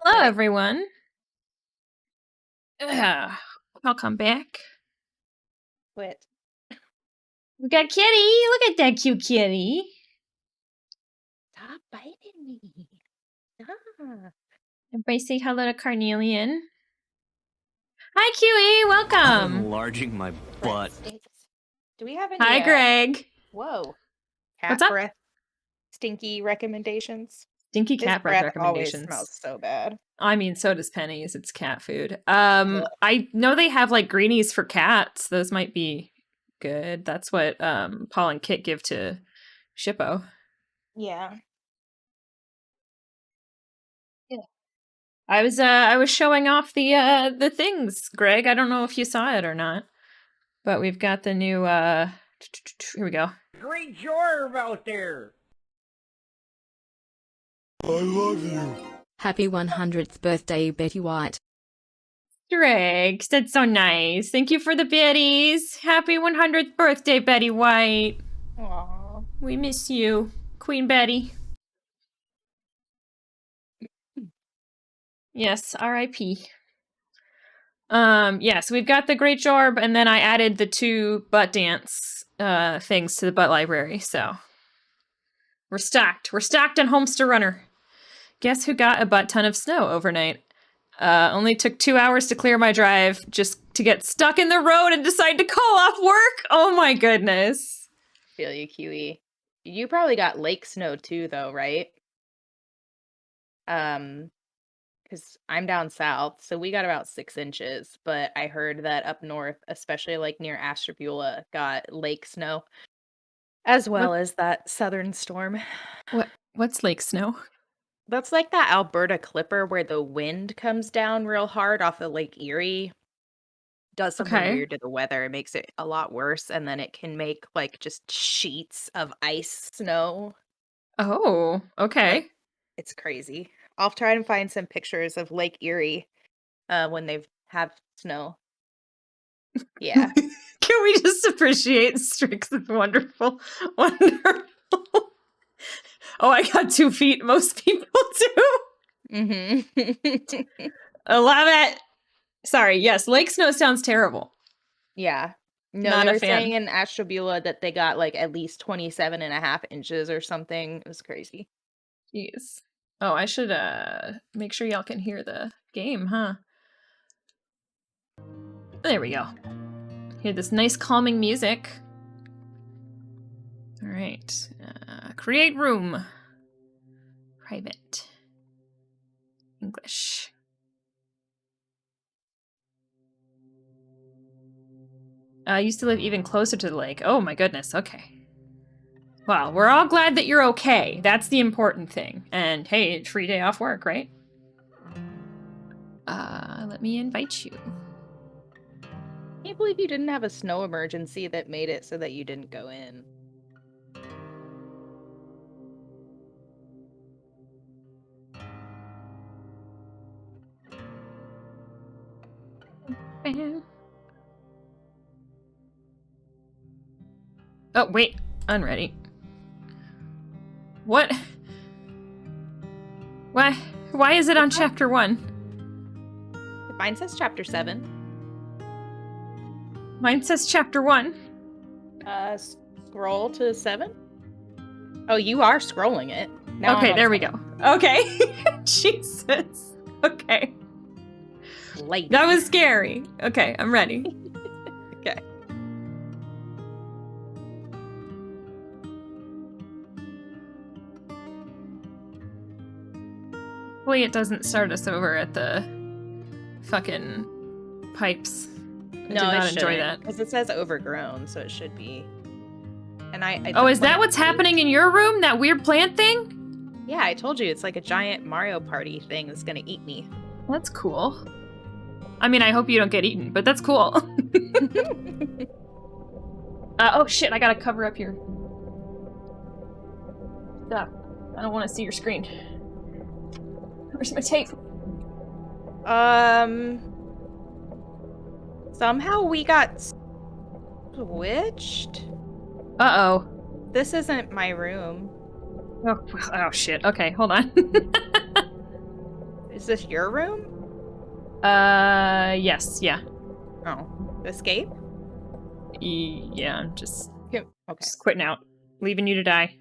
Hello, Right. everyone. Welcome back. Quit. We got Kitty. Look at that cute kitty. Stop biting me. Stop. Everybody say hello to Carnelian. Hi, QE. Welcome. Enlarging my butt. Do we have any? Hi, Greg. Whoa. Cat What's up? breath. Stinky recommendations. Stinky His cat breath breath always recommendations. smells so bad. I mean, so does Penny's. It's cat food. I know they have like greenies for cats. Those might be good. That's what Paul and Kit give to Shippo. Yeah. I was showing off the things, Greg. I don't know if you saw it or not, but we've got the new here we go. Great Jorb out there. I love you. Happy 100th birthday, Betty White. Greg, that's so nice. Thank you for the biddies. Happy 100th birthday, Betty White. Aww. We miss you, Queen Betty. Yes, R.I.P. Yes, we've got the Great Jorb, and then I added the 2 butt dance things to the butt library, so we're stocked. We're stocked on Homester Runner. Guess who got a butt ton of snow overnight? Only took 2 hours to clear my drive just to get stuck in the road and decide to call off work. Oh my goodness. Feel you, QE. You probably got lake snow too, though, right? Because I'm down south, so we got about 6 inches. But I heard that up north, especially like near Ashtabula, got lake snow, as well as that southern storm. What's lake snow? That's like that Alberta Clipper where the wind comes down real hard off of Lake Erie. Does something Okay. weird to the weather. It makes it a lot worse, and then it can make like just sheets of ice snow. Oh, okay. Like, it's crazy. I'll try and find some pictures of Lake Erie when they have snow. Yeah. Can we just appreciate Strix is wonderful? Wonderful. Oh, I got 2 feet. Most people do. Mm-hmm. I love it. Sorry. Yes, lake snow sounds terrible. Yeah. No, Not they a were fan. saying in Ashtabula that they got like at least 27.5 inches or something. It was crazy. Jeez. Oh, I should make sure y'all can hear the game, huh? There we go. Hear this nice calming music. All right. Create room. Private. English. I used to live even closer to the lake. Oh my goodness. Okay. Well, we're all glad that you're okay. That's the important thing. And hey, free day off work, right? Let me invite you. Can't believe you didn't have a snow emergency that made it so that you didn't go in. Oh, wait. Unready. What? Why is it on chapter 1? Mine says chapter 7. Mine says chapter 1. Scroll to 7. Oh, you are scrolling it. Now Okay, I'm on there we 7. go. Okay. Jesus. Okay. Late. That was scary. Okay, I'm ready. Okay. Hopefully it doesn't start us over at the fucking pipes. I did not enjoy that. Because it says overgrown, so it should be. And I Oh, is that what's happening in your room? That weird plant thing? Yeah, I told you it's like a giant Mario Party thing that's gonna eat me. That's cool. I mean, I hope you don't get eaten, but that's cool. Oh shit, I gotta cover up your stuff. I don't want to see your screen. Where's my tape? Somehow we got switched. Uh-oh. This isn't my room. Oh shit. Okay, hold on. Is this your room? Yes, yeah. Oh. Escape? Yeah, I'm just Okay. quitting out. Leaving you to die.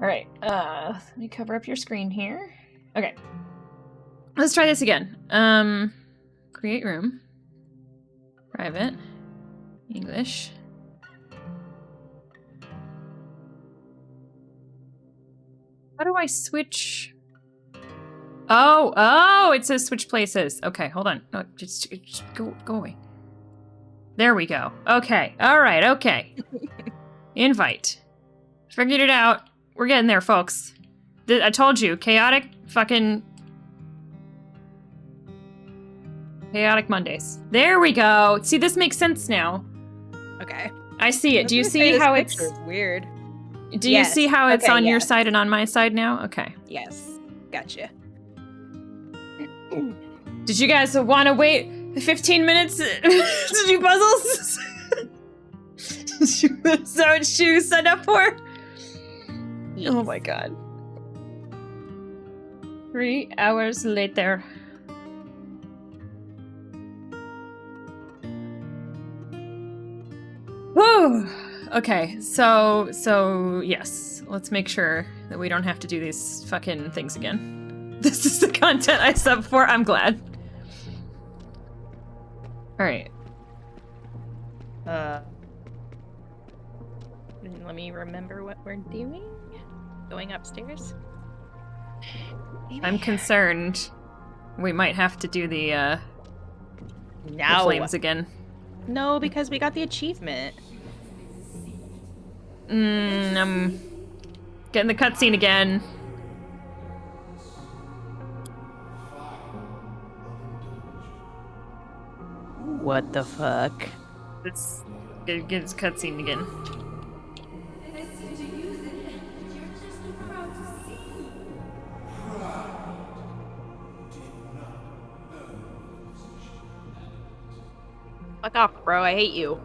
Alright, let me cover up your screen here. Okay. Let's try this again. Create room. Private. English. How do I switch? Oh, it says switch places. Okay, hold on. No, just go away. There we go. Okay, alright, okay. Invite. Figured it out. We're getting there, folks. I told you, chaotic Mondays. There we go. See, this makes sense now. Okay. I see it. Do you I was see gonna say, how this it's... picture is weird? Do you Yes. see how it's Okay, on your yes. side and on my side now? Okay. Yes. Gotcha. Did you guys want to wait 15 minutes to do puzzles? Is that what you signed up for? Oh my god. 3 hours later. Whew. Okay, so yes. Let's make sure that we don't have to do these fucking things again. This is the content I subbed for. I'm glad. Alright. Let me remember what we're doing. Going upstairs. I'm concerned we might have to do the No. flames again. No, because we got the achievement. I'm getting the cutscene again. What the fuck? Let's get his cutscene again. Fuck off, bro. I hate you.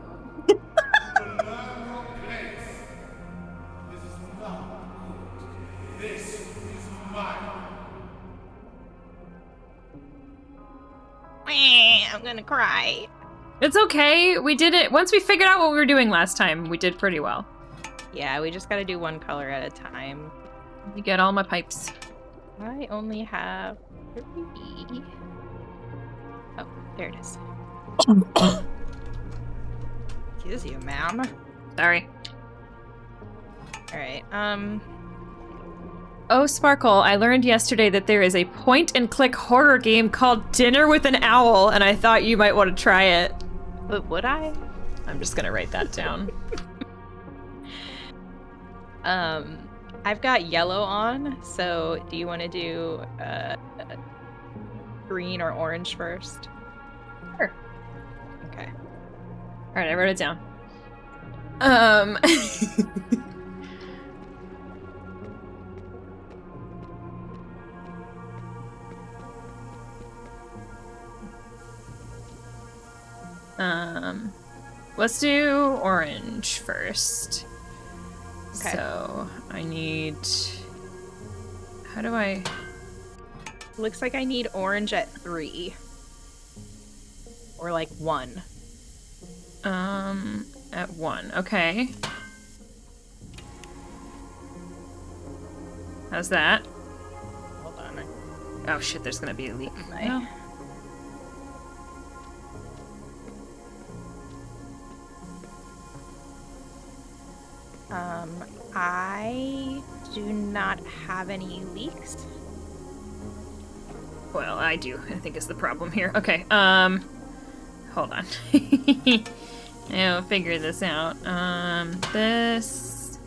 I'm gonna cry. It's okay. We did it. Once we figured out what we were doing last time, we did pretty well. Yeah, we just gotta do one color at a time. You get all my pipes. I only have 3. Oh, there it is. Excuse you, ma'am. Sorry. Alright, Oh, Sparkle, I learned yesterday that there is a point-and-click horror game called Dinner with an Owl, and I thought you might want to try it. but would I? I'm just gonna write that down. I've got yellow on, so do you want to do green or orange first? Sure. Okay. Alright, I wrote it down. Let's do orange first. Okay. So, I need... How do I... Looks like I need orange at 3. Or like 1. At 1. Okay. How's that? Hold on. Oh shit, there's gonna be a leak. My- I do not have any leaks. Well, I do. I think is the problem here. Okay, hold on. I'll figure this out. This,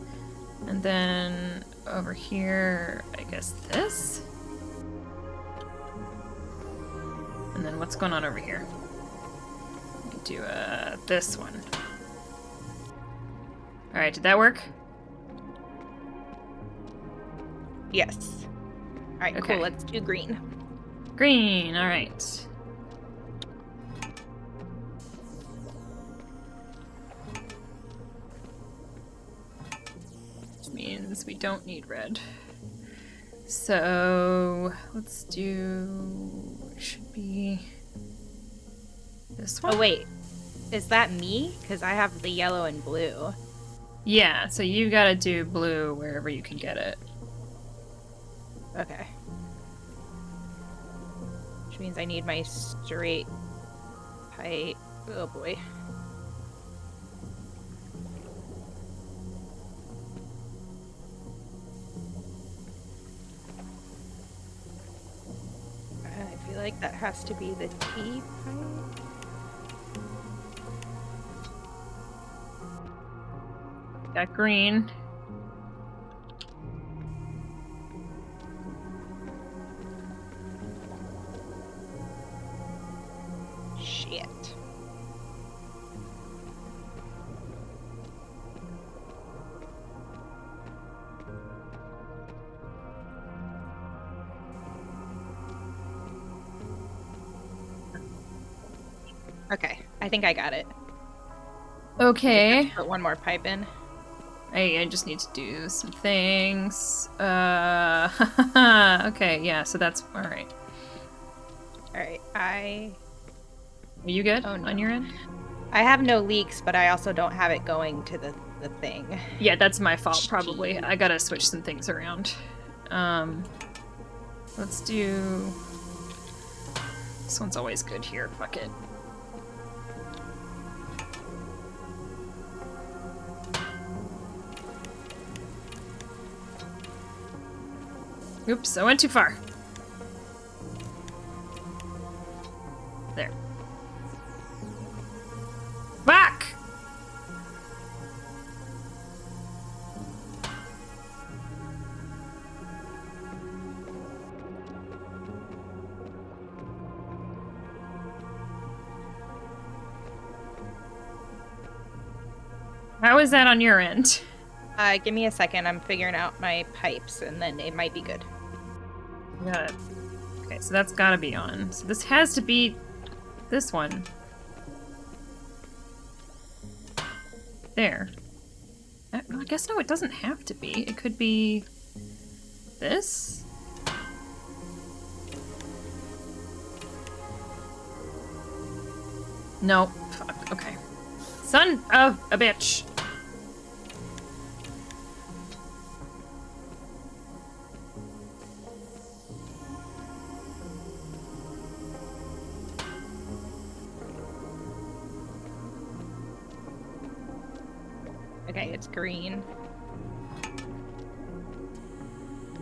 and then over here, I guess this. And then what's going on over here? We can do, this one. Alright, did that work? Yes. Alright, Okay. cool. Let's do green. Green, alright. Which means we don't need red. So let's do. It should be this one. Oh wait, is that me? Because I have the yellow and blue. Yeah. So you gotta do blue wherever you can get it. Okay. Which means I need my straight pipe. Oh boy. I feel like that has to be the T pipe. Got green. Shit. Okay, I think I got it. Okay. Put one more pipe in. I just need to do some things. Okay, yeah, so that's alright. Alright, Are you good Oh, no. on your end? I have no leaks, but I also don't have it going to the thing. Yeah, that's my fault, probably. I gotta switch some things around. Let's do... This one's always good here, fuck it. Oops, I went too far. There. Back! How is that on your end? Give me a second. I'm figuring out my pipes, and then it might be good. Got it. Okay, so that's gotta be on. So this has to be this one. There. I guess no, it doesn't have to be. It could be this? No. Fuck. Okay. Son of a bitch. Okay, it's green.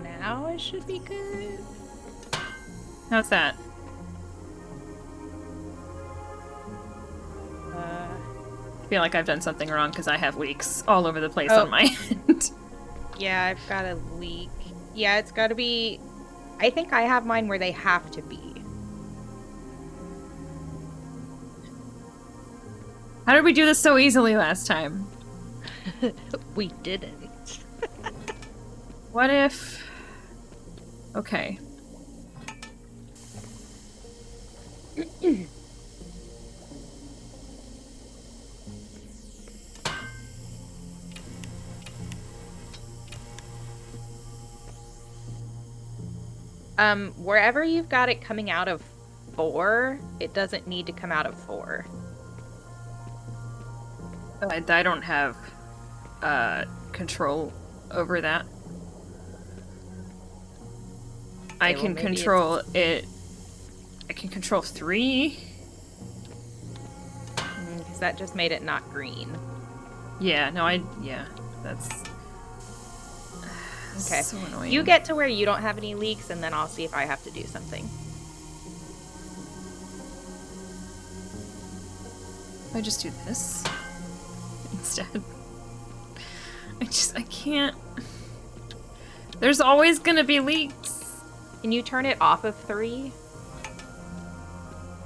Now it should be good. How's that? I feel like I've done something wrong because I have leaks all over the place Oh. on my end. Yeah, I've got a leak. Yeah, it's got to be... I think I have mine where they have to be. How did we do this so easily last time? We didn't. What if... Okay. Wherever you've got it coming out of 4, it doesn't need to come out of 4. I don't have control over that. I Okay, well, can maybe control it. I can control 3. Because that just made it not green. Yeah, no, yeah, that's Okay. so annoying. You get to where you don't have any leaks, and then I'll see if I have to do something. I just do this instead. I can't. There's always gonna be leaks. Can you turn it off of 3?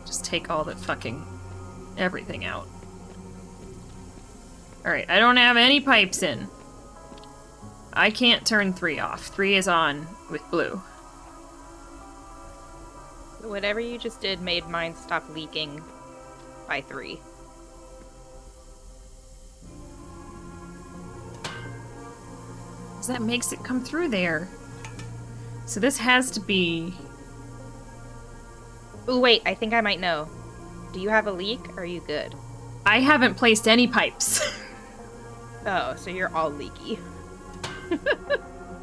Just take all the fucking everything out. Alright, I don't have any pipes in. I can't turn 3 off. 3 is on with blue. Whatever you just did made mine stop leaking by 3. Because that makes it come through there. So this has to be... Oh, wait, I think I might know. Do you have a leak? Or are you good? I haven't placed any pipes. Oh, so you're all leaky.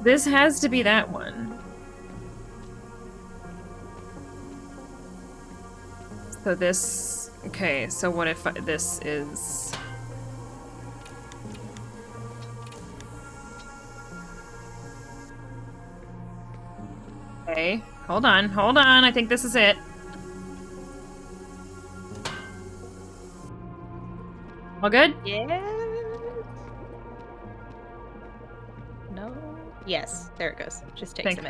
This has to be that one. So this... Okay, so what if this is... Okay, hold on. I think this is it. All good? Yeah. No. Yes, there it goes. Just takes Thank a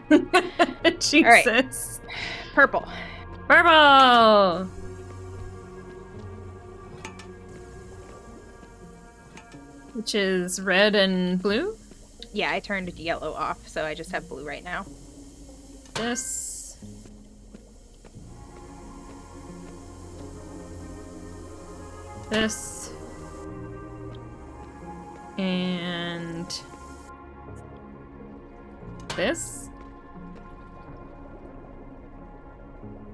minute. fuck. Jesus. Purple. Purple! Which is red and blue? Yeah, I turned yellow off, so I just have blue right now. This. This. And this.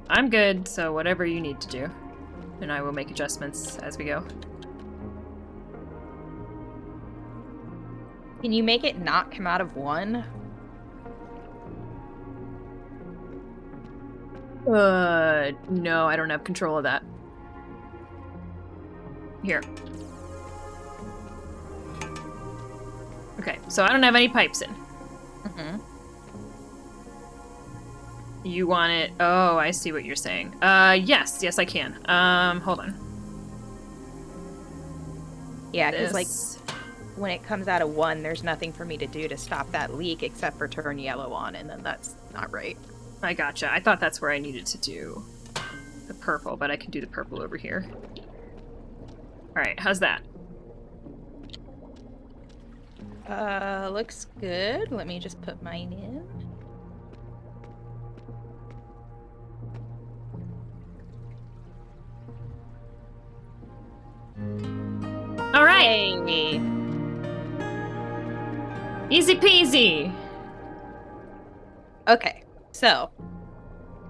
I'm good, so whatever you need to do. And I will make adjustments as we go. Can you make it not come out of one? No, I don't have control of that. Here. Okay, so I don't have any pipes in. Mm-hmm. You want it... Oh, I see what you're saying. Yes, I can. Hold on. Yeah, because, like, This- when it comes out of one, there's nothing for me to do to stop that leak except for turn yellow on, and then that's not right. I gotcha. I thought that's where I needed to do the purple, but I can do the purple over here. Alright, how's that? Looks good. Let me just put mine in. Alright! Hey. Easy peasy! Okay, so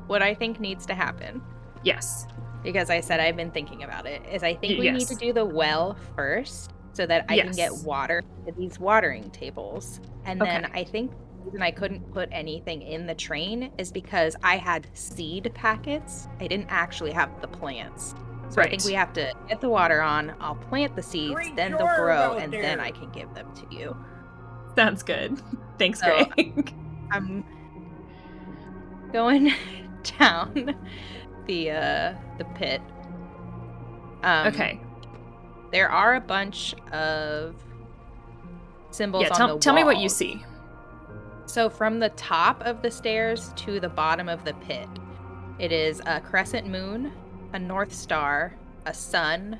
what I think needs to happen, Yes. because I said I've been thinking about it, is I think we need to Yes. do the well first so that I can get Yes. water to these watering tables. And then Okay. I think the reason I couldn't put anything in the train is because I had seed packets. I didn't actually have the plants. So I think Right. we have to get the water on, I'll plant the seeds, Great then they'll job grow, out and then there. I can give them to you. Sounds good. Thanks, So- Greg. I'm going down the pit. Okay. There are a bunch of symbols Yeah, on the tell me what you walls. see. So from the top of the stairs to the bottom of the pit, it is a crescent moon, a north star, a sun,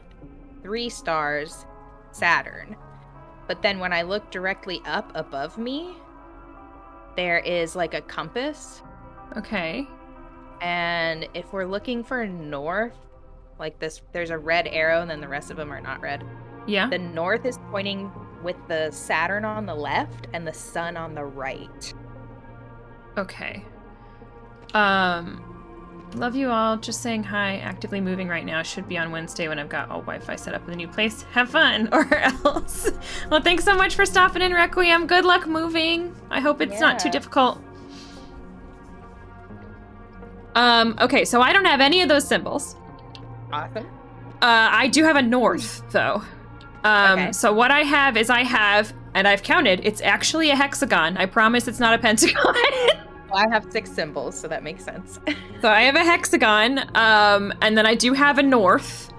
3 stars, Saturn. But then when I look directly up above me, there is like a compass. Okay. And if we're looking for north, like this, there's a red arrow and then the rest of them are not red. Yeah. The north is pointing with the Saturn on the left and the sun on the right. Okay. Love you all. Just saying hi. Actively moving right now. Should be on Wednesday when I've got all Wi-Fi set up in the new place. Have fun, or else. Well, thanks so much for stopping in, Requiem. Good luck moving. I hope it's not too Yeah. difficult. Okay, so I don't have any of those symbols. Awesome. I do have a north, though. Okay. So what I have is and I've counted, it's actually a hexagon. I promise it's not a pentagon. Well, I have 6 symbols, so that makes sense. So I have a hexagon, and then I do have a north.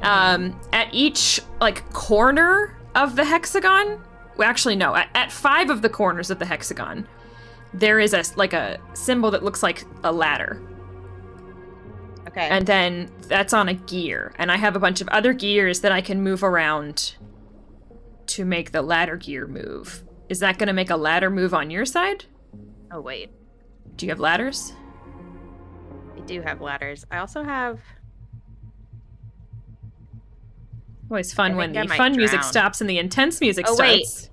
At each, like, corner of the hexagon, well, actually, no, at 5 of the corners of the hexagon, there is a symbol that looks like a ladder. Okay. And then that's on a gear. And I have a bunch of other gears that I can move around to make the ladder gear move. Is that going to make a ladder move on your side? Oh, wait. Do you have ladders? I do have ladders. I also have... Always fun I when think I the might fun music drown. stops and the intense music Oh, wait. starts.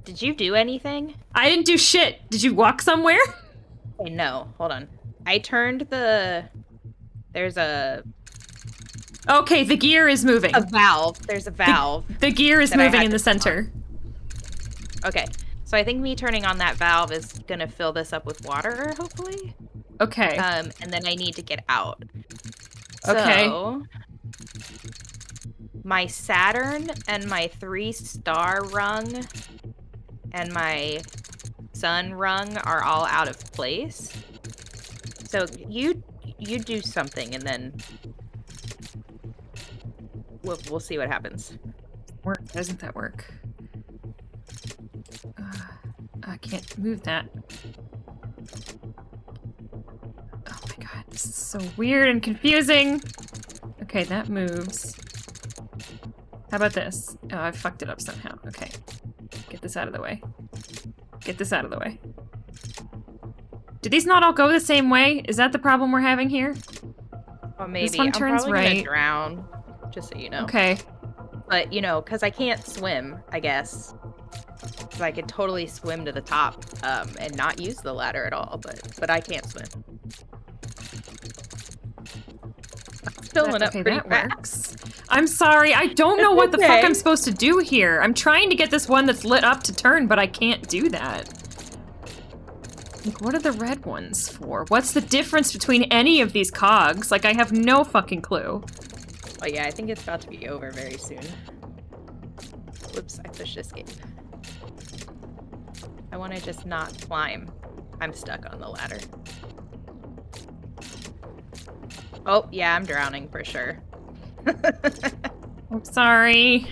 Did you do anything? I didn't do shit. Did you walk somewhere? Okay, no. Hold on. I turned the... There's a Okay, the gear is moving. valve. There's a valve. The gear is that I moving had in the to turn on. center. Okay. So I think me turning on that valve is gonna fill this up with water, hopefully. Okay. And then I need to get out. Okay. So, my Saturn and my 3-star rung and my sun rung are all out of place. So you do something and then we'll see what happens. Work. Doesn't that work? I can't move that. Oh my god, this is so weird and confusing. Okay, that moves. How about this? Oh, I fucked it up somehow. Okay. Get this out of the way. Get this out of the way. Do these not all go the same way? Is that the problem we're having here? Well, maybe. one I'm turns probably gonna right. drown, just so you know. Okay. But, you know, because I can't swim, I guess. So I could totally swim to the top and not use the ladder at all, but I can't swim. It's filling up Okay, pretty that fast. works. I'm sorry, I don't know what the fuck okay. I'm supposed to do here. I'm trying to get this one that's lit up to turn, but I can't do that. Like, what are the red ones for? What's the difference between any of these cogs? Like, I have no fucking clue. Oh yeah, I think it's about to be over very soon. Whoops, I pushed escape. I want to just not climb. I'm stuck on the ladder. Oh, yeah, I'm drowning for sure. I'm sorry.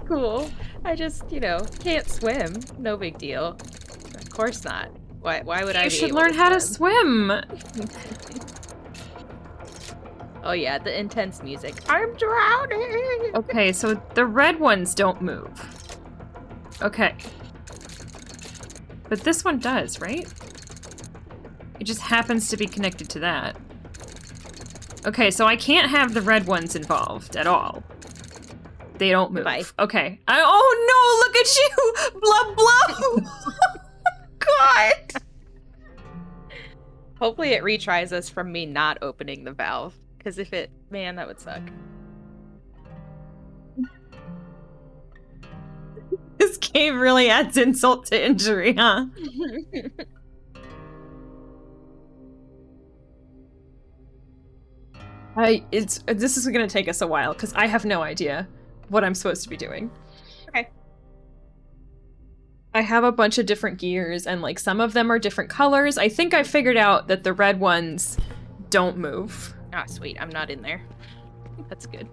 Cool. I just, you know, can't swim. No big deal. Of course not. Why would I You be should able learn how to swim? swim. Oh yeah, the intense music. I'm drowning! Okay, so the red ones don't move. Okay. But this one does, right? It just happens to be connected to that. Okay, so I can't have the red ones involved at all. They don't move. Goodbye. Okay. Oh no, look at you! Blub blub! God! Hopefully it retries us from me not opening the valve. Because if it... Man, that would suck. This game really adds insult to injury, huh? This is gonna take us a while, because I have no idea what I'm supposed to be doing. Okay. I have a bunch of different gears, and like some of them are different colors. I think I figured out that the red ones don't move. Ah, sweet. I'm not in there. That's good.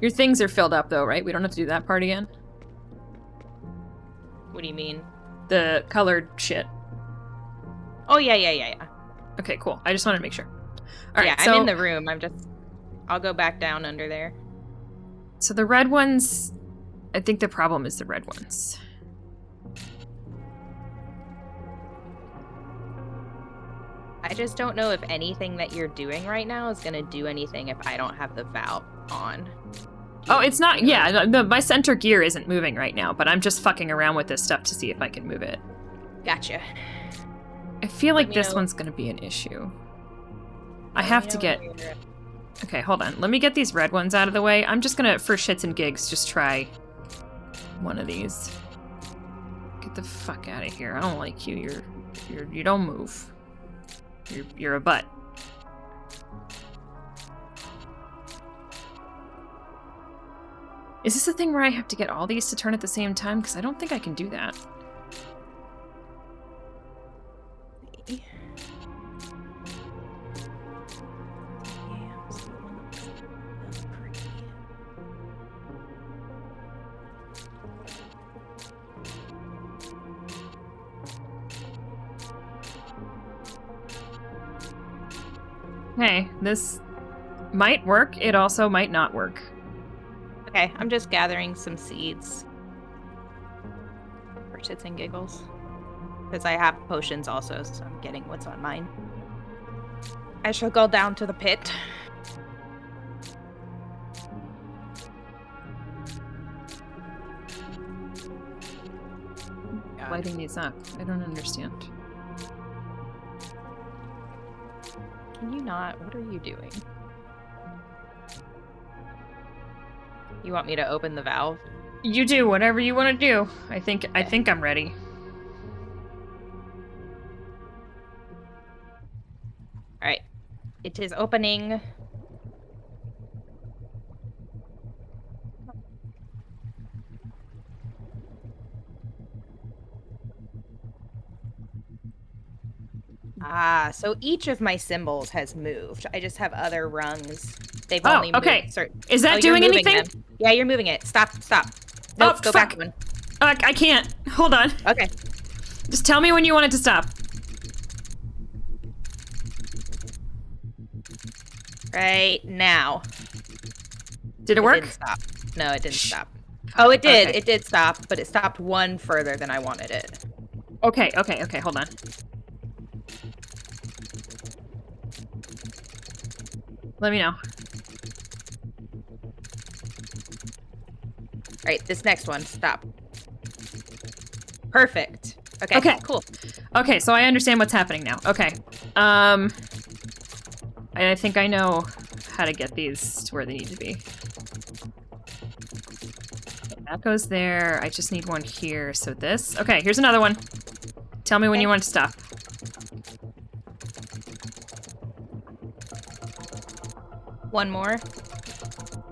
Your things are filled up though, right? We don't have to do that part again? What do you mean? The colored shit. Oh, yeah. Okay, cool. I just wanted to make sure. All right, yeah, so, I'm in the room. I'll go back down under there. so the red ones, I think the problem is the red ones. I just don't know if anything that you're doing right now is going to do anything if I don't have the valve on. Oh, it's not, yeah, my center gear isn't moving right now, but I'm just fucking around with this stuff to see if I can move it. Gotcha. I feel Let like me this know. one's gonna be an issue. I Let have me to know get... when you're- Okay, hold on. Let me get these red ones out of the way. I'm just gonna, for shits and gigs, just try one of these. Get the fuck out of here. I don't like you. You don't move. You're a butt. Is this a thing where I have to get all these to turn at the same time? Because I don't think I can do that. Hey, this might work. It also might not work. Okay, I'm just gathering some seeds. For shits and giggles. Because I have potions also, so I'm getting what's on mine. I shall go down to the pit. God. lighting these up? I don't understand. Can you not? What are you doing? You want me to open the valve? You do whatever you want to do. I think I'm ready. All right. It is opening. Ah, so each of my symbols has moved. I just have other rungs. They've Oh, only okay. moved certain. Is that you're doing moving anything? them. Yeah, you're moving it. Stop. Nope, go fuck. back one. I can't. Hold on. Okay. Just tell me when you want it to stop. Right now. Did it work? Didn't stop. No, it didn't stop. Oh, it did. Okay. It did stop, but it stopped one further than I wanted it. Okay, hold on. Let me know. All right, this next one, stop. Perfect. Okay, Okay. cool. Okay, so I understand what's happening now. Okay. I think I know how to get these to where they need to be. Okay, that goes there. I just need one here. So this. Okay, here's another one. Tell me when you want it to stop. One more.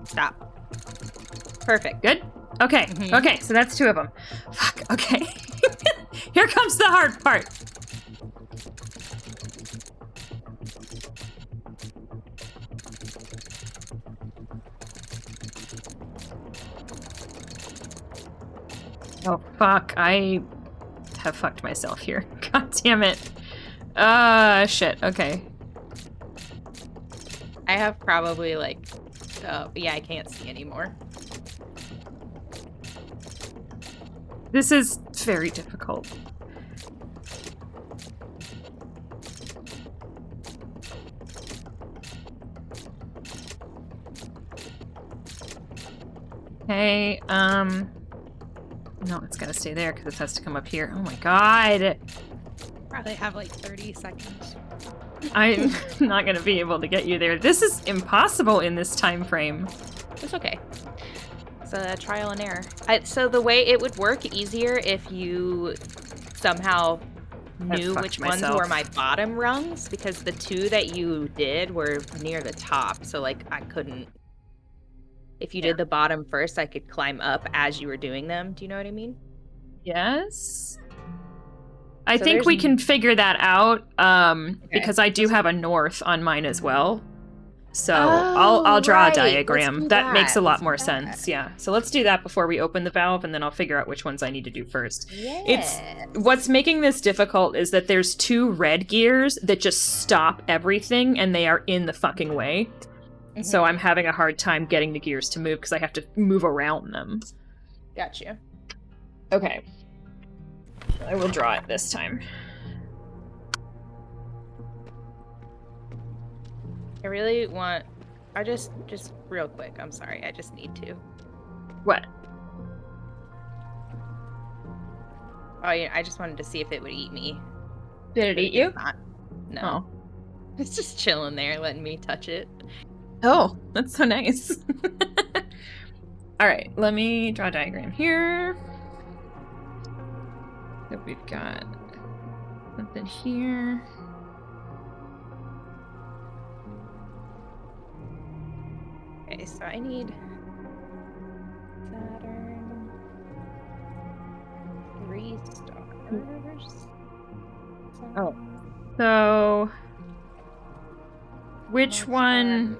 Stop. Perfect. Good? Okay. Mhm. Okay, so that's two of them. Fuck, okay. Here comes the hard part. Oh, fuck. I have fucked myself here. God damn it. Shit. Okay. I have probably like, yeah, I can't see anymore. This is very difficult. Okay, no, it's gotta stay there because it has to come up here. Oh my god! Probably have like 30 seconds. I'm not gonna be able to get you there. This is impossible in this time frame. It's okay. It's a trial and error. So the way it would work easier if you somehow knew fucked which myself. ones were my bottom rungs, because the two that you did were near the top. So like I couldn't. If you did the bottom first, I could climb up as you were doing them. Do you know what I mean? Yes? I So think there's we n- can figure that out, because I do have a north on mine as well. So I'll draw right. a Let's diagram. do That makes a that. lot Let's more do sense. that. Yeah. So let's do that before we open the valve, and then I'll figure out which ones I need to do first. Yes. What's making this difficult is that there's two red gears that just stop everything, and they are in the fucking way. So I'm having a hard time getting the gears to move because I have to move around them. Got you. Okay. I will draw it this time. I really want. I just real quick. I'm sorry. I just need to. What? Oh yeah. I just wanted to see if it would eat me. Did it but eat you? did not. No. Oh. It's just chilling there, letting me touch it. Oh, that's so nice. All right, let me draw a diagram here. So we've got something here. Okay, so I need Saturn. 3 stars. Oh. So, which one,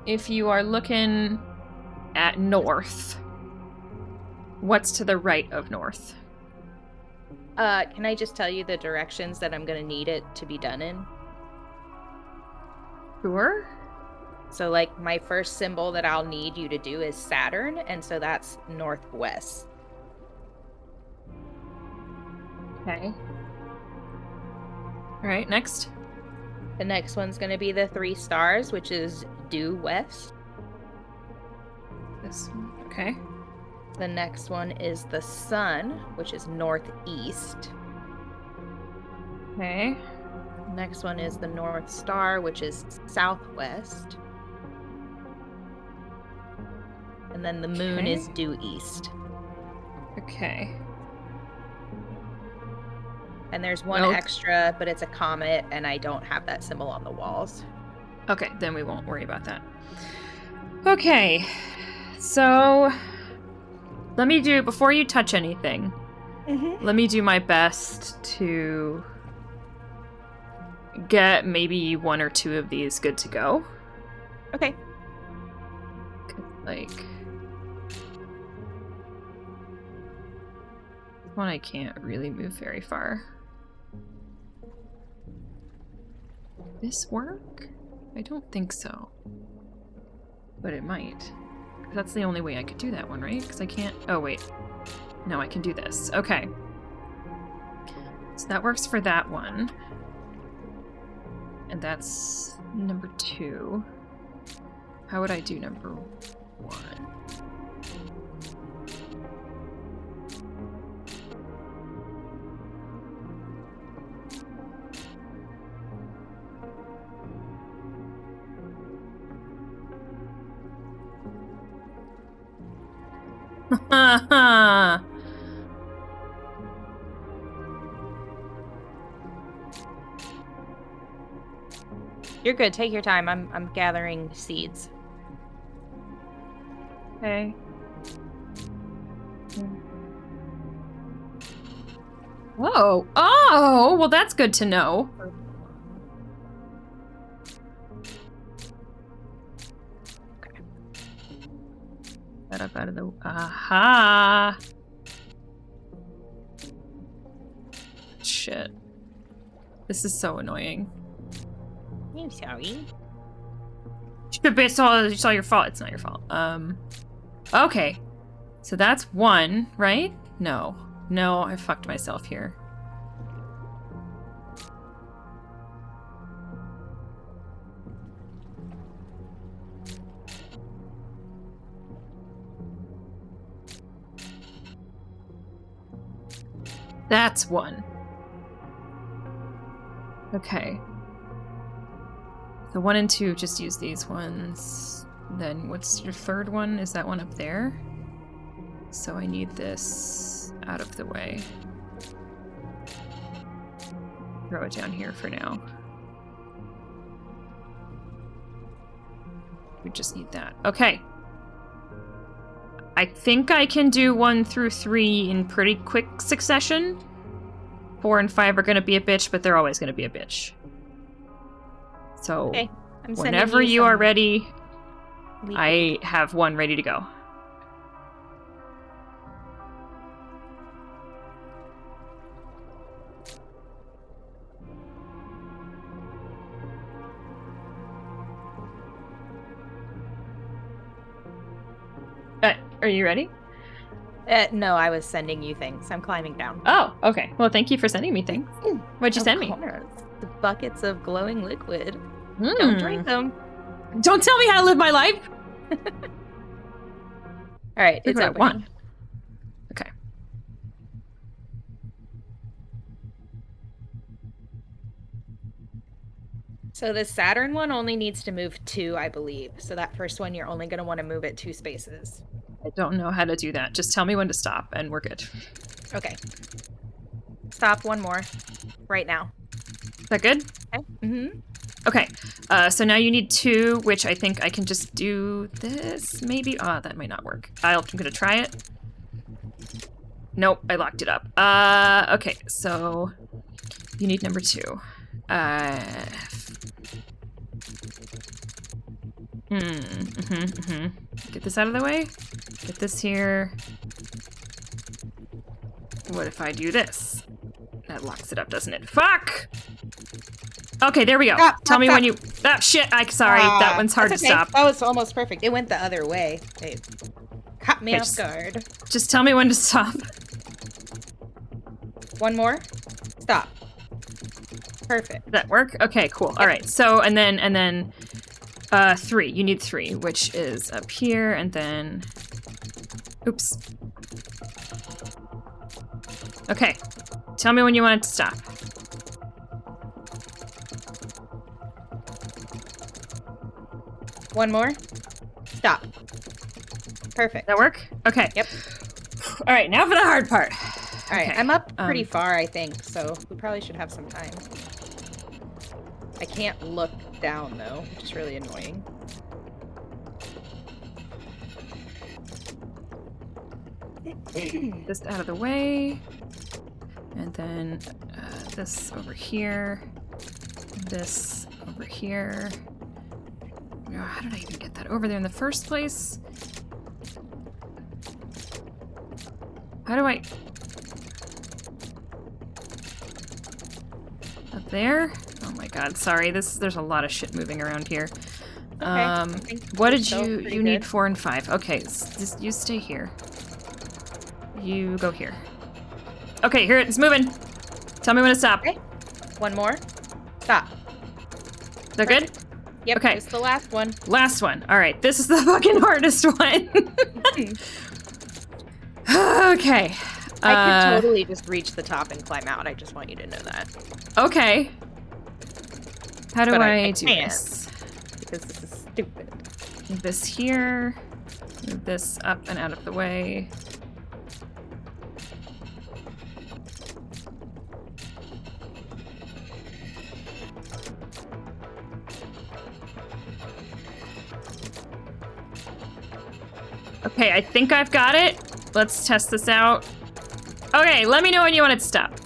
if you are looking at north, what's to the right of north? Can I just tell you the directions that I'm gonna need it to be done in? Sure. So, like, my first symbol that I'll need you to do is Saturn, and so that's northwest. Okay. All right, next. The next one's gonna be the 3 stars, which is due west. This one. Okay. The next one is the sun, which is northeast. Okay. Next one is the North Star, which is southwest. And then the moon Okay. is due east. Okay. And there's one Well- extra, but it's a comet, and I don't have that symbol on the walls. Okay, then we won't worry about that. Okay. So let me do, before you touch anything, let me do my best to get maybe 1 or 2 of these good to go. Okay. Like, one I can't really move very far. This work? I don't think so. But it might. 'Cause that's the only way I could do that one, right? Because I can't... Oh, wait. No, I can do this. Okay. So that works for that one. And that's number 2. How would I do number 1? You're good. Take your time. I'm gathering seeds. Okay. Whoa. Oh, well, that's good to know. That up out of the... Aha! Shit. This is so annoying. I'm sorry. It's all your fault. It's not your fault. Okay. So that's 1, right? No. No, I fucked myself here. That's 1. Okay. The 1 and 2, just use these ones. Then what's your third one? Is that one up there? So I need this out of the way. Throw it down here for now. We just need that. Okay. I think I can do 1 through 3 in pretty quick succession. 4 and 5 are going to be a bitch, but they're always going to be a bitch. So, Okay. I'm sending whenever you some are ready, leaf- I have 1 ready to go. Are you ready? No, I was sending you things. I'm climbing down. Oh, okay. Well, thank you for sending me things. What'd you Of send me? course. The buckets of glowing liquid. Mm. Don't drink them. Don't tell me how to live my life. All right, Look it's what I opening. want. Okay. So the Saturn one only needs to move 2, I believe. So that first one, you're only going to want to move it 2 spaces. I don't know how to do that. Just tell me when to stop, and we're good. Okay. Stop 1 more. Right now. Is that good? Okay. Mm-hmm. Okay. So now you need 2, which I think I can just do this, maybe? Ah, that might not work. I'm gonna try it. Nope, I locked it up. Okay, so you need number 2. Get this out of the way. Get this here. What if I do this? That locks it up, doesn't it? Fuck! Okay, there we go. Tell me when you... Ah, shit! Sorry, that one's hard to That's okay. stop. That was almost perfect. It went the other way. It caught me Okay, off just- guard. Just tell me when to stop. 1 more. Stop. Perfect. Does that work? Okay, cool. All right. So, and then 3. You need 3, which is up here, and then... Oops. Okay. Tell me when you want it to stop. One more. Stop. Perfect. That work? Okay. Yep. All right, now for the hard part. All right, Okay, I'm up pretty far, I think, so we probably should have some time. I can't look down, though, which is really annoying. This out of the way. And then this over here. This over here. Oh, how did I even get that over there in the first place? How do I... Up there? Oh my god, sorry. There's a lot of shit moving around here. I think What we're did still you... pretty You need good. 4 and 5. Okay, you stay here. You go here. Okay, here it's moving. Tell me when to stop. Okay. One more. Stop. They're good? Yep, Okay. it's the last one. Last one. All right, this is the fucking hardest one. Okay. I could totally just reach the top and climb out. I just want you to know that. Okay. How do But I, I do can't. this? Because this is stupid. Move this here. Move this up and out of the way. Okay, I think I've got it. Let's test this out. Okay, let me know when you want it to stop.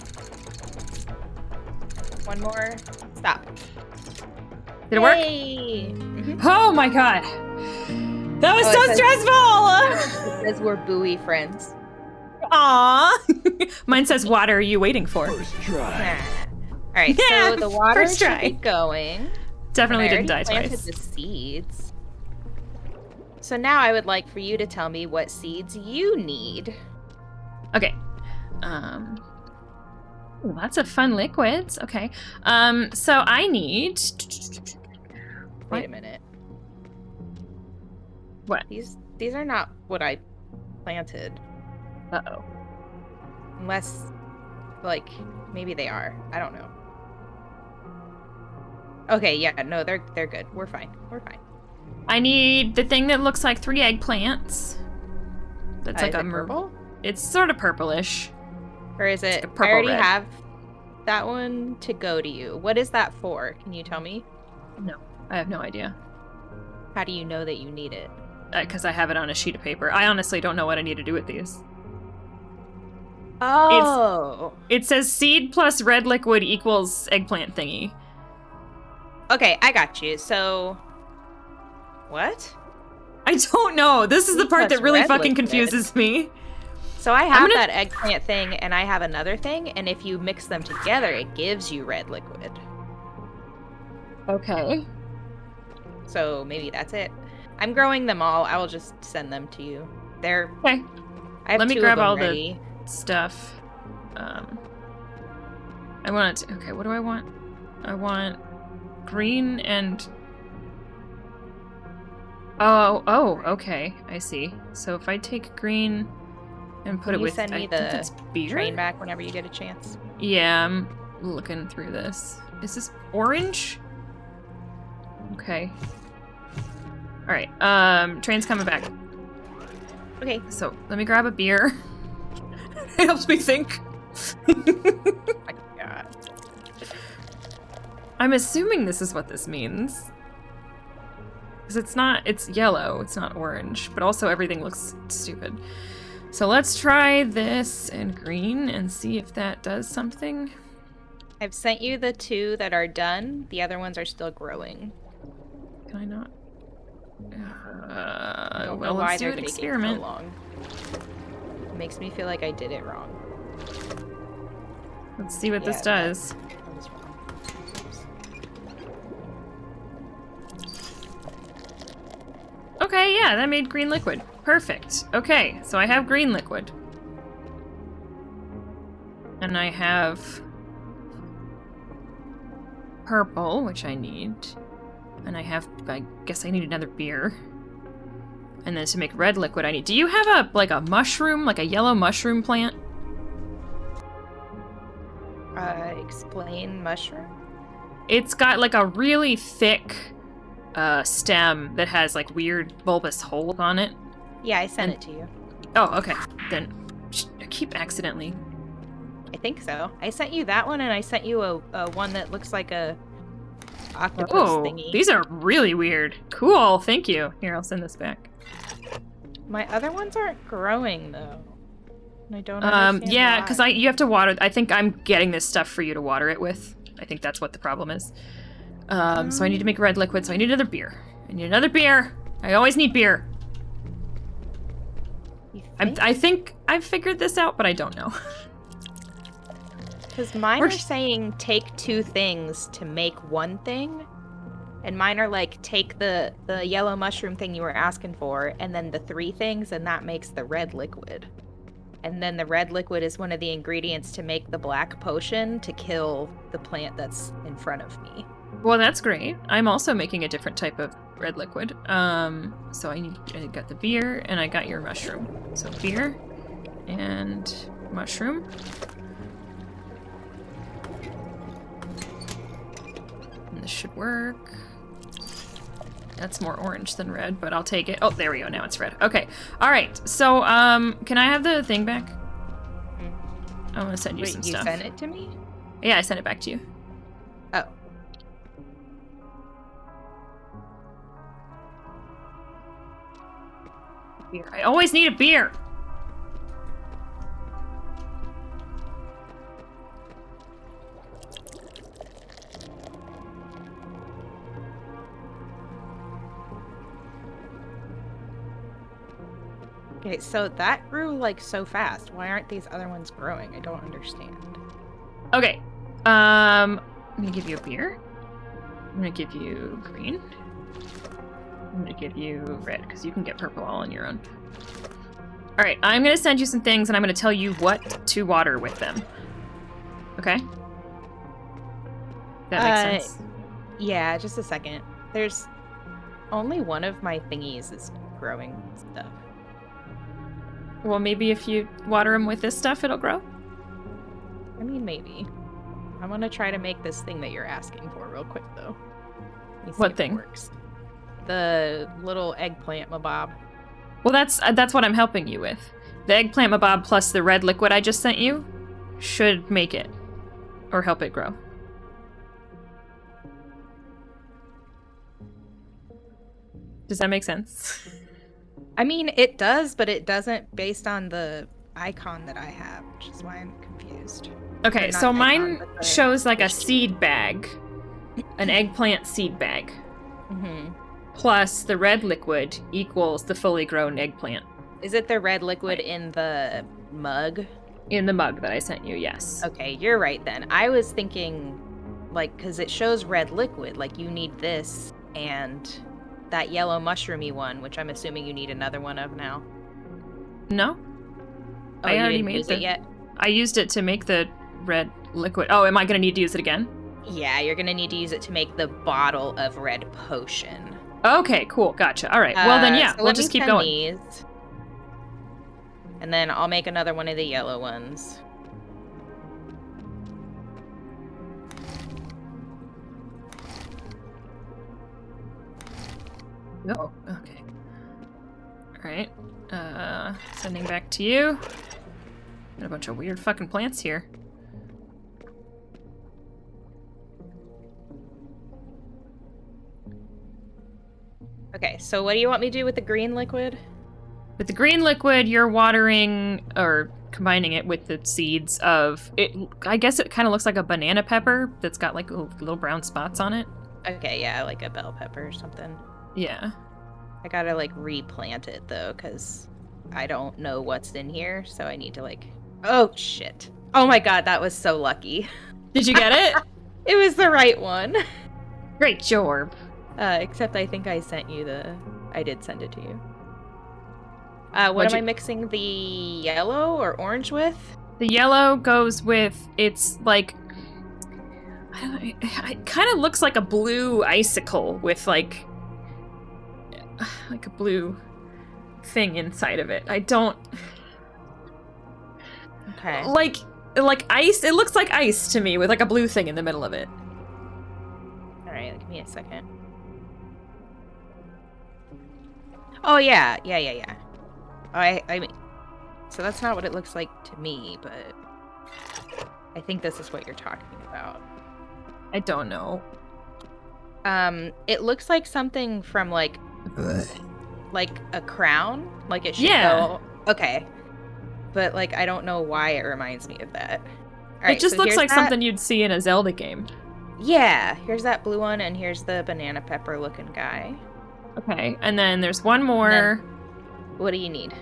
One more. Stop. Did it work? Yay! Mhm. Oh my god. That was Oh, it so says- stressful! It says we're buoy friends. Aww. Mine says, what are you waiting for? First try. All right, Yeah, so the water first should try. be going. Definitely And I didn't die already planted twice. the seeds. So now I would like for you to tell me what seeds you need. Okay. Ooh, lots of fun liquids. Okay. So I need... Wait What? a minute. What? These are not what I planted. Uh-oh. Unless, like, maybe they are. I don't know. Okay, yeah, no, they're good. We're fine. We're fine. I need the thing that looks like 3 eggplants. That's like is a it purple? It's sort of purplish. Or is it? a purple I already red. have that one to go to you. What is that for? Can you tell me? No, I have no idea. How do you know that you need it? Because I have it on a sheet of paper. I honestly don't know what I need to do with these. Oh. It says seed plus red liquid equals eggplant thingy. Okay, I got you. So, what? I don't know. This is the Seed part plus that really red fucking liquid. confuses me. So I have gonna- that eggplant thing, and I have another thing, and if you mix them together, it gives you red liquid. Okay. So maybe that's it. I'm growing them all. I will just send them to you. They're. Okay. I have Let me two grab of them all the- ready. Stuff. I want it to, okay, what do I want? I want green and... Oh, okay. I see. So if I take green and put Can it you with... send me I think the it's beer? Train back whenever you get a chance. Yeah, I'm looking through this. Is this orange? Okay. Alright, train's coming back. Okay. So, let me grab a beer. It helps me think. My God. I'm assuming this is what this means. Because it's yellow, it's not orange, but also everything looks stupid. So let's try this and green and see if that does something. I've sent you the 2 that are done. The other ones are still growing. Can I not? I don't know Well, why let's do they're an taking experiment. so long. It makes me feel like I did it wrong. Let's see what this Yeah, does. That was wrong. Okay, yeah, that made green liquid. Perfect. Okay, so I have green liquid. And I have purple, which I need. And I guess I need another beer. And then to make red liquid, I need... Do you have a mushroom, like a yellow mushroom plant? Explain mushroom. It's got like a really thick stem that has like weird bulbous holes on it. Yeah, I sent it to you. Oh, okay. Then I keep accidentally. I think so. I sent you that one, and I sent you a one that looks like a octopus Oh, thingy. these are really weird. Cool, thank you. Here, I'll send this back. My other ones aren't growing though. And I don't understand yeah, why. because you have to water. I think I'm getting this stuff for you to water it with. I think that's what the problem is. So I need to make red liquid. So I need another beer. I need another beer. I always need beer. You I think I've figured this out, but I don't know. Because mine We're are just- saying take 2 things to make 1 thing. And mine are like take the yellow mushroom thing you were asking for, and then the 3 things, and that makes the red liquid. And then the red liquid is one of the ingredients to make the black potion to kill the plant that's in front of me. Well, that's great. I'm also making a different type of red liquid. So I got the beer and I got your mushroom. So beer and mushroom. And this should work. That's more orange than red, but I'll take it. Oh, there we go. Now it's red. Okay. All right. So, can I have the thing back? I'm gonna send you Wait, some you stuff. sent it to me? Yeah, I sent it back to you. Oh. Beer. I always need a beer. Okay, so that grew like so fast. Why aren't these other ones growing? I don't understand. Okay. I'm gonna give you a beer. I'm gonna give you green. I'm gonna give you red, because you can get purple all on your own. Alright, I'm gonna send you some things and I'm gonna tell you what to water with them. Okay? That makes sense. Yeah, just a second. There's only one of my thingies is growing stuff. Well, maybe if you water them with this stuff, it'll grow. I mean, maybe. I'm gonna try to make this thing that you're asking for real quick, though. Let me see What if it thing? works. The little eggplant mabob. Well, that's what I'm helping you with. The eggplant mabob plus the red liquid I just sent you should make it. Or help it grow. Does that make sense? I mean, it does, but it doesn't based on the icon that I have, which is why I'm confused. Okay, Or not so icon, mine but the shows like a fish. seed bag. An eggplant seed bag. Mm-hmm. Plus the red liquid equals the fully grown eggplant. Is it the red liquid in the mug? In the mug that I sent you, yes. Okay, you're right then. I was thinking, like, because it shows red liquid, like you need this and that yellow mushroomy one, which I'm assuming you need another one of now. No? Oh, I you already didn't made use it yet? I used it to make the red liquid. Oh, am I gonna need to use it again? Yeah, you're gonna need to use it to make the bottle of red potion. Okay, cool, gotcha. Alright, well then yeah, So we'll let just me keep send going. These. And then I'll make another one of the yellow ones. Oh, okay. Alright. Sending back to you. Got a bunch of weird fucking plants here. Okay, so what do you want me to do with the green liquid? With the green liquid, you're watering or combining it with the seeds of it. I guess it kind of looks like a banana pepper that's got like little brown spots on it. Okay, yeah, like a bell pepper or something. Yeah. I gotta like replant it though, because I don't know what's in here, so I need to like. Oh shit! Oh my god, that was so lucky. Did you get it? It was the right one. Great job. Except I think I sent you the. I did send it to you. What What'd am I you- mixing the yellow or orange with? The yellow goes with it's like I don't know, it kind of looks like a blue icicle with like a blue thing inside of it. I don't Okay. like like ice. It looks like ice to me with like a blue thing in the middle of it. All right, give me a second. Oh yeah. I mean, so that's not what it looks like to me, but I think this is what you're talking about. I don't know. It looks like something from like a crown, like it should Yeah. go. Okay, but like I don't know why it reminds me of that. All right, It just so looks here's like that- something you'd see in a Zelda game. Yeah, here's that blue one, and here's the banana pepper looking guy. Okay, and then there's one more. What do you need?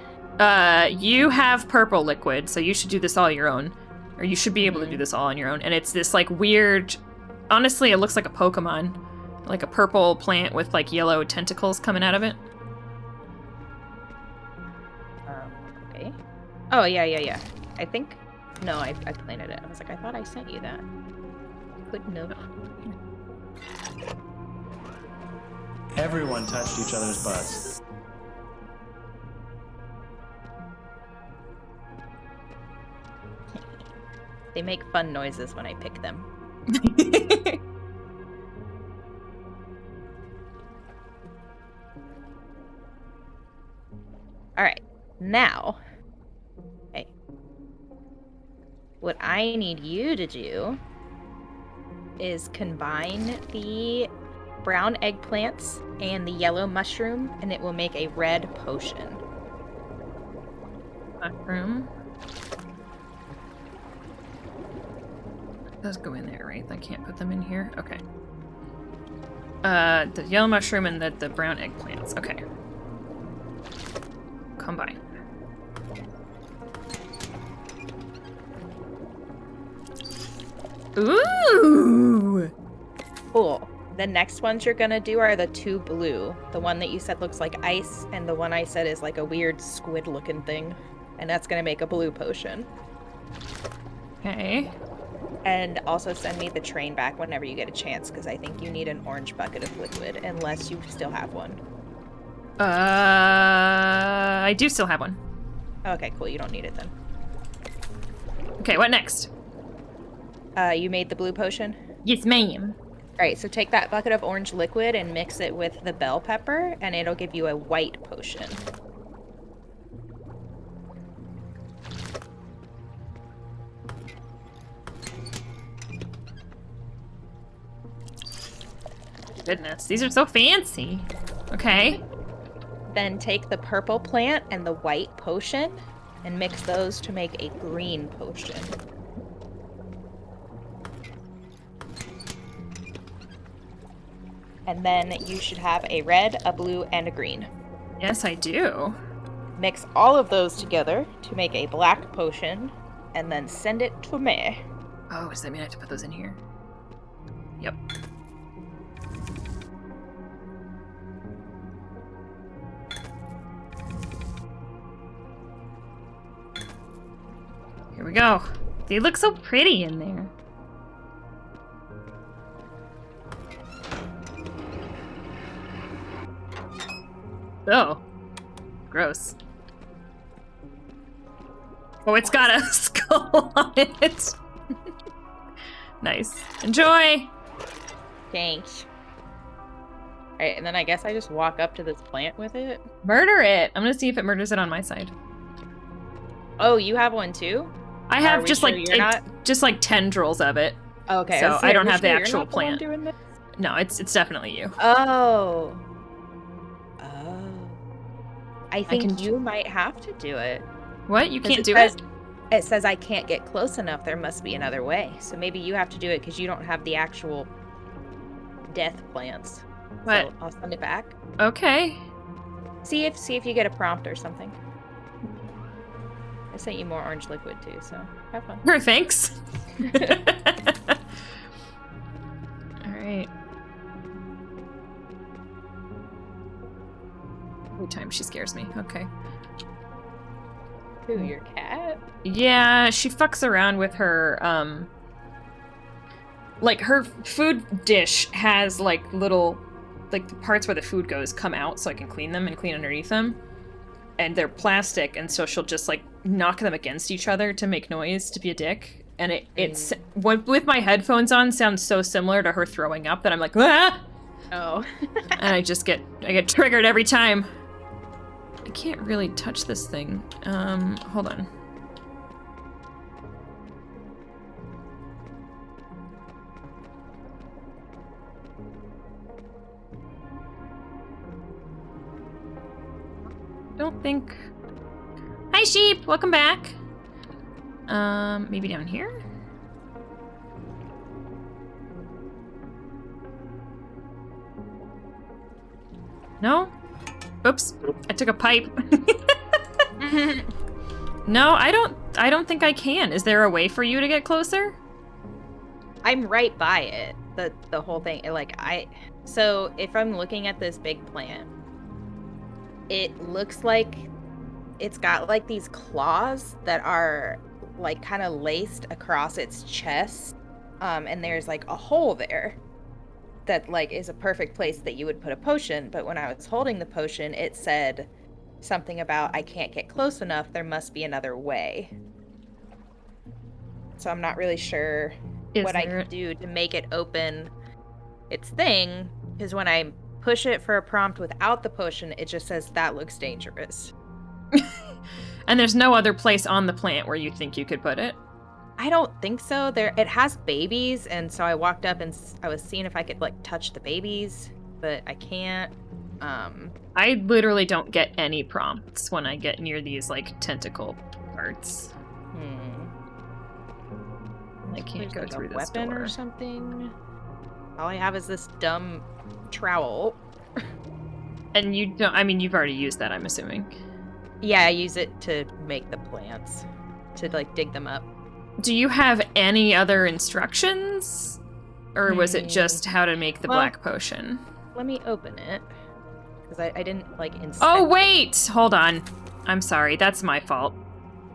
You have purple liquid, so you should do this all your own. Or you should be able to do this all on your own. And it's this like weird, honestly, it looks like a Pokemon. Like a purple plant with like yellow tentacles coming out of it. Okay. Oh, yeah. I think... No, I planted it. I was like, I thought I sent you that. Couldn't have. Everyone touched each other's butts. They make fun noises when I pick them. Alright, now... Okay. What I need you to do is combine the brown eggplants and the yellow mushroom, and it will make a red potion. Mushroom. Those go in there, right? I can't put them in here? Okay. The yellow mushroom and the brown eggplants. Okay. Combine. Ooh! Cool. The next ones you're gonna do are the two blue. The one that you said looks like ice, and the one I said is like a weird squid-looking thing. And that's gonna make a blue potion. Okay. And also send me the train back whenever you get a chance, because I think you need an orange bucket of liquid, unless you still have one. I do still have one. Okay, cool. You don't need it then. Okay, what next? You made the blue potion? Yes, ma'am. Alright, so take that bucket of orange liquid and mix it with the bell pepper, and it'll give you a white potion. Goodness, these are so fancy. Okay. Then take the purple plant and the white potion and mix those to make a green potion. And then you should have a red, a blue, and a green. Yes, I do. Mix all of those together to make a black potion, and then send it to me. Oh, does that mean I have to put those in here? Yep. Here we go. They look so pretty in there. Oh. Gross. Oh, it's got a skull on it. Nice. Enjoy! Thanks. Alright, and then I guess I just walk up to this plant with it. Murder it! I'm gonna see if it murders it on my side. Oh, you have one too? I Are have we just sure like you're not? just like tendrils of it. Okay. So was I don't are we have the sure you're actual not the one plant. doing this? No, it's definitely you. Oh. Oh. I think can- you might have to do it. What? You 'Cause can't do says, it? It says I can't get close enough. There must be another way. So maybe you have to do it because you don't have the actual death plants. What? So I'll send it back. Okay. See if you get a prompt or something. I sent you more orange liquid too, so have fun. Sure, thanks. Alright. Every time she scares me. Okay. Who, your cat? Yeah, she fucks around with her, like, her food dish has, like, little, like, the parts where the food goes come out so I can clean them and clean underneath them. And they're plastic, and so she'll just, like, knock them against each other to make noise, to be a dick. And it's with my headphones on sounds so similar to her throwing up that I'm like, ah! Oh. And I get triggered every time. I can't really touch this thing. Hold on. Don't think. Hi, sheep. Welcome back. Maybe down here. No. Oops. I took a pipe. No, I don't think I can. Is there a way for you to get closer? I'm right by it. The whole thing, like so if I'm looking at this big plant, it looks like it's got like these claws that are like kind of laced across its chest, and there's like a hole there that like is a perfect place that you would put a potion. But when I was holding the potion, it said something about I can't get close enough, there must be another way. So I'm not really sure what I can do to make it open its thing, because when I push it for a prompt without the potion, it just says that looks dangerous. And there's no other place on the plant where you think you could put it? I don't think so. It has babies, and so I walked up and I was seeing if I could like touch the babies, but I can't. I literally don't get any prompts when I get near these like tentacle parts. I can't go like through a this weapon door or something. All I have is this dumb trowel. And you don't. I mean, you've already used that, I'm assuming. Yeah, I use it to make the plants, to like dig them up. Do you have any other instructions? Or was it just how to make the black potion? Let me open it, because I didn't like inspect. Oh, wait! Hold on. I'm sorry, that's my fault.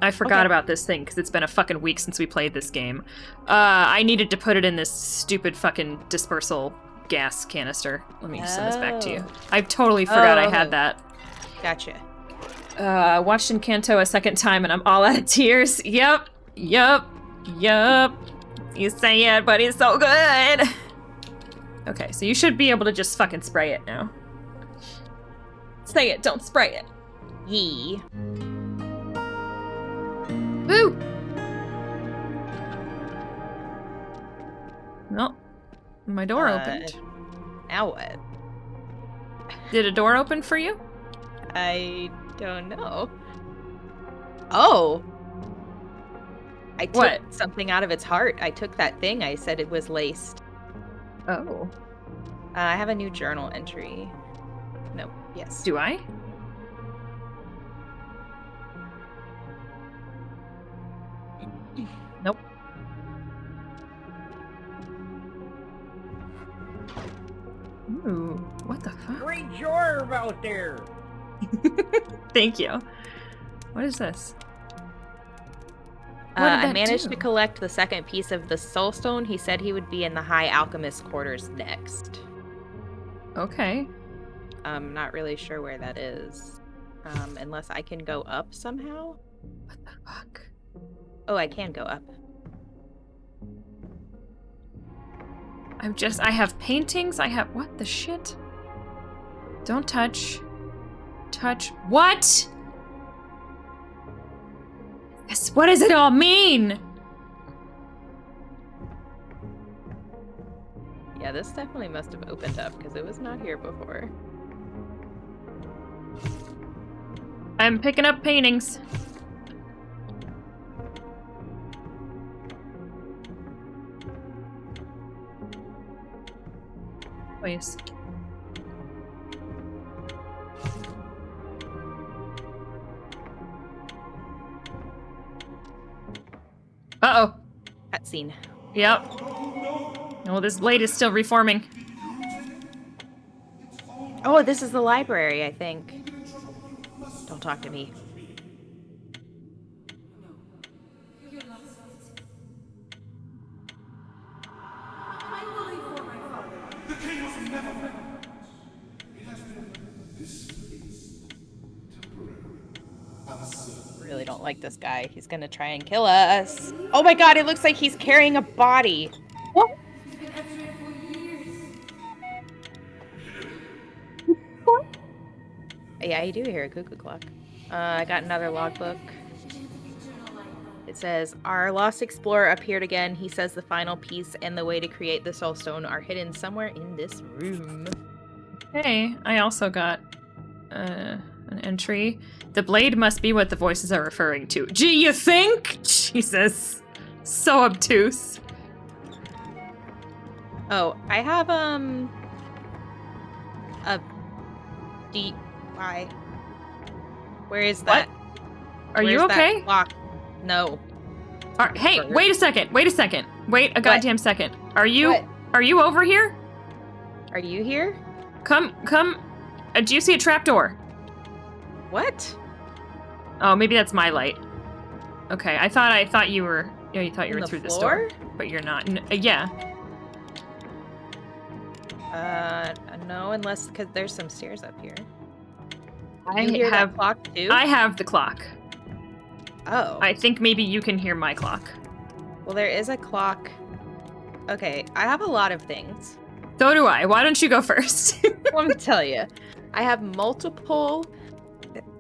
I forgot about this thing, because it's been a fucking week since we played this game. I needed to put it in this stupid fucking dispersal gas canister. Let me send this back to you. I totally forgot I had that. Gotcha. Watched Encanto a second time and I'm all out of tears. Yep. You say it, but it's so good. Okay, so you should be able to just fucking spray it now. Say it, don't spray it. Yee. Woo! No. My door opened. Now what? Did a door open for you? I don't know. Oh! I took something out of its heart. I took that thing. I said it was laced. Oh. I have a new journal entry. No. Yes. Do I? Nope. Ooh, what the fuck? Great job out there. Thank you. What is this? I managed to collect the second piece of the soulstone. He said he would be in the High Alchemist quarters next. Okay. I'm not really sure where that is. Unless I can go up somehow? What the fuck? Oh, I can go up. I have paintings, what the shit? Don't touch. Touch. What? Yes, what does it all mean? Yeah, this definitely must have opened up because it was not here before. I'm picking up paintings. Please. Uh-oh. Cutscene. Yep. Oh, this blade is still reforming. Oh, this is the library, I think. Don't talk to me. Really don't like this guy. He's gonna try and kill us. Oh my god, it looks like he's carrying a body. What? Yeah, you do hear a cuckoo clock. I got another logbook. It says, our lost explorer appeared again. He says the final piece and the way to create the soul stone are hidden somewhere in this room. Hey, I also got an entry. The blade must be what the voices are referring to. Do you think? Jesus. So obtuse. Oh, I have, a deep eye. Where is that? Are you Where's that okay? clock? No. Hey, wait a second. Wait a goddamn second. Are you What? over here? Are you here? Come. Do you see a trapdoor? What? Oh, maybe that's my light. Okay, I thought you were. Yeah, you thought you In were the through the floor? door, but you're not. Yeah. No, unless because there's some stairs up here. I You hear have. that clock too? I have the clock. Oh. I think maybe you can hear my clock. Well, there is a clock. Okay, I have a lot of things. So do I. Why don't you go first? Let me tell you. I have multiple,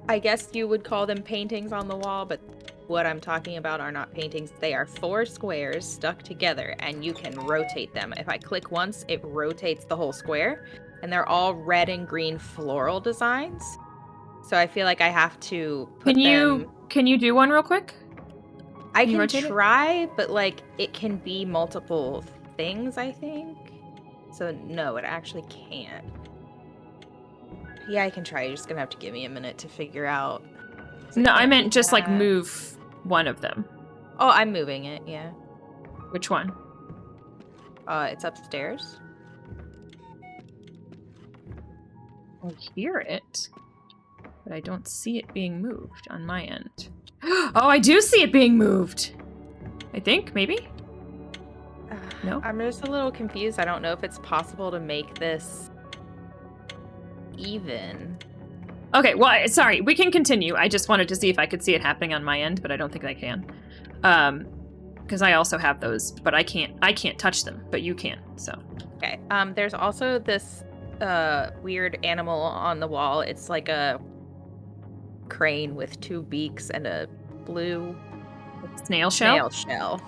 I guess you would call them paintings on the wall, but what I'm talking about are not paintings. They are 4 squares stuck together, and you can rotate them. If I click once, it rotates the whole square, and they're all red and green floral designs. So I feel like I have to put them... Can you do one real quick? I Can you can rotate it? try, but like it can be multiple things, I think. So no, it actually can't. Yeah, I can try. You're just gonna have to give me a minute to figure out. No, I can't meant do just like that. move one of them. Oh, I'm moving it, yeah. Which one? It's upstairs. I hear it, but I don't see it being moved on my end. Oh, I do see it being moved. I think, maybe? No? I'm just a little confused. I don't know if it's possible to make this even. Okay, well, sorry, we can continue. I just wanted to see if I could see it happening on my end, but I don't think I can. Because I also have those, but I can't touch them, but you can, so. Okay, there's also this weird animal on the wall. It's like a crane with 2 beaks and a blue Snail shell? snail shell.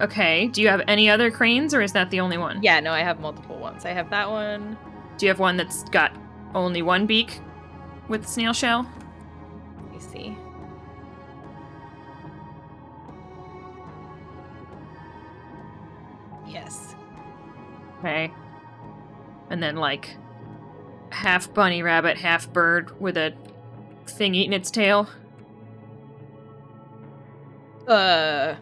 Okay, do you have any other cranes, or is that the only one? Yeah, no, I have multiple ones. I have that one. Do you have one that's got only one beak with snail shell? Let me see. Yes. Okay. And then, like, half bunny rabbit, half bird with a thing eating its tail. Half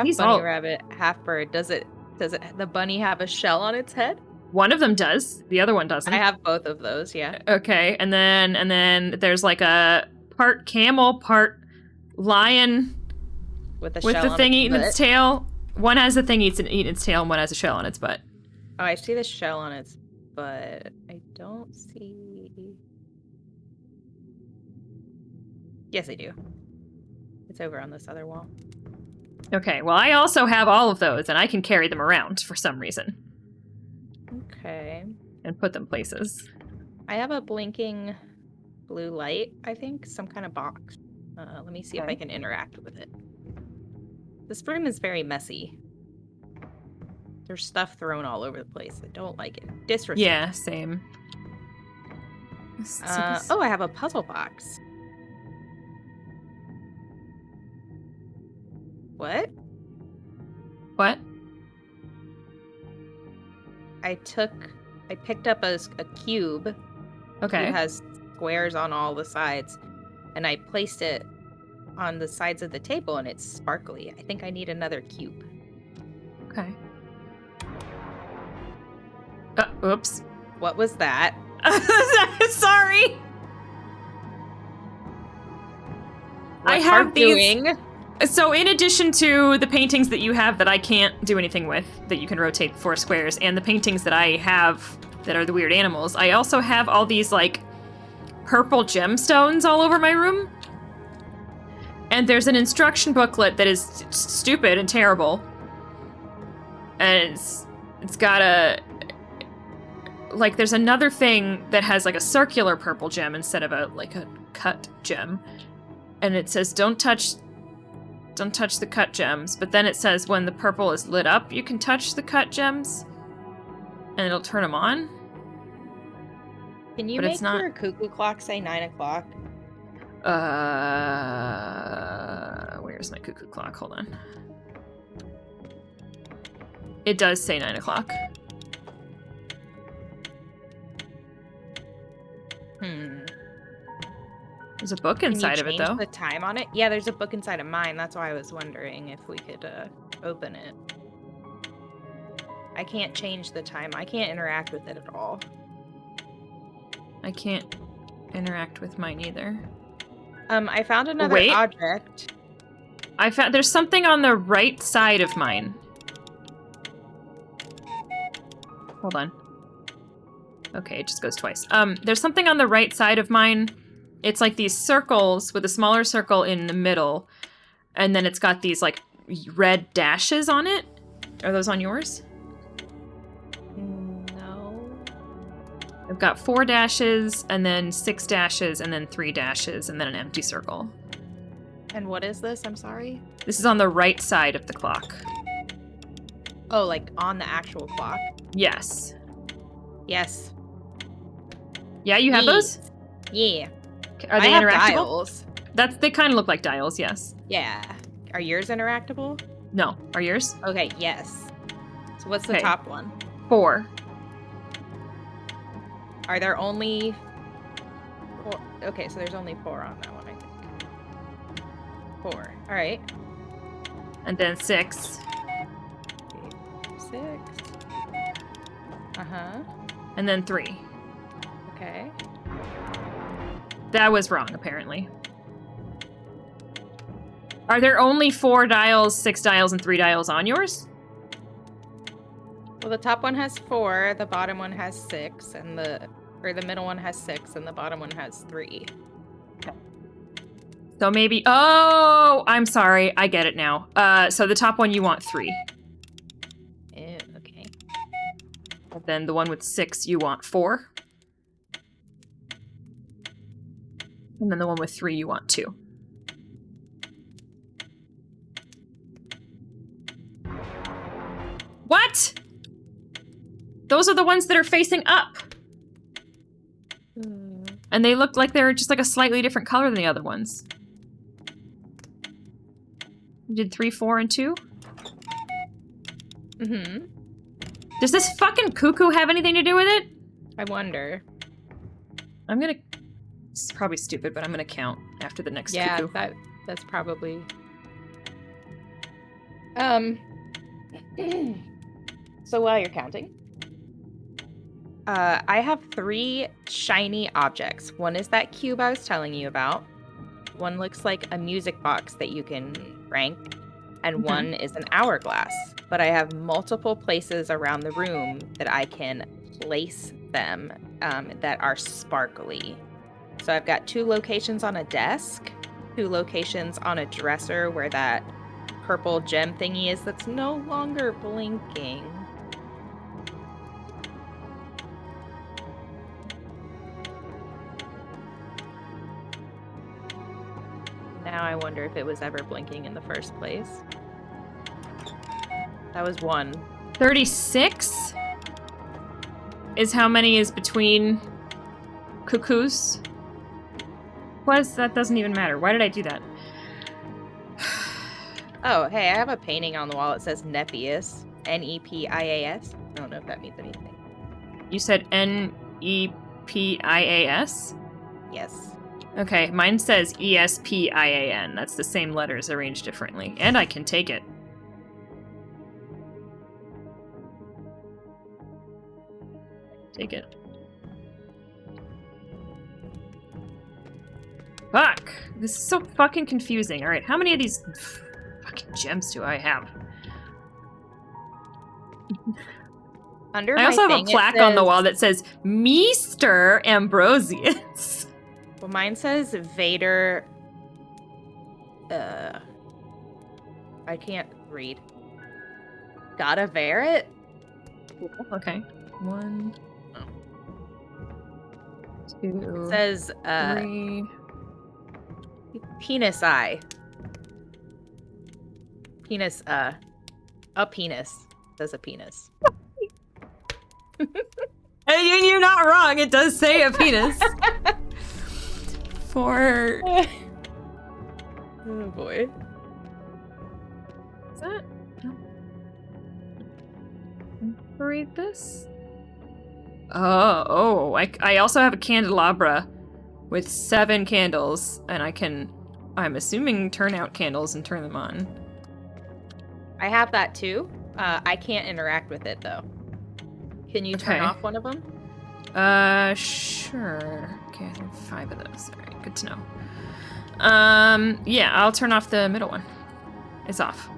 He's bunny all- rabbit, half bird. Does the bunny have a shell on its head? One of them does. The other one doesn't. I have both of those, yeah. Okay, and then there's like a part camel, part lion With the with shell the on thing its eating its butt. tail. One has the thing eating its tail, and one has a shell on its butt. Oh, I see the shell on its butt. I don't see. Yes, I do. It's over on this other wall. Okay, well, I also have all of those, and I can carry them around for some reason Okay. and put them places. I have a blinking blue light, I think. Some kind of box. Let me see if I Okay. can interact with it. This room is very messy. There's stuff thrown all over the place. I don't like it. Disrespect. Yeah, same. Oh, I have a puzzle box. What? What? I picked up a cube. Okay. It has squares on all the sides, and I placed it on the sides of the table, and it's sparkly. I think I need another cube. Okay. Oops. What was that? Sorry. I What's have Harp these. doing? So, in addition to the paintings that you have that I can't do anything with, that you can rotate 4 squares, and the paintings that I have that are the weird animals, I also have all these, like, purple gemstones all over my room. And there's an instruction booklet that is stupid and terrible. And it's got a... Like, there's another thing that has, like, a circular purple gem instead of a cut gem. And it says, don't touch the cut gems. But then it says when the purple is lit up, you can touch the cut gems. And it'll turn them on. Can you But make it's not- your cuckoo clock say 9 o'clock? Where's my cuckoo clock? Hold on. It does say 9 o'clock. There's a book inside of it, though. Can you change the time on it? Yeah, there's a book inside of mine. That's why I was wondering if we could open it. I can't change the time. I can't interact with it at all. I can't interact with mine either. I found another Wait. object. There's something on the right side of mine. Hold on. Okay, it just goes twice. There's something on the right side of mine. It's like these circles with a smaller circle in the middle. And then it's got these like red dashes on it. Are those on yours? No. I've got 4 dashes, and then 6 dashes, and then 3 dashes, and then an empty circle. And what is this? I'm sorry. This is on the right side of the clock. Oh, like on the actual clock? Yes. Yes. Yeah, you have those? Yeah. Are they I have interactable? dials. They kind of look like dials, yes. Yeah. Are yours interactable? No. Are yours? Okay, yes. So what's the Okay. top one? 4. Are there only 4? Okay, so there's only 4 on that one, I think. 4. All right. And then 6. 6. Uh-huh. And then 3. Okay. That was wrong, apparently. Are there only 4 dials, 6 dials, and 3 dials on yours? Well, the top one has 4, the bottom one has 6, and the middle one has 6, and the bottom one has 3. So maybe... Oh! I'm sorry. I get it now. So the top one you want 3. Ew, okay. And then the one with 6 you want 4. And then the one with 3 you want 2. What? Those are the ones that are facing up. And they look like they're just like a slightly different color than the other ones. You did 3, 4, and 2? Mm-hmm. Does this fucking cuckoo have anything to do with it? I wonder. I'm gonna... It's probably stupid, but I'm gonna count after the next Yeah, cuckoo. that's probably... So while you're counting, I have 3 shiny objects. One is that cube I was telling you about. One looks like a music box that you can rank, and one is an hourglass. But I have multiple places around the room that I can place them that are sparkly. So I've got 2 locations on a desk, 2 locations on a dresser where that purple gem thingy is that's no longer blinking. Now I wonder if it was ever blinking in the first place. That was 1. 36 is how many is between cuckoos. That doesn't even matter. Why did I do that? Oh, hey, I have a painting on the wall. It says Nepias. Nepias. I don't know if that means anything. You said Nepias? Yes. Okay, mine says Espian. That's the same letters arranged differently. And I can take it. Take it. Fuck! This is so fucking confusing. Alright, how many of these fucking gems do I have? Under I my also have a thing, it plaque on the says- wall that says Meester Ambrosius. Well, mine says Vader. I can't read. Gotta Verit? Okay. 1, 2, It says 3. penis eye. Penis, a penis. It says a penis. And you're not wrong. It does say a penis. For Oh boy. is that? No. Read this. Oh! I also have a candelabra with 7 candles, and I can, I'm assuming, turn out candles and turn them on. I have that too. I can't interact with it though. Can you turn Okay. off one of them? Sure. Okay, I have 5 of those. All right, good to know. Yeah, I'll turn off the middle one. It's off.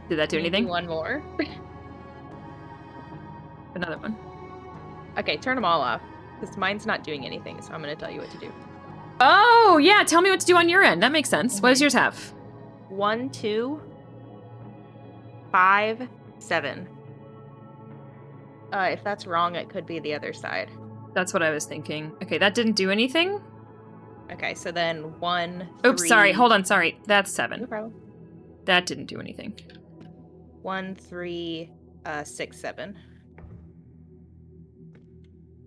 Did that do Can you anything? One more. Another one. Okay, turn them all off. Because mine's not doing anything, so I'm going to tell you what to do. Oh, yeah, tell me what to do on your end. That makes sense. What does yours have? 1, 2, 5, 7. If that's wrong, it could be the other side. That's what I was thinking. Okay, that didn't do anything? Okay, so then 1, Oops, 3... sorry. Hold on, sorry. That's No 7. problem. That didn't do anything. 1, 3, 6, 7.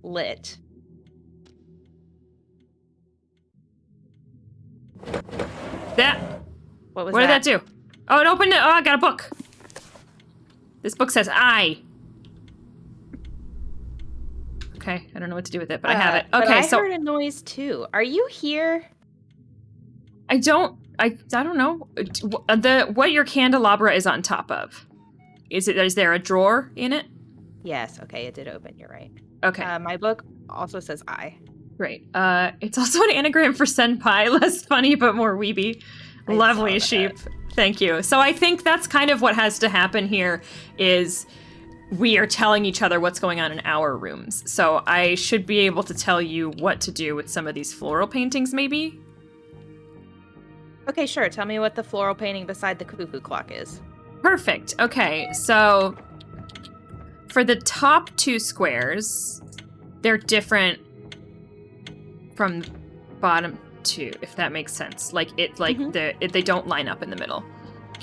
Lit. That. What was What did that? that do? Oh, it opened it. Oh, I got a book. This book says I. Okay, I don't know what to do with it, but I have it. But Okay, I so heard a noise too. Are you here? I don't know. What your candelabra is on top of. Is there a drawer in it? Yes. Okay, it did open. You're right. Okay, My book also says I. great. It's also an anagram for senpai, less funny but more weeby. I Lovely saw sheep. that. Thank you. So I think that's kind of what has to happen here is we are telling each other what's going on in our rooms. So I should be able to tell you what to do with some of these floral paintings, maybe? Okay, sure. Tell me what the floral painting beside the cuckoo clock is. Perfect. Okay, so for the top 2 squares, they're different from bottom 2, if that makes sense. Like they don't line up in the middle.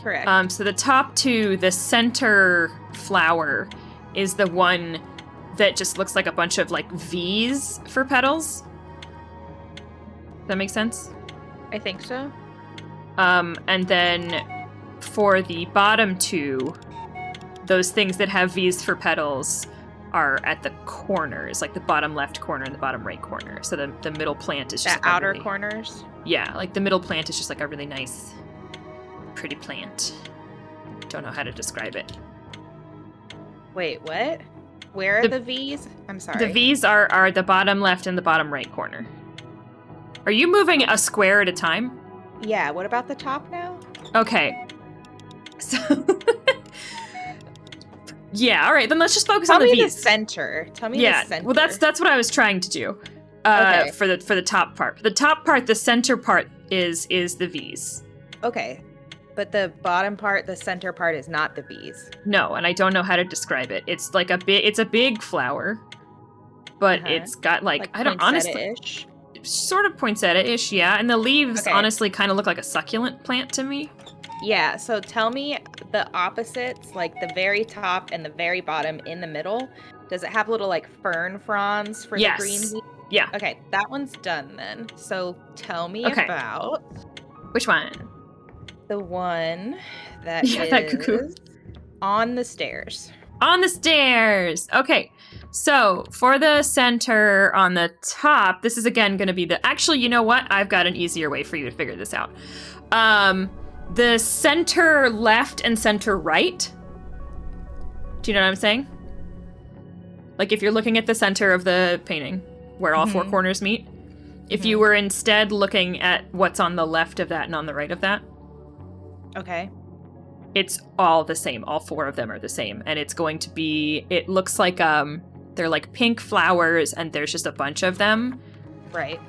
Correct. So the top 2, the center flower is the one that just looks like a bunch of like V's for petals. That makes sense? I think so. And then for the bottom 2, those things that have V's for petals are at the corners, like the bottom left corner and the bottom right corner. So the middle plant is just The outer really, corners. Yeah, like the middle plant is just like a really nice, pretty plant. Don't know how to describe it. Wait, what? Where are The- the V's? I'm sorry. The V's are the bottom left and the bottom right corner. Are you moving a square at a time? Yeah, what about the top now? Okay. So yeah, all right, then let's just focus Tell on the me the V's. center. Tell me Yeah, the center. well that's what I was trying to do. Okay. For the top part. The top part, the center part is the V's. Okay. But the bottom part, the center part is not the V's. No, and I don't know how to describe it. It's like it's a big flower, but Uh-huh. it's got like I don't honestly poinsettia-ish. sort of poinsettia-ish, yeah. And the leaves Okay. honestly kind of look like a succulent plant to me. Yeah, so tell me the opposites, like the very top and the very bottom in the middle. Does it have little like fern fronds for Yes. the green? leaf? Yeah. Okay, that one's done then. So tell me Okay. about Which one? the one that Yeah, that cuckoo. is on the stairs. On the stairs. Okay. So for the center on the top, this is again going to be actually, you know what? I've got an easier way for you to figure this out. The center left and center right. Do you know what I'm saying? Like if you're looking at the center of the painting where all 4 Mhm. corners meet, if you were instead looking at what's on the left of that and on the right of that, Okay. it's all the same. All 4 of them are the same. And it's going to be, it looks like the They're like pink flowers, and there's just a bunch of them. Right.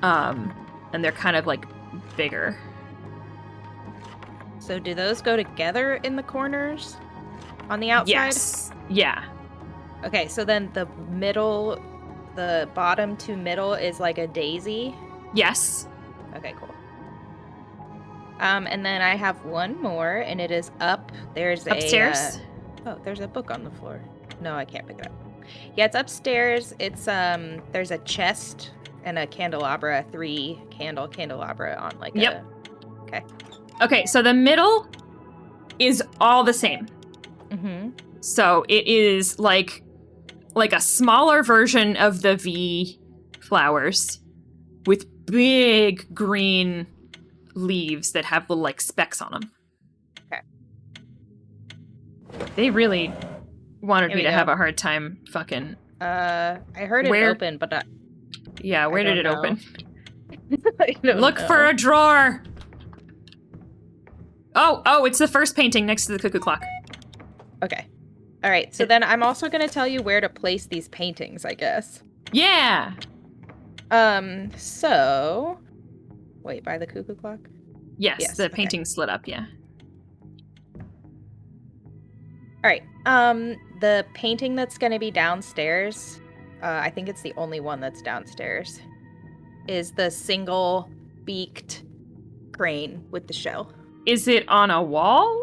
And they're kind of like bigger. So do those go together in the corners on the outside? Yes. Yeah. Okay, so then the bottom to middle is like a daisy. Yes. Okay, cool. And then I have one more, and it is up. There's Upstairs? there's a book on the floor. No, I can't pick it up. Yeah, it's upstairs. It's there's a chest and a candelabra, 3 candelabra on like Yep. Okay. Okay, so the middle is all the same. Mm-hmm. So it is like a smaller version of the V flowers with big green leaves that have little like specks on them. Okay. They really wanted Here me we to go. have a hard time fucking. I heard it Where- open, but Yeah, where did it don't know. open? I don't Look know. for a drawer. Oh, it's the first painting next to the cuckoo clock. Okay. All right. So then I'm also going to tell you where to place these paintings, I guess. Yeah. So wait, by the cuckoo clock? Yes, Yes, the okay. painting slid up, yeah. All right. The painting that's going to be downstairs, I think it's the only one that's downstairs, is the single beaked crane with the shell. Is it on a wall?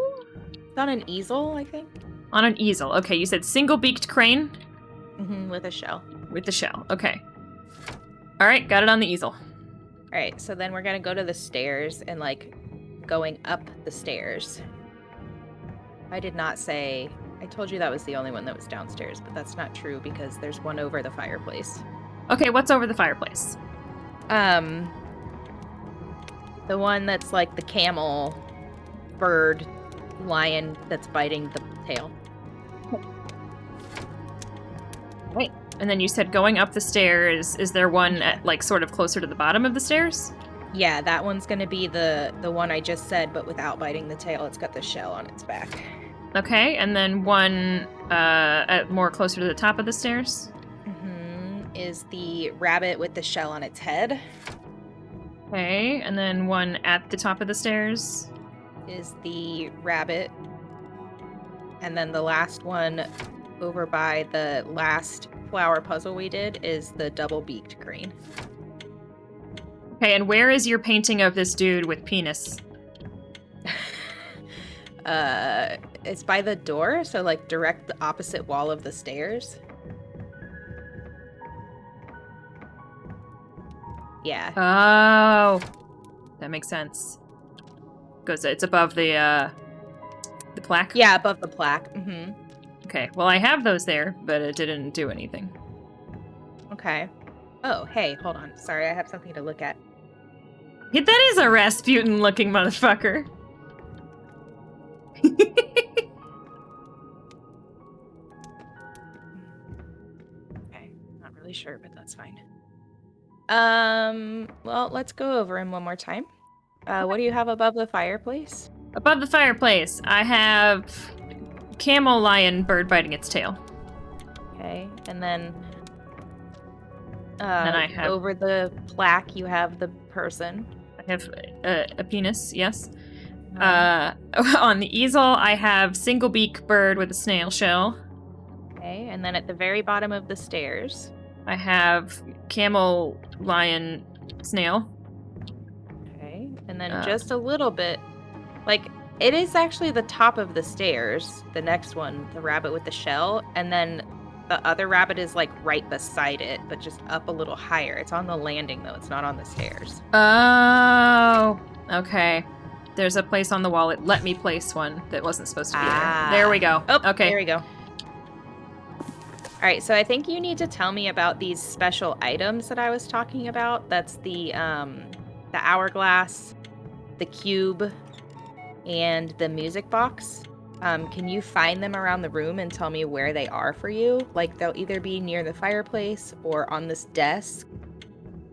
It's on an easel, I think. On an easel. Okay, you said single-beaked crane With a shell. with the shell. Okay. All right, got it on the easel. All right. So then we're going to go to the stairs and like going up the stairs. I did not say, I told you that was the only one that was downstairs, but that's not true because there's one over the fireplace. Okay, what's over the fireplace? The one that's like the camel, bird, lion that's biting the tail. Wait. And then you said going up the stairs. Is there one at like sort of closer to the bottom of the stairs? Yeah, that one's gonna be the one I just said, but without biting the tail. It's got the shell on its back. Okay, and then one at more closer to the top of the stairs. Is the rabbit with the shell on its head. Okay, and then one at the top of the stairs. Is the rabbit. And then the last one over by the last flower puzzle we did is the double-beaked crane. Okay, and where is your painting of this dude with penis? It's by the door, so like direct the opposite wall of the stairs. Yeah. Oh, that makes sense. Because it's above the plaque. Yeah, above the plaque. Okay. Well, I have those there, but it didn't do anything. Okay. Oh, hey, hold on. Sorry, I have something to look at. Yeah, that is a Rasputin-looking motherfucker. Okay, not really sure, but that's fine. Well, let's go over him one more time. What do you have above the fireplace? Above the fireplace, I have camel lion bird biting its tail. Okay, and then Then I have- over the plaque you have the person. I have a penis, yes. On the easel, I have single beak bird with a snail shell. Okay, and then at the very bottom of the stairs. I have camel lion snail. Okay, and then Uh. just a little bit, like it is actually the top of the stairs. The next one, the rabbit with the shell, and then the other rabbit is like right beside it, but just up a little higher. It's on the landing though. It's not on the stairs. Oh, okay. There's a place on the wall. It let me place one that wasn't supposed to be Ah. there. There we go. Oh, okay. there we go. All right, so I think you need to tell me about these special items that I was talking about. That's the hourglass, the cube, and the music box. Can you find them around the room and tell me where they are for you? Like they'll either be near the fireplace or on this desk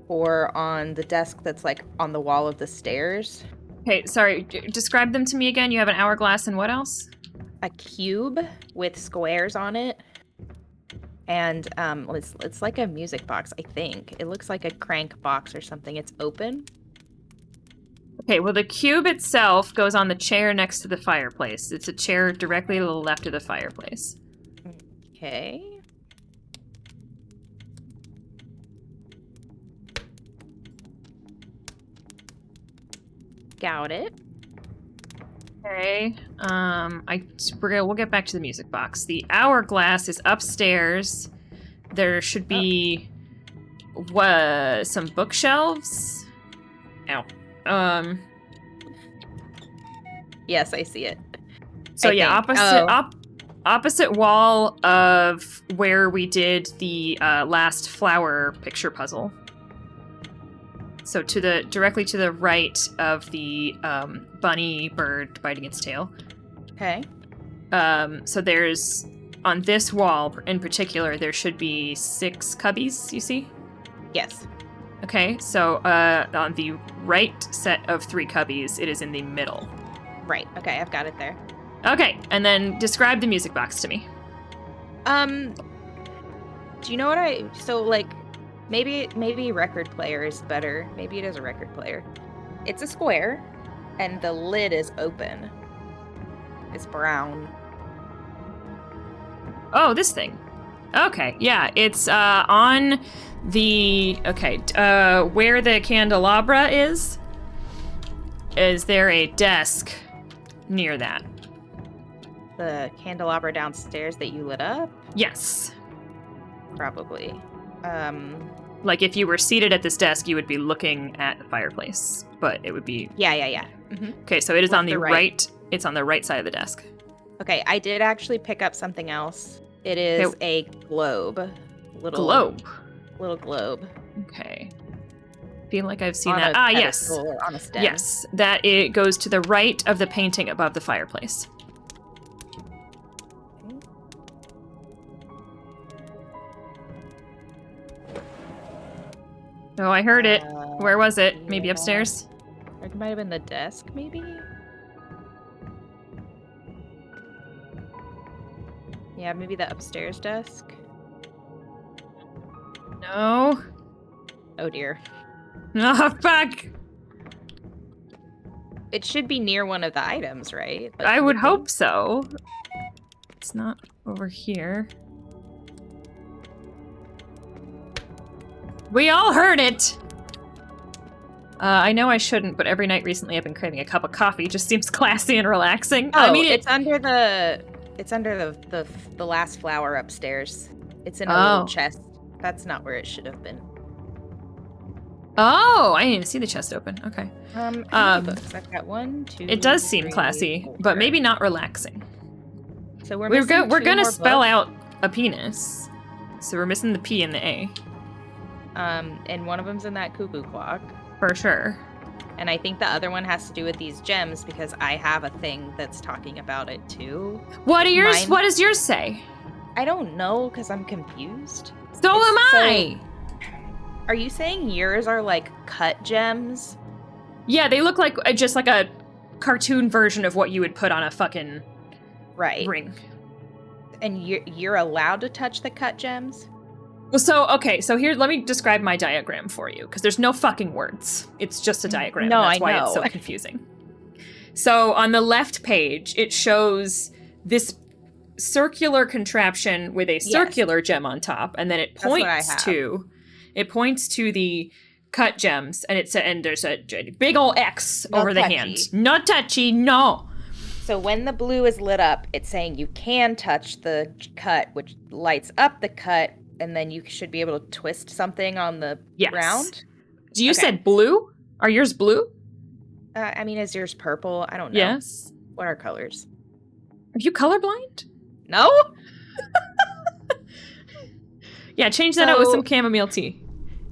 or on the desk that's like on the wall of the stairs. Okay, sorry. Describe them to me again. You have an hourglass and what else? A cube with squares on it. And it's like a music box, I think. It looks like a crank box or something. It's open. Okay, well, the cube itself goes on the chair next to the fireplace. It's a chair directly to the left of the fireplace. Okay. Got it. Okay. We'll get back to the music box. The hourglass is upstairs. There should be some bookshelves. Ow. Yes, I see it. So I yeah, think. opposite wall of where we did the last flower picture puzzle. So directly to the right of the bunny bird biting its tail. Okay. So there's on this wall in particular there should be 6 cubbies. You see? Yes. Okay. So on the right set of 3 cubbies, it is in the middle. Right. Okay, I've got it there. Okay, and then describe the music box to me. Do you know what so like maybe record player is better. Maybe it is a record player. It's a square and the lid is open. It's brown. Oh, this thing. Okay, yeah, it's on the where the candelabra is there a desk near that? The candelabra downstairs that you lit up? Yes. Probably. Like if you were seated at this desk, you would be looking at the fireplace, but it would be... Yeah. Mm-hmm. Okay, so it is With on the the right. It's on the right side of the desk. Okay, I did actually pick up something else. It is a globe. Globe. Little globe. Okay. Feel like I've seen On that. a Yes. pedestal or on a stem. Yes, that it goes to the right of the painting above the fireplace. Oh, I heard it. Where was it? Maybe yeah. upstairs? It might have been the desk, maybe? Yeah, maybe the upstairs desk. No. Oh dear. Oh, fuck. It should be near one of the items, right? Like I would the hope so. It's not over here. We all heard it! I know I shouldn't, but every night recently I've been craving a cup of coffee. It just seems classy and relaxing. Oh, I mean, it's under the last flower upstairs. It's in a little chest. That's not where it should have been. Oh, I didn't even see the chest open. Okay. How many books? I've got 1, 2. It does seem 3, classy, 4. but maybe not relaxing. So we're We're missing gonna more spell books. out a penis, so we're missing the P and the A And one of them's in that cuckoo clock. for sure. And I think the other one has to do with these gems because I have a thing that's talking about it too. What Mine- does yours say? I don't know because I'm confused. So am It's so- I. Are you saying yours are like cut gems? Yeah, they look like just like a cartoon version of what you would put on a fucking Right. ring. And you're allowed to touch the cut gems? Well, so here, let me describe my diagram for you, because there's no fucking words. It's just a diagram. No, and that's I why it's so know. confusing. So on the left page, it shows this circular contraption with a circular gem on top, and then it That's what I points have. to the cut gems, and there's a big ol' X No over the touchy. hand. Not touchy, no. So when the blue is lit up, it's saying you can touch the cut, which lights up the cut, and then you should be able to twist something on the Yes. ground. You Okay. said blue? Are yours blue? I mean, is yours purple? I don't know. Yes. What are colors? Are you colorblind? No? Yeah, change that out with So- some chamomile tea.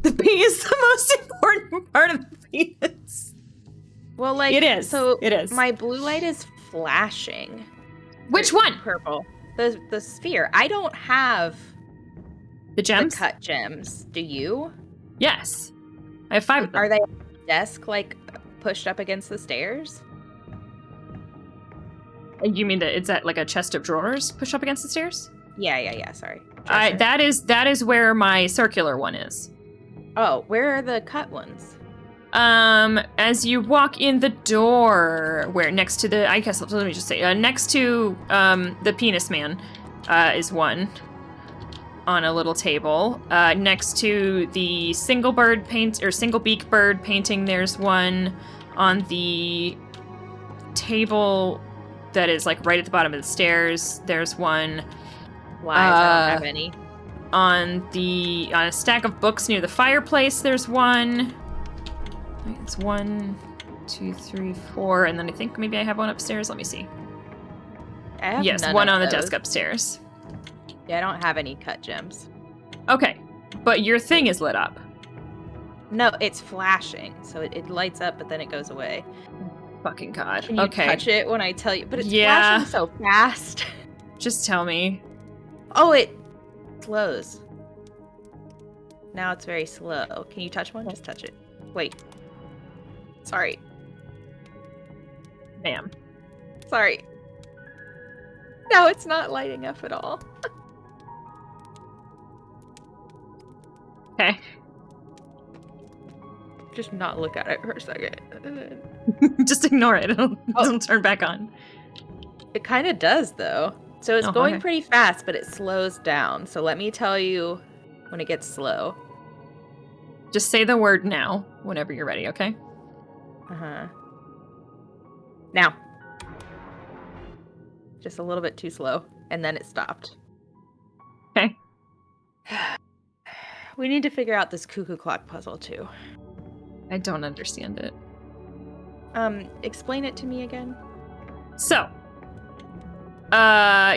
The P is the most important part of the penis. Well, like It is. So It is. My blue light is flashing. Which one? Purple. The sphere. I don't have The gems? the cut gems. Do you? Yes. I have 5 of them. Are they on the desk like pushed up against the stairs? You mean that it's at like a chest of drawers pushed up against the stairs? Yeah. Sorry. Dresser? that is where my circular one is. Oh, where are the cut ones? As you walk in the door, where next to the, I guess, let me just say, next to, the penis man, is one on a little table. Next to the single beak bird painting, there's one on the table that is, like, right at the bottom of the stairs. There's one Why? I don't have any. on a stack of books near the fireplace. There's one. It's 1, 2, 3, 4, and then I think maybe I have one upstairs. Let me see. I have Yes, none one of on the those. desk upstairs. Yeah, I don't have any cut gems. Okay, but your thing is lit up. No, it's flashing, so it lights up, but then it goes away. Fucking God. Can you Okay, touch it when I tell you? But it's Yeah. flashing so fast. just tell me. Oh, it slows. Now it's very slow. Can you touch one? Just touch it. Wait. Sorry. Bam. Sorry. No, it's not lighting up at all. Okay. Just not look at it for a second. Just ignore it. It'll Oh. turn back on. It kind of does, though. So it's Oh, going okay. pretty fast, but it slows down. So let me tell you when it gets slow. Just say the word now whenever you're ready, okay? Uh-huh. Now. Just a little bit too slow. And then it stopped. Okay. We need to figure out this cuckoo clock puzzle, too. I don't understand it. Explain it to me again. So,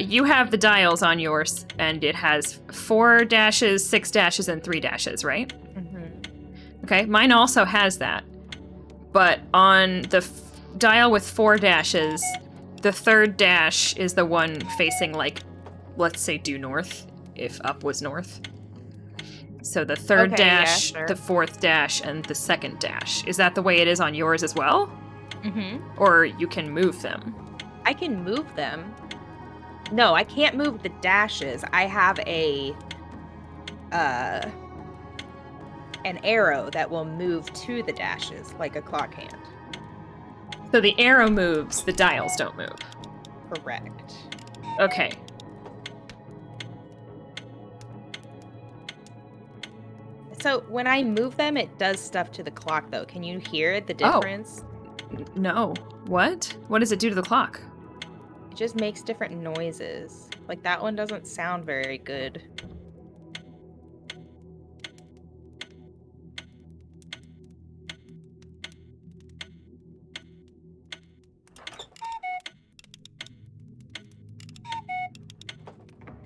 you have the dials on yours, and it has 4 dashes, 6 dashes, and 3 dashes, right? Mm-hmm. Okay, mine also has that. But on the dial with 4 dashes, the third dash is the one facing, like, let's say due north, if up was north. So the third Okay, yeah, dash, sure. the fourth dash, and the second dash. Is that the way it is on yours as well? Mm-hmm. Or you can move them? I can move them. No, I can't move the dashes. I have an arrow that will move to the dashes, like a clock hand. So the arrow moves, the dials don't move. Correct. Okay. So when I move them, it does stuff to the clock, though. Can you hear the Oh. difference? No. What? What does it do to the clock? It just makes different noises. Like that one doesn't sound very good.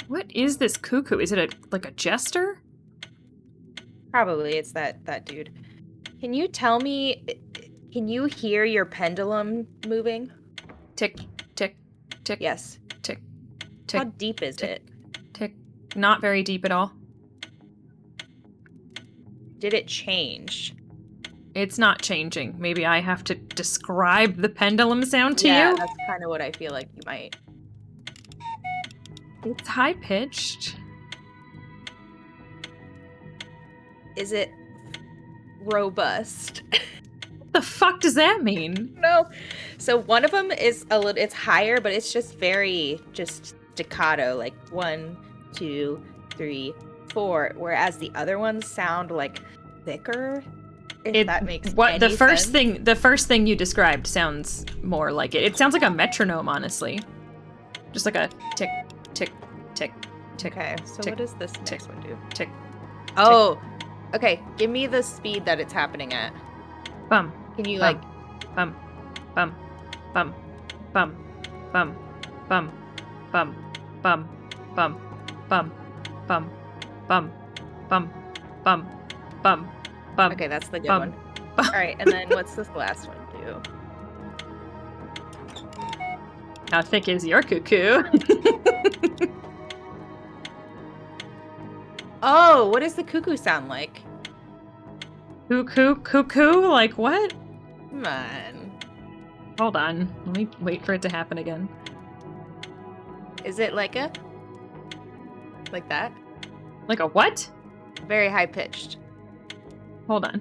What is this cuckoo? Is it like a jester? Probably it's that dude. Can you tell me? Can you hear your pendulum moving? Tick, tick, tick, Yes. tick, How tick, deep is tick. it? tick. Not very deep at all. Did it change? It's not changing. Maybe I have to describe the pendulum sound to Yeah, you? that's kind of what I feel like you might. It's high pitched. Is it robust? What the fuck does that mean? No. So one of them is a little. It's higher, but it's just very just staccato, like 1, 2, 3, 4. Whereas the other ones sound like thicker. If that makes what the any first sense. thing you described sounds more like it. It sounds like a metronome, honestly. Just like a tick, tick, tick, tick, Okay. So tick, what does this tick, next one do? tick. Oh. Okay. Give me the speed that it's happening at. Bum, Can you Bum. like? bum, bum, bum, bum, bum, bum, bum, bum, bum, bum, bum, bum, bum, bum, bum, bum. Okay, that's the good bum, one. bum. All right, and then what's this last one do? How thick is your cuckoo? Oh, what does the cuckoo sound like? Cuckoo, cuckoo? Like what? Come on. Hold on. Let me wait for it to happen again. Is it like a? Like that? Like a what? Very high pitched. Hold on.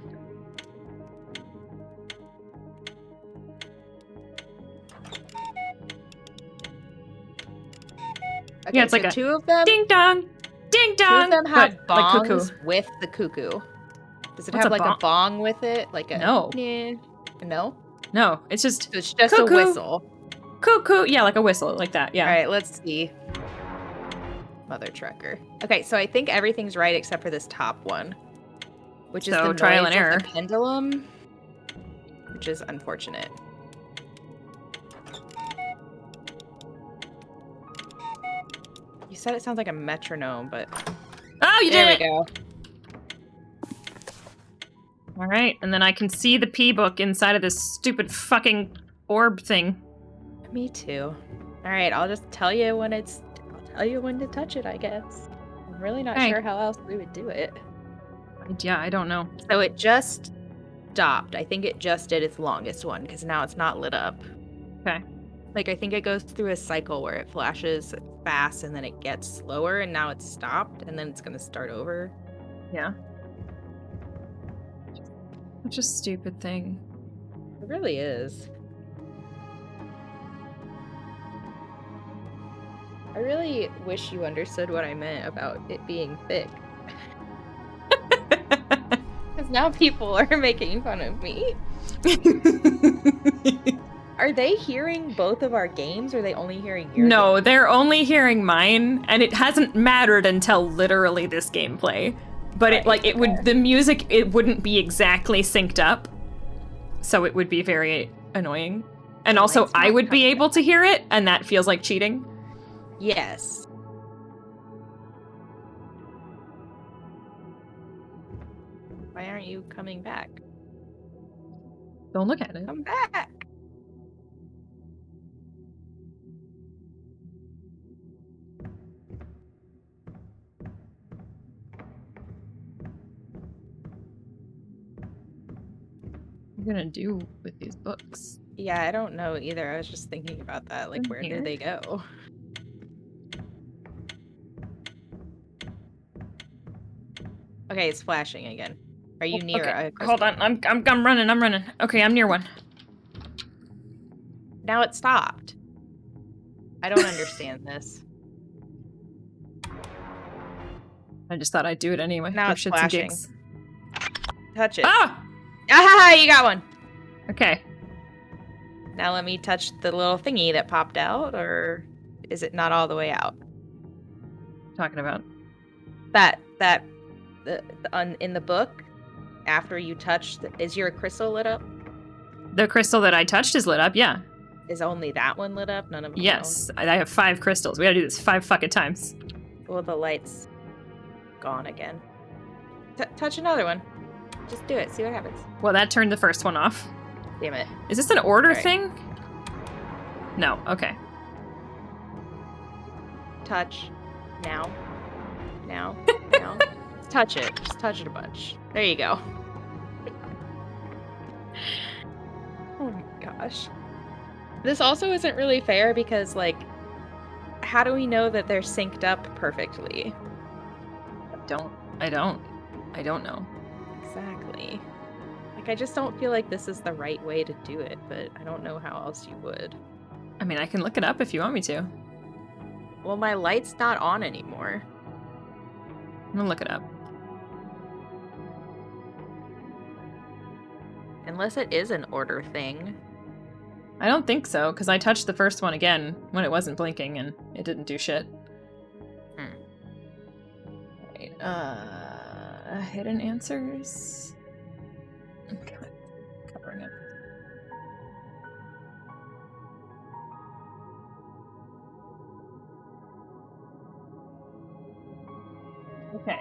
Okay, Yeah, it's so like a two of them. Ding dong! Ding Two dong! of them have But, like bongs cuckoo. with the cuckoo. Does it What's have a like a bong with it? Like a No. Nah. No. No, it's just So it's just Cuckoo. a whistle. cuckoo. Yeah, like a whistle, like that. Yeah. All right, let's see. Mother trucker. Okay, so I think everything's right except for this top one, which is So, the trial noise and error. of the pendulum, which is unfortunate. You said it sounds like a metronome, but Oh, you there did we it! go. All right, and then I can see the P book inside of this stupid fucking orb thing. Me too. All right, I'll just tell you when it's. I'll tell you when to touch it, I guess. I'm really not Okay. sure how else we would do it. Yeah, I don't know. So it just stopped. I think it just did its longest one because now it's not lit up. Okay. Like I think it goes through a cycle where it flashes fast and then it gets slower and now it's stopped and then it's gonna start over. Yeah. Such a stupid thing. It really is. I really wish you understood what I meant about it being thick. Because now people are making fun of me. Are they hearing both of our games or are they only hearing your No, game? they're only hearing mine, and it hasn't mattered until literally this gameplay. But Right, the music, it wouldn't be exactly synced up. So it would be very annoying. And The also, light's I not would be coming able to hear it, and that feels like cheating. Yes. Why aren't you coming back? Don't look at it. Come back. What are you gonna do with these books? Yeah, I don't know either. I was just thinking about that. Like, In where here? did they go? Okay, it's flashing again. Are you near Okay, a crystal? hold on. I'm running. Okay, I'm near one. Now it stopped. I don't understand this. I just thought I'd do it anyway. Now for it's shits flashing. and gigs. Touch it. Ah! Ah, you got one. Okay. Now let me touch the little thingy that popped out, or is it not all the way out? Talking about. In the book, after you touch, is your crystal lit up? The crystal that I touched is lit up, yeah. Is only that one lit up? None of them. Yes. I have 5 crystals. We gotta do this 5 fucking times. Well, the light's gone again. Touch another one. Just do it. See what happens. Well, that turned the first one off. Damn it. Is this an order Alright. thing? No. Okay. Touch. Now. Now. Now. Touch it. Just touch it a bunch. There you go. Oh my gosh. This also isn't really fair because, like, how do we know that they're synced up perfectly? I don't know. Exactly. Like, I just don't feel like this is the right way to do it, but I don't know how else you would. I mean, I can look it up if you want me to. I'm Well, my light's not on anymore. gonna look it up. Unless it is an order thing. I don't think so, because I touched the first one again when it wasn't blinking and it didn't do shit. Right, hidden answers. Okay, covering it. Okay.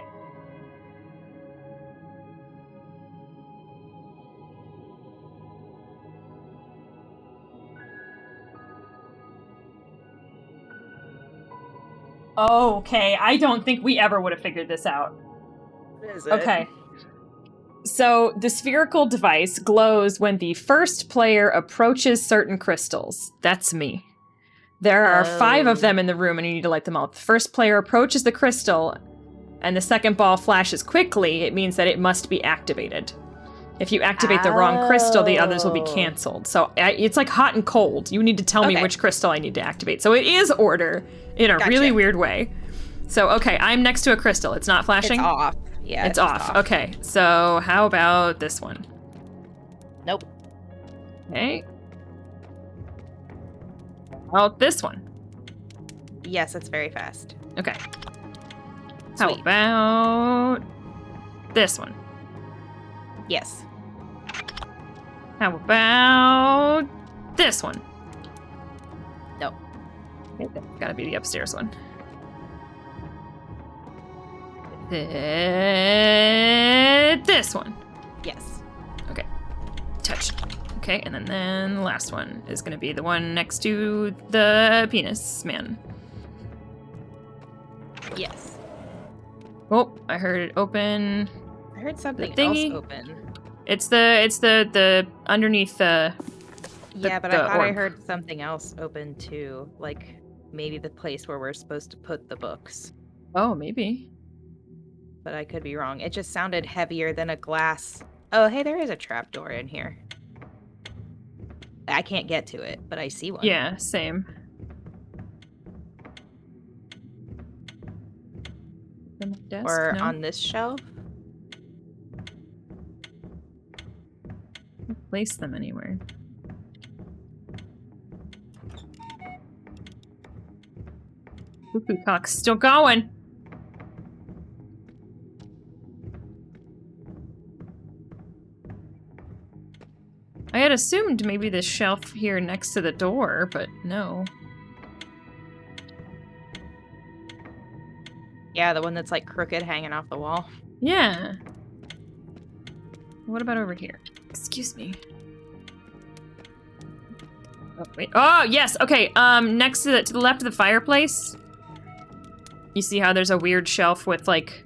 Okay, I don't think we ever would have figured this out. What is it? Okay. So the spherical device glows when the first player approaches certain crystals. That's me. There are 5 of Oh. them in the room and you need to light them all. The first player approaches the crystal and the second ball flashes quickly, it means that it must be activated. If you activate the wrong crystal, the others will be Oh. canceled. So it's like hot and cold. You need to tell me Okay. which crystal I need to activate. So it is order in a really Gotcha. weird way. So, okay, I'm next to a crystal. It's not flashing? It's off. Yeah, It's just off. Okay, so how about this one? Nope. Okay. How about this one? Yes, it's very fast. Okay. How Sweet. about this one? Yes. How about this one? Nope. Okay, gotta be the upstairs one. This one. Yes. Okay. Touch. Okay, and then the last one is gonna be the one next to the penis man. Yes. Oh, I heard it open. I heard something thingy? else open. It's the underneath the Yeah, but the I thought I orb. heard something else open too. Like maybe the place where we're supposed to put the books. Oh, maybe. But I could be wrong. It just sounded heavier than a glass. Oh, hey, there is a trapdoor in here. I can't get to it, but I see one. Yeah, same. On my desk? Or No? on this shelf. Place them anywhere. Cuckoo cock's still going. I had assumed maybe this shelf here next to the door, but no. Yeah, the one that's like crooked hanging off the wall. Yeah. What about over here? Excuse me. Oh, wait. Oh, yes. Okay. Next to the left of the fireplace. You see how there's a weird shelf with like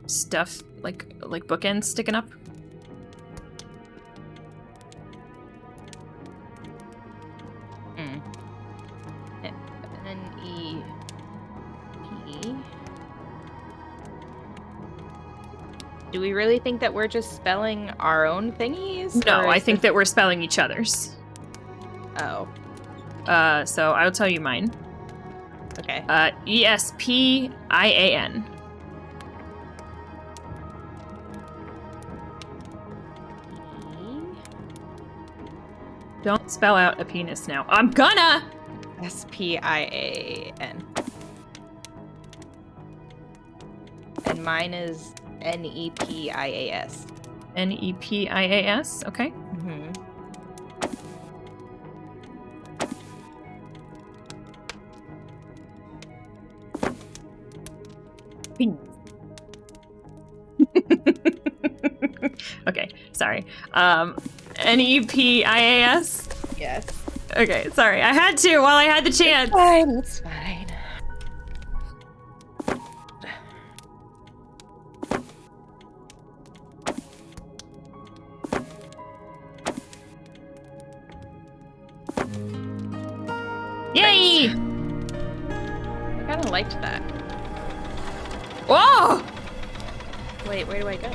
stuff like bookends sticking up? N-E-P. Do we really think that we're just spelling our own thingies? No, or I is think this- that we're spelling each other's. Oh, So I'll tell you mine. okay. ESPIAN. Don't spell out a penis now. I'm gonna! S-P-I-A-N. And mine is N-E-P-I-A-S. NEPIAS. Okay. Mm-hmm. Okay, sorry. NEPIAS. Yes. Okay, sorry. I had to while I had the chance. Fine, it's fine. Yay! I kind of liked that. Whoa! Wait, where do I go?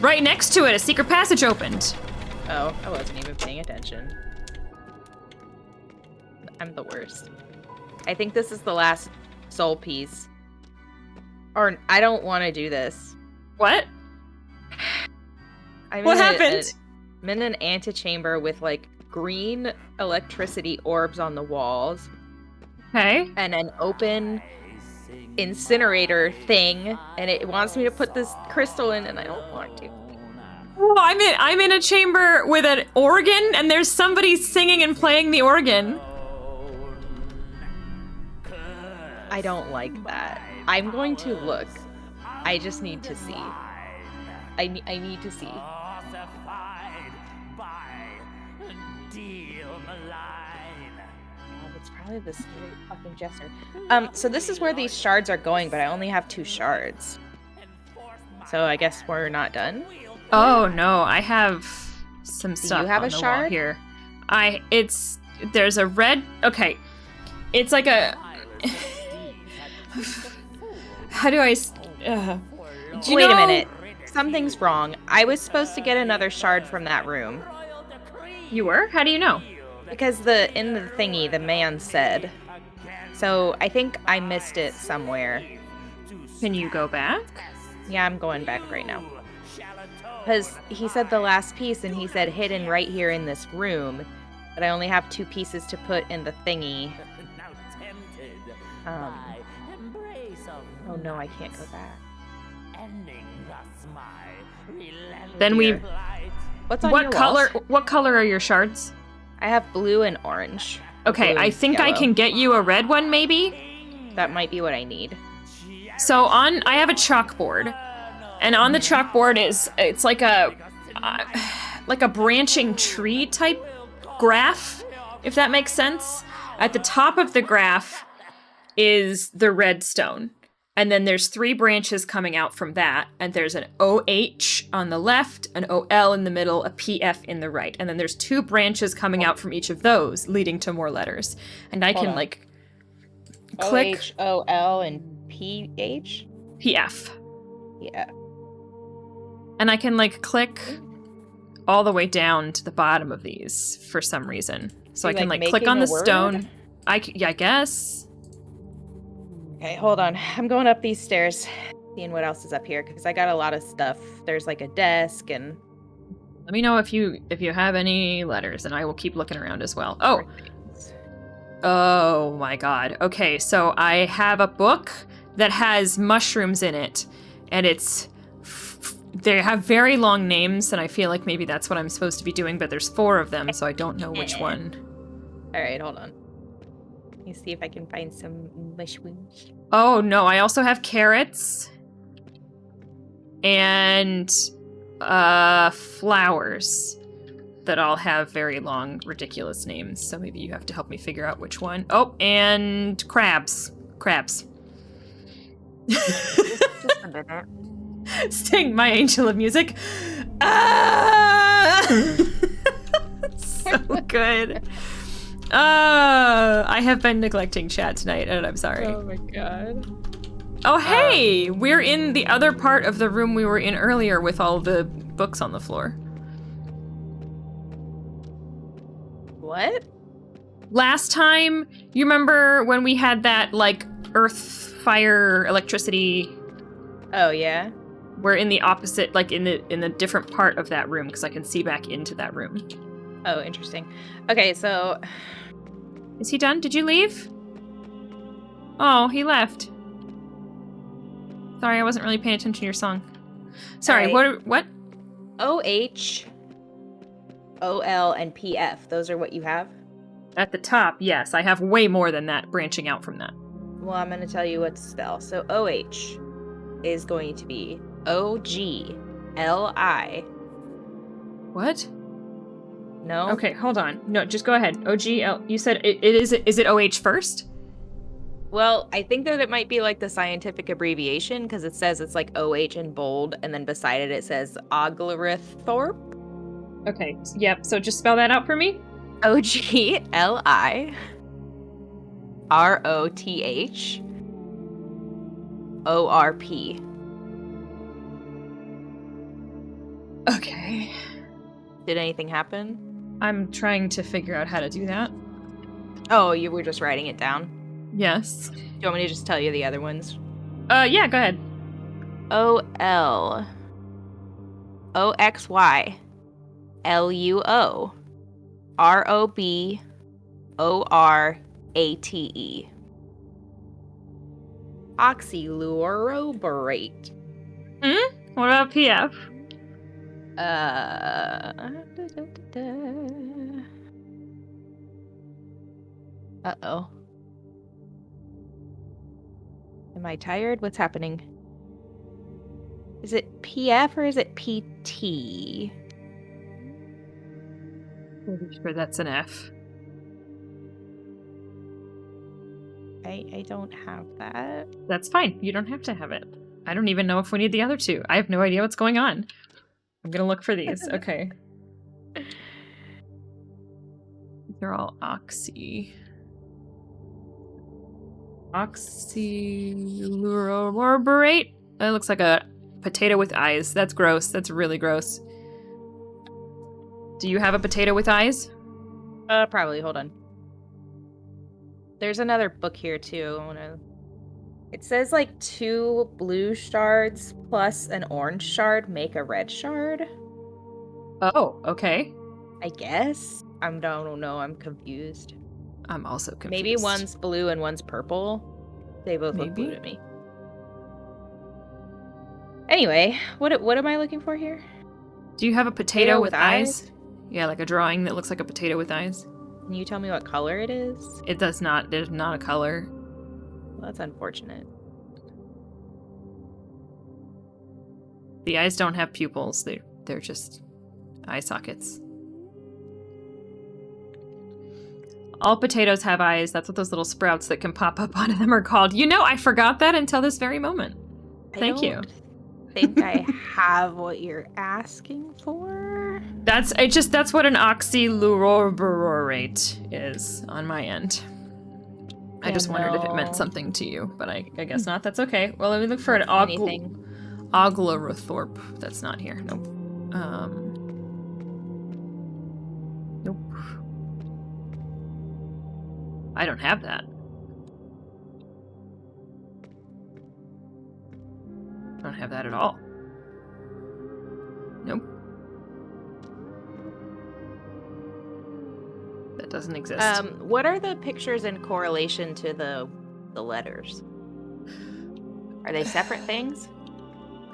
Right next to it, a secret passage opened. Oh, I wasn't even paying attention. I'm the worst. I think this is the last soul piece. Or I don't want to do this. What? I'm What in happened? I'm in an antechamber with like green electricity orbs on the walls Okay. and an open incinerator thing, and it wants me to put this crystal in, and I don't want to. Oh, I'm in a chamber with an organ, and there's somebody singing and playing the organ. I don't like that. I'm going to look. I just need to see. I need to see. Oh, it's probably the scary fucking jester. So this is where these shards are going, but I only have 2 shards. So I guess we're not done. Oh no, I have some stuff have on a the wall shard? here. There's a red. Okay, it's like a. How do I Do you Wait a know- minute. Something's wrong. I was supposed to get another shard from that room. You were? How do you know? Because in the thingy, the man said. So I think I missed it somewhere. Can you go back? Yeah, I'm going back right now. Because he said the last piece, and he said hidden right here in this room. But I only have 2 pieces to put in the thingy. Oh no, I can't go back. Then we. What's on What your color? walls? What color are your shards? I have blue and orange. Okay, Blue I and think I yellow. can get you a red one, maybe. That might be what I need. So I have a chalkboard, and on the chalkboard it's like a branching tree type graph, if that makes sense. At the top of the graph is the redstone, and then there's 3 branches coming out from that, and there's an OH on the left, an OL in the middle, a PF in the right, and then there's 2 branches coming out from each of those, leading to more letters. And I Hold can on. like click OHOL and PH? PF. Yeah. And I can like click all the way down to the bottom of these for some reason. So I You, can like, like click on making the a word? stone. Yeah, I guess. Okay, hold on. I'm going up these stairs, seeing what else is up here, because I got a lot of stuff. There's like a desk and Let me know if you have any letters, and I will keep looking around as well. Oh, more things. oh my God. Okay, so I have a book that has mushrooms in it, and they have very long names, and I feel like maybe that's what I'm supposed to be doing, but there's 4 of them, so I don't know which one. All right, hold on. Let me see if I can find some mushrooms. Oh no, I also have carrots and flowers that all have very long, ridiculous names. So maybe you have to help me figure out which one. Oh, and crabs. Crabs. Just a minute. Sting, my angel of music. Ah! So good. I have been neglecting chat tonight, and I'm sorry. Oh my god. Oh, hey! We're in the other part of the room we were in earlier with all the books on the floor. What? Last time, you remember when we had that, like, earth, fire, electricity? Oh yeah. We're in the opposite, like, in the different part of that room, because I can see back into that room. Oh, interesting. Okay, so Is he done? Did you leave? Oh, he left. Sorry, I wasn't really paying attention to your song. Sorry, Alright. what? OH, OL, and PF. Those are what you have? At the top, yes. I have way more than that branching out from that. Well, I'm going to tell you what to spell. So OH is going to be OGLI. What? No? Okay, hold on. No, just go ahead. OGL. You said is it OH first? Well, I think that it might be like the scientific abbreviation because it says it's like OH in bold, and then beside it says Oglariththorpe. Okay. Yep. So just spell that out for me. OGLI ROTH ORP. Okay. Did anything happen? I'm trying to figure out how to do that. Oh, you were just writing it down. Yes. Do you want me to just tell you the other ones? Yeah. Go ahead. OL OXY LUO ROB ORATE. Oxyluoroborate. What about PF? Uh-oh. Am I tired? What's happening? Is it PF or is it PT? Pretty sure that's an F. I don't have that. That's fine. You don't have to have it. I don't even know if we need the other 2. I have no idea what's going on. I'm gonna look for these. Okay. They're all oxy. Oxyluoroborate? That looks like a potato with eyes. That's gross. That's really gross. Do you have a potato with eyes? Probably. Hold on. There's another book here too. It says like 2 blue shards plus an orange shard make a red shard. Oh, okay. I guess. I don't know. I'm confused. I'm also confused. Maybe one's blue and one's purple. They both look blue Maybe. to me. Anyway, what am I looking for here? Do you have a potato Potato with with eyes? eyes? Yeah, like a drawing that looks like a potato with eyes. Can you tell me what color it is? It does not. There's not a color. Well, that's unfortunate. The eyes don't have pupils. They're just eye sockets. All potatoes have eyes. That's what those little sprouts that can pop up onto them are called. You know, I forgot that until this very moment. Thank you. I think I have what you're asking for. That's what an oxyluroborate is on my end. I Yeah, just wondered if it no. meant something to you, but I guess not. That's okay. Well, let me look for an Anything. Oglarothorpe. That's not here. Nope. Nope. I don't have that. I don't have that at all. Nope. That doesn't exist. What are the pictures in correlation to the letters? Are they separate things?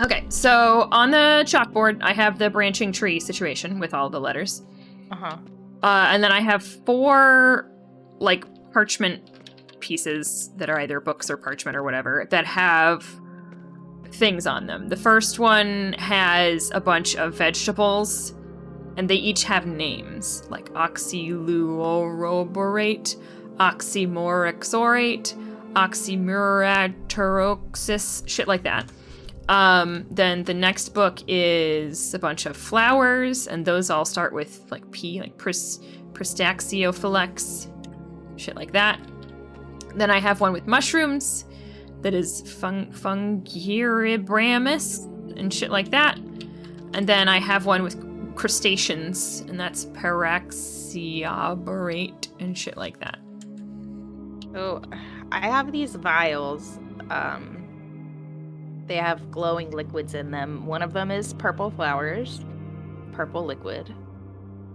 Okay, so on the chalkboard, I have the branching tree situation with all the letters. Uh-huh. And then I have 4, like, parchment pieces that are either books or parchment or whatever that have things on them. The first one has a bunch of vegetables, and they each have names, like oxyluoroborate, oxymorexorate, oxymuratoxis, shit like that. Then the next book is a bunch of flowers, and those all start with like P, like Pristaxiophylex, shit like that. Then I have one with mushrooms that is Fungiribramus and shit like that. And then I have one with crustaceans, and that's Paraxioborate and shit like that. So I have these vials. They have glowing liquids in them. One of them is purple flowers, purple liquid.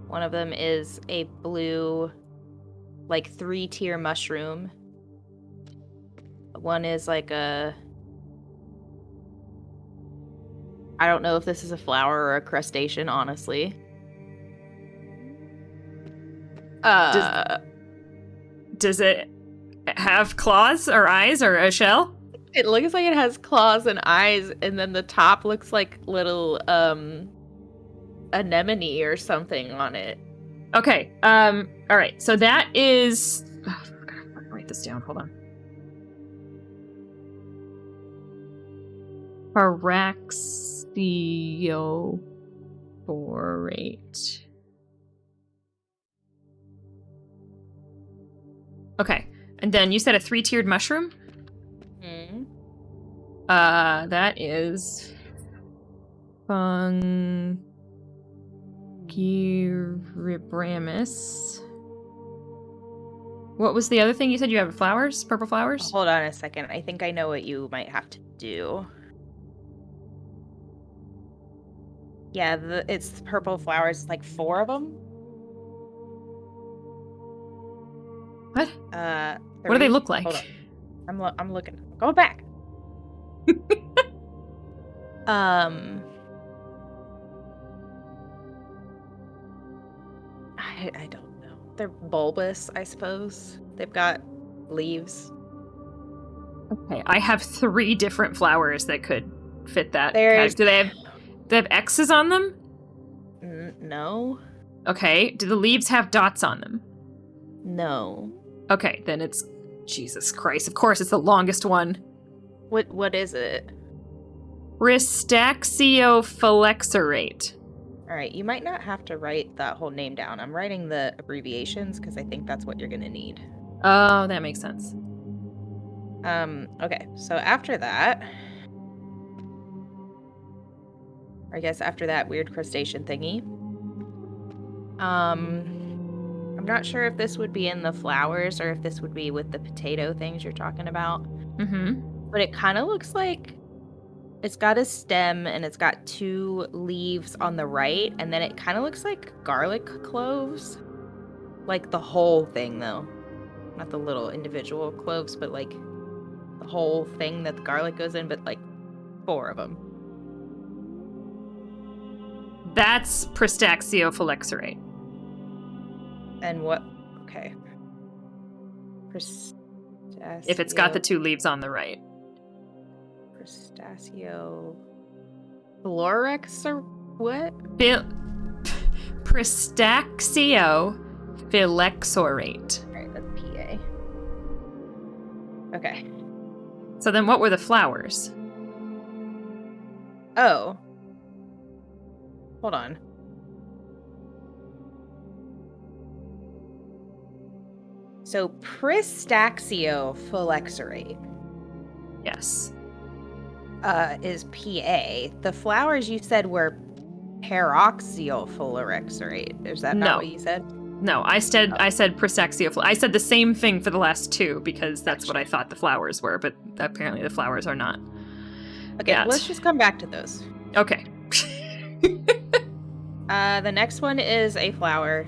One of them is a blue, like 3-tier mushroom. One is like I don't know if this is a flower or a crustacean, honestly. Does it have claws or eyes or a shell? It looks like it has claws and eyes, and then the top looks like little anemone or something on it. Okay. All right. So that is. Oh, I'm gonna write this down. Hold on. Paraxioborate. Okay. And then you said a 3-tiered mushroom? Hmm. That is Fungiribramus. What was the other thing you said? You have flowers? Purple flowers? Hold on a second. I think I know what you might have to do. Yeah, it's purple flowers. Like 4 of them. What? What do 3. they look like? Hold on. I'm looking. Go back. I don't know. They're bulbous, I suppose. They've got leaves. Okay, I have 3 different flowers that could fit that. There's- Do they have X's on them? No. Okay. Do the leaves have dots on them? No. Okay, then it's Jesus Christ. Of course, it's the longest one. What is it? Pristaxiophyllexorate. All right, you might not have to write that whole name down. I'm writing the abbreviations because I think that's what you're gonna need. Oh, that makes sense. Okay, so after that, I guess after that weird crustacean thingy. I'm not sure if this would be in the flowers or if this would be with the potato things you're talking about. Mm-hmm. But it kind of looks like it's got a stem and it's got 2 leaves on the right, and then it kind of looks like garlic cloves. Like the whole thing, though. Not the little individual cloves, but like the whole thing that the garlic goes in, but like 4 of them. That's Pristaxio And what? Okay. if it's got the 2 leaves on the right. Pistachio. Florex or what? Pristaxio phylexorate. Alright, that's PA. Okay. So then what were the flowers? Oh. Hold on. So Pristaxio phylexorate Yes. is PA. The flowers you said were peroxyl phylexorate. Is that No. not what you said? No, I said Pristaxio. I said the same thing for the last 2 because that's what I thought the flowers were, but apparently the flowers are not. Okay, That. let's just come back to those. Okay. The next one is a flower.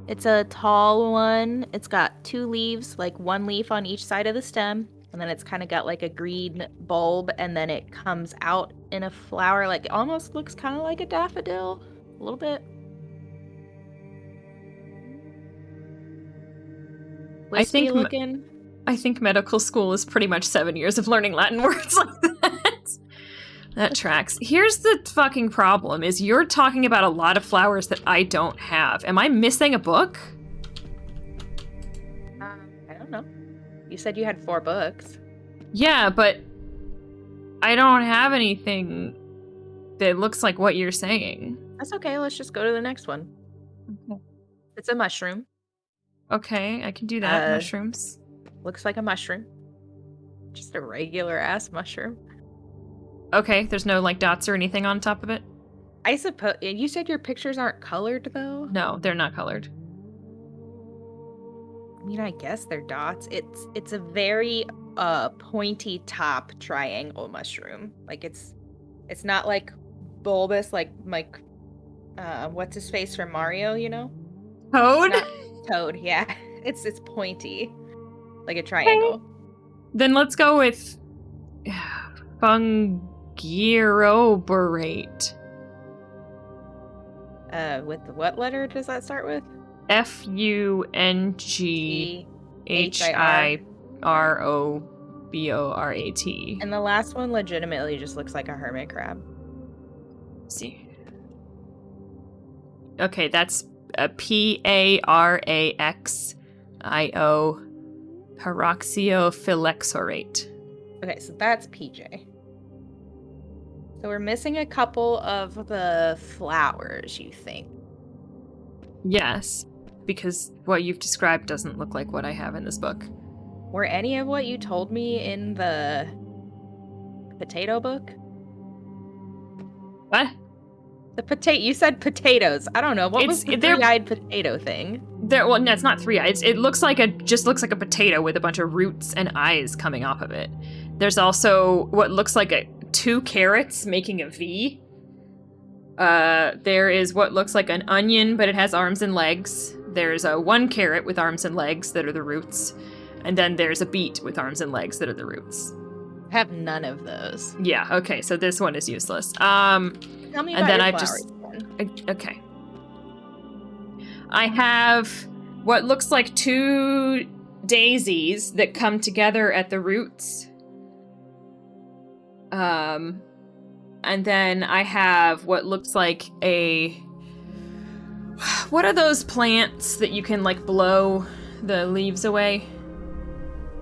It's a tall one. It's got 2 leaves, like 1 leaf on each side of the stem, and then it's kind of got like a green bulb, and then it comes out in a flower, like it almost looks kind of like a daffodil, a little bit. Wispy looking. I think medical school is pretty much 7 years of learning Latin words like that. That tracks. Here's the fucking problem, is you're talking about a lot of flowers that I don't have. Am I missing a book? I don't know. You said you had 4 books. Yeah, but I don't have anything that looks like what you're saying. That's okay. Let's just go to the next one. Okay. It's a mushroom. Okay, I can do that. Uh, Mushrooms. Looks like a mushroom. Just a regular ass mushroom. Okay, there's no like dots or anything on top of it? I suppose you said your pictures aren't colored though. No, they're not colored. I mean, I guess they're dots. It's a very pointy top triangle mushroom. Like it's not like bulbous like what's his face from Mario, you know? Toad? Not Toad, yeah. It's pointy. Like a triangle. Then let's go with Fungiroborate. With what letter does that start with? Fungihiroborate. And the last one legitimately just looks like a hermit crab. Let's see. Okay, that's a Paraxio peroxiophylexorate. Okay, so that's PJ. So we're missing a couple of the flowers, you think? Yes, because what you've described doesn't look like what I have in this book. Were any of what you told me in the potato book? What? You said potatoes. I don't know. What was the they're- three-eyed potato thing? Well, no, it's not 3 eyes. It looks like just looks like a potato with a bunch of roots and eyes coming off of it. There's also what looks like 2 carrots making a V. There is what looks like an onion, but it has arms and legs. There's a 1 carrot with arms and legs that are the roots. And then there's a beet with arms and legs that are the roots. I have none of those. Yeah, okay, so this one is useless. Tell me and about then your I flowers just- then. Okay. I have what looks like 2 daisies that come together at the roots. And then I have what looks like what are those plants that you can like blow the leaves away?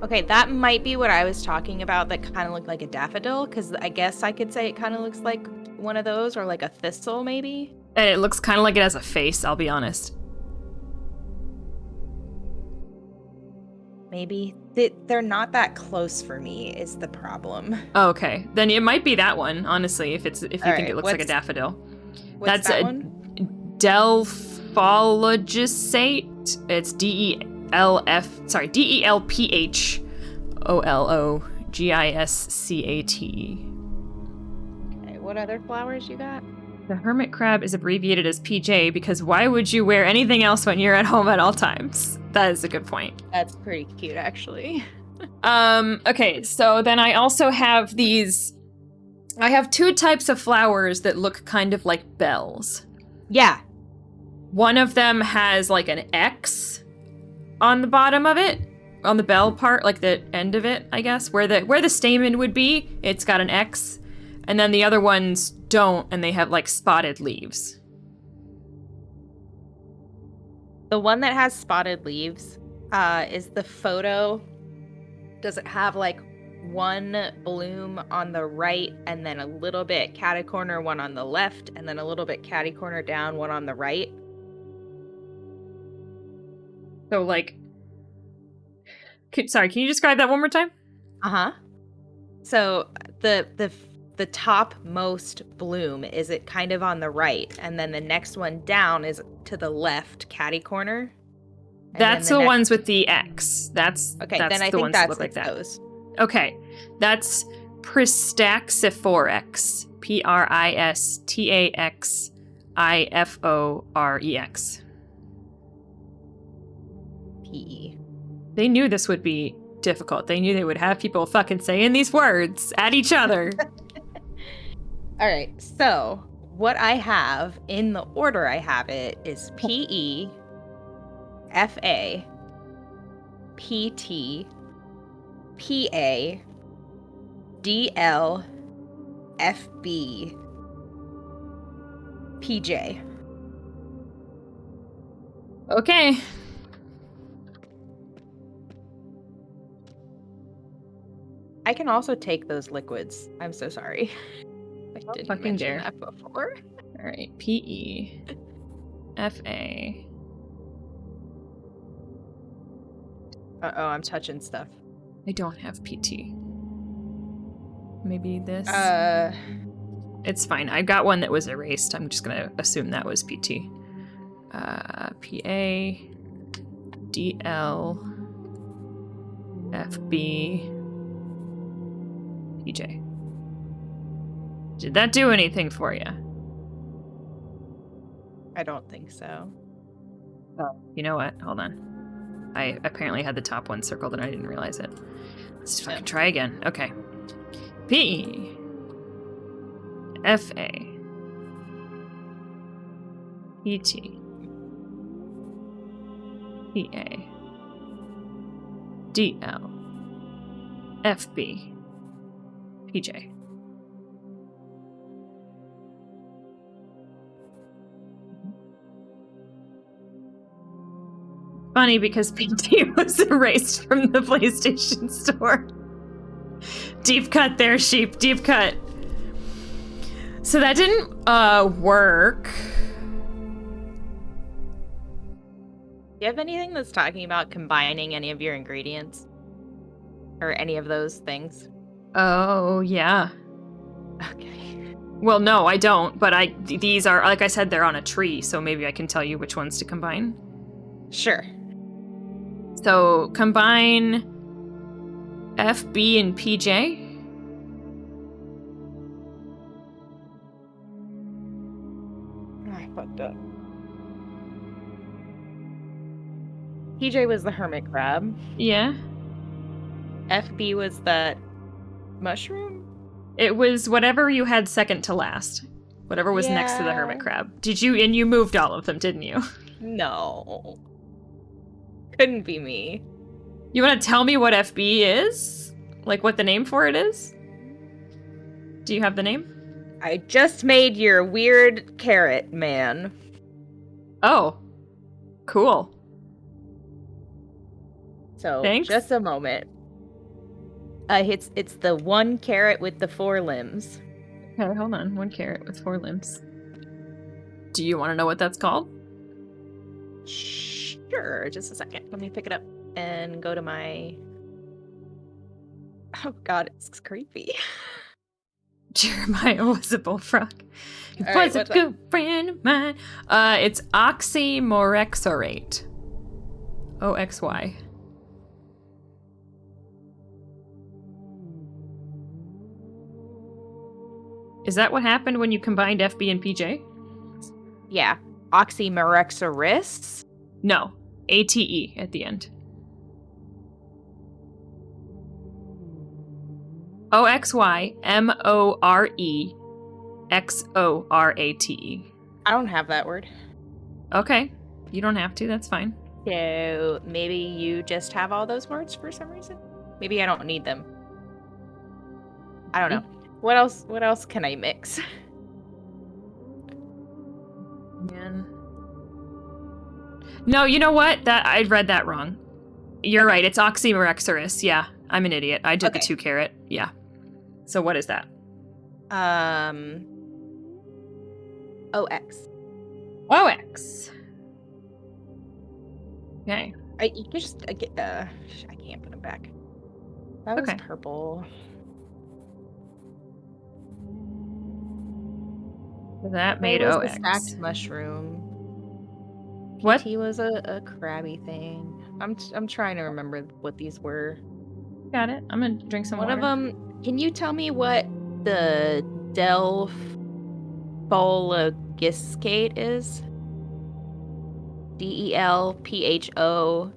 Okay, that might be what I was talking about that kind of looked like a daffodil, because I guess I could say it kind of looks like one of those, or like a thistle maybe. And it looks kind of like it has a face, I'll be honest. maybe. They're not that close for me is the problem. Oh, okay. Then it might be that one, honestly, if you think Alright, it looks like a what's- daffodil. What's That's that a one? Delphologicate. It's DELPHOLOGISCATE. Okay, what other flowers you got? The hermit crab is abbreviated as PJ because why would you wear anything else when you're at home at all times? That is a good point. That's pretty cute, actually. Okay, so then I also have these. I have two types of flowers that look kind of like bells. Yeah. One of them has like an X on the bottom of it, on the bell part, like the end of it, I guess, where the stamen would be. It's got an X, and then the other ones don't, and they have like spotted leaves. The one that has spotted leaves is the photo. Does it have like one bloom on the right and then a little bit catty corner one on the left and then a little bit catty corner down one on the right? So like, sorry, can you describe that one more time? Uh-huh. So the topmost bloom is it kind of on the right, and then the next one down is to the left catty corner. And That's then the next- ones with the X. That's Okay, that's then I the think ones that that's look like that. those. Okay, that's Pristaxiforex. Pristaxiforex. PE. They knew this would be difficult. They knew they would have people fucking saying these words at each other. All right, so what I have in the order I have it is PE, FA, PT, PA, DL, FB, PJ. Okay. I can also take those liquids. I'm so sorry. I didn't fucking mention dare. that before. All right. PE. FA. Uh-oh, I'm touching stuff. I don't have PT. Maybe this. It's fine. I got one that was erased. I'm just gonna assume that was PT. PA. DL. FB. PJ. Did that do anything for you? I don't think so. Oh. You know what? Hold on. I apparently had the top one circled and I didn't realize it. Let's fucking Yeah. try again. Okay. P. FA. ET. PA. DL. FB. PJ. Funny because PT was erased from the PlayStation Store. Deep cut there, sheep. Deep cut. So that didn't work. Do you have anything that's talking about combining any of your ingredients? Or any of those things? Oh, yeah. Okay. Well, no, I don't, but these are, like I said, they're on a tree, so maybe I can tell you which ones to combine. Sure. So combine FB and PJ. I fucked up. PJ was the hermit crab. Yeah. FB was that mushroom? It was whatever you had second to last. Whatever was next to the hermit Yeah. crab. And you moved all of them, didn't you? No. Couldn't be me. You want to tell me what FB is? Like what the name for it is? Do you have the name? I just made your weird carrot man. Oh. Cool. So Thanks. just a moment. It's the one carrot with the 4 limbs. Okay, hold on. 1 carrot with 4 limbs. Do you want to know what that's called? Sure, just a second. Let me pick it up. and go to my... Oh god, it's creepy. Jeremiah was a bullfrog. He All right, was a what's up? good friend of mine. It's oxymorexorate. OXY. Is that what happened when you combined FB and PJ? Yeah. Oxymorexoris? No. ATE at the end. OXYMOREXORATE. I don't have that word. Okay. You don't have to, that's fine. So maybe you just have all those words for some reason? Maybe I don't need them. I don't know. What else can I mix? Man. No, you know what? That I read that wrong. You're right. It's oxymorexorus. Yeah, I'm an idiot. I did the Okay. 2 carat. Yeah. So what is that? OX. OX. Okay. You can just I can't put them back. That was Okay. purple. That made It was OX. the stacked mushroom. What? He was a crabby thing. I'm trying to remember what these were. Got it. I'm gonna drink some One water. of them. Can you tell me what the Delphologiscate is? DELPHOLO.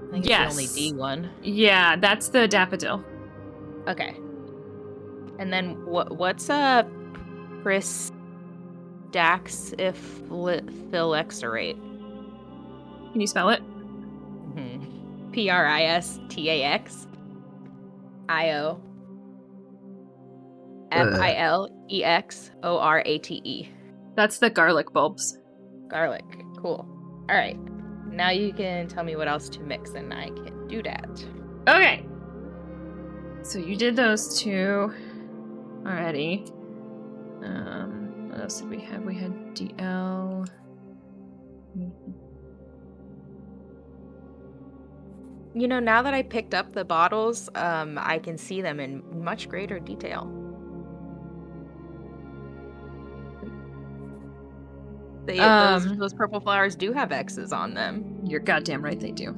I think Yes. it's the only D one. Yeah, that's the daffodil. Okay. And then what's Pris Dax if phylexorate? Can you spell it? PRISTAX IO FILEXORATE. That's the garlic bulbs. Garlic. Cool. All right. Now you can tell me what else to mix, and I can do that. Okay. So you did those 2 already. What else did we have? We had DL. You know, now that I picked up the bottles, I can see them in much greater detail. Those purple flowers do have X's on them. You're goddamn right they do.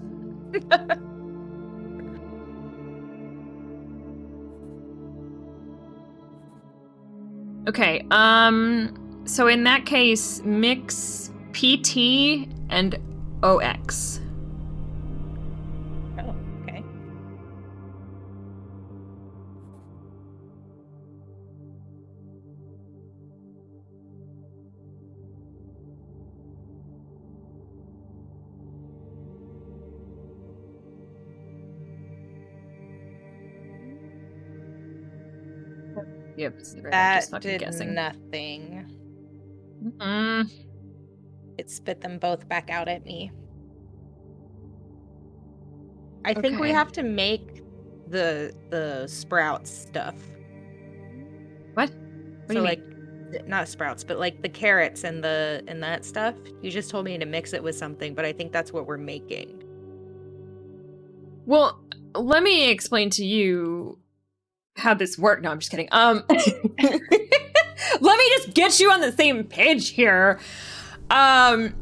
Okay, so in that case, mix PT and OX. Oh, okay. Yep, it's right, I'm That just fucking did guessing. nothing. Mm, It spit them both back out at me. I think we Okay. have to make the sprouts stuff. what? What do So you like not sprouts, but like the carrots and that stuff. You just told me to mix it with something, but I think that's what we're making. Well, let me explain to you how this worked. No, I'm just kidding. Let me just get you on the same page here. The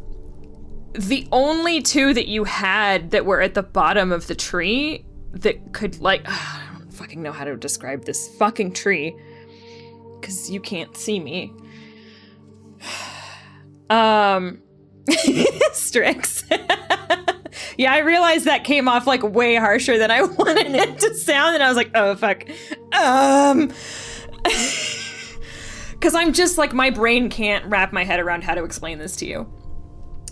only 2 that you had that were at the bottom of the tree that could I don't fucking know how to describe this fucking tree because you can't see me. Strix. Yeah, I realized that came off way harsher than I wanted it to sound, and I was like, oh fuck. Because I'm just my brain can't wrap my head around how to explain this to you.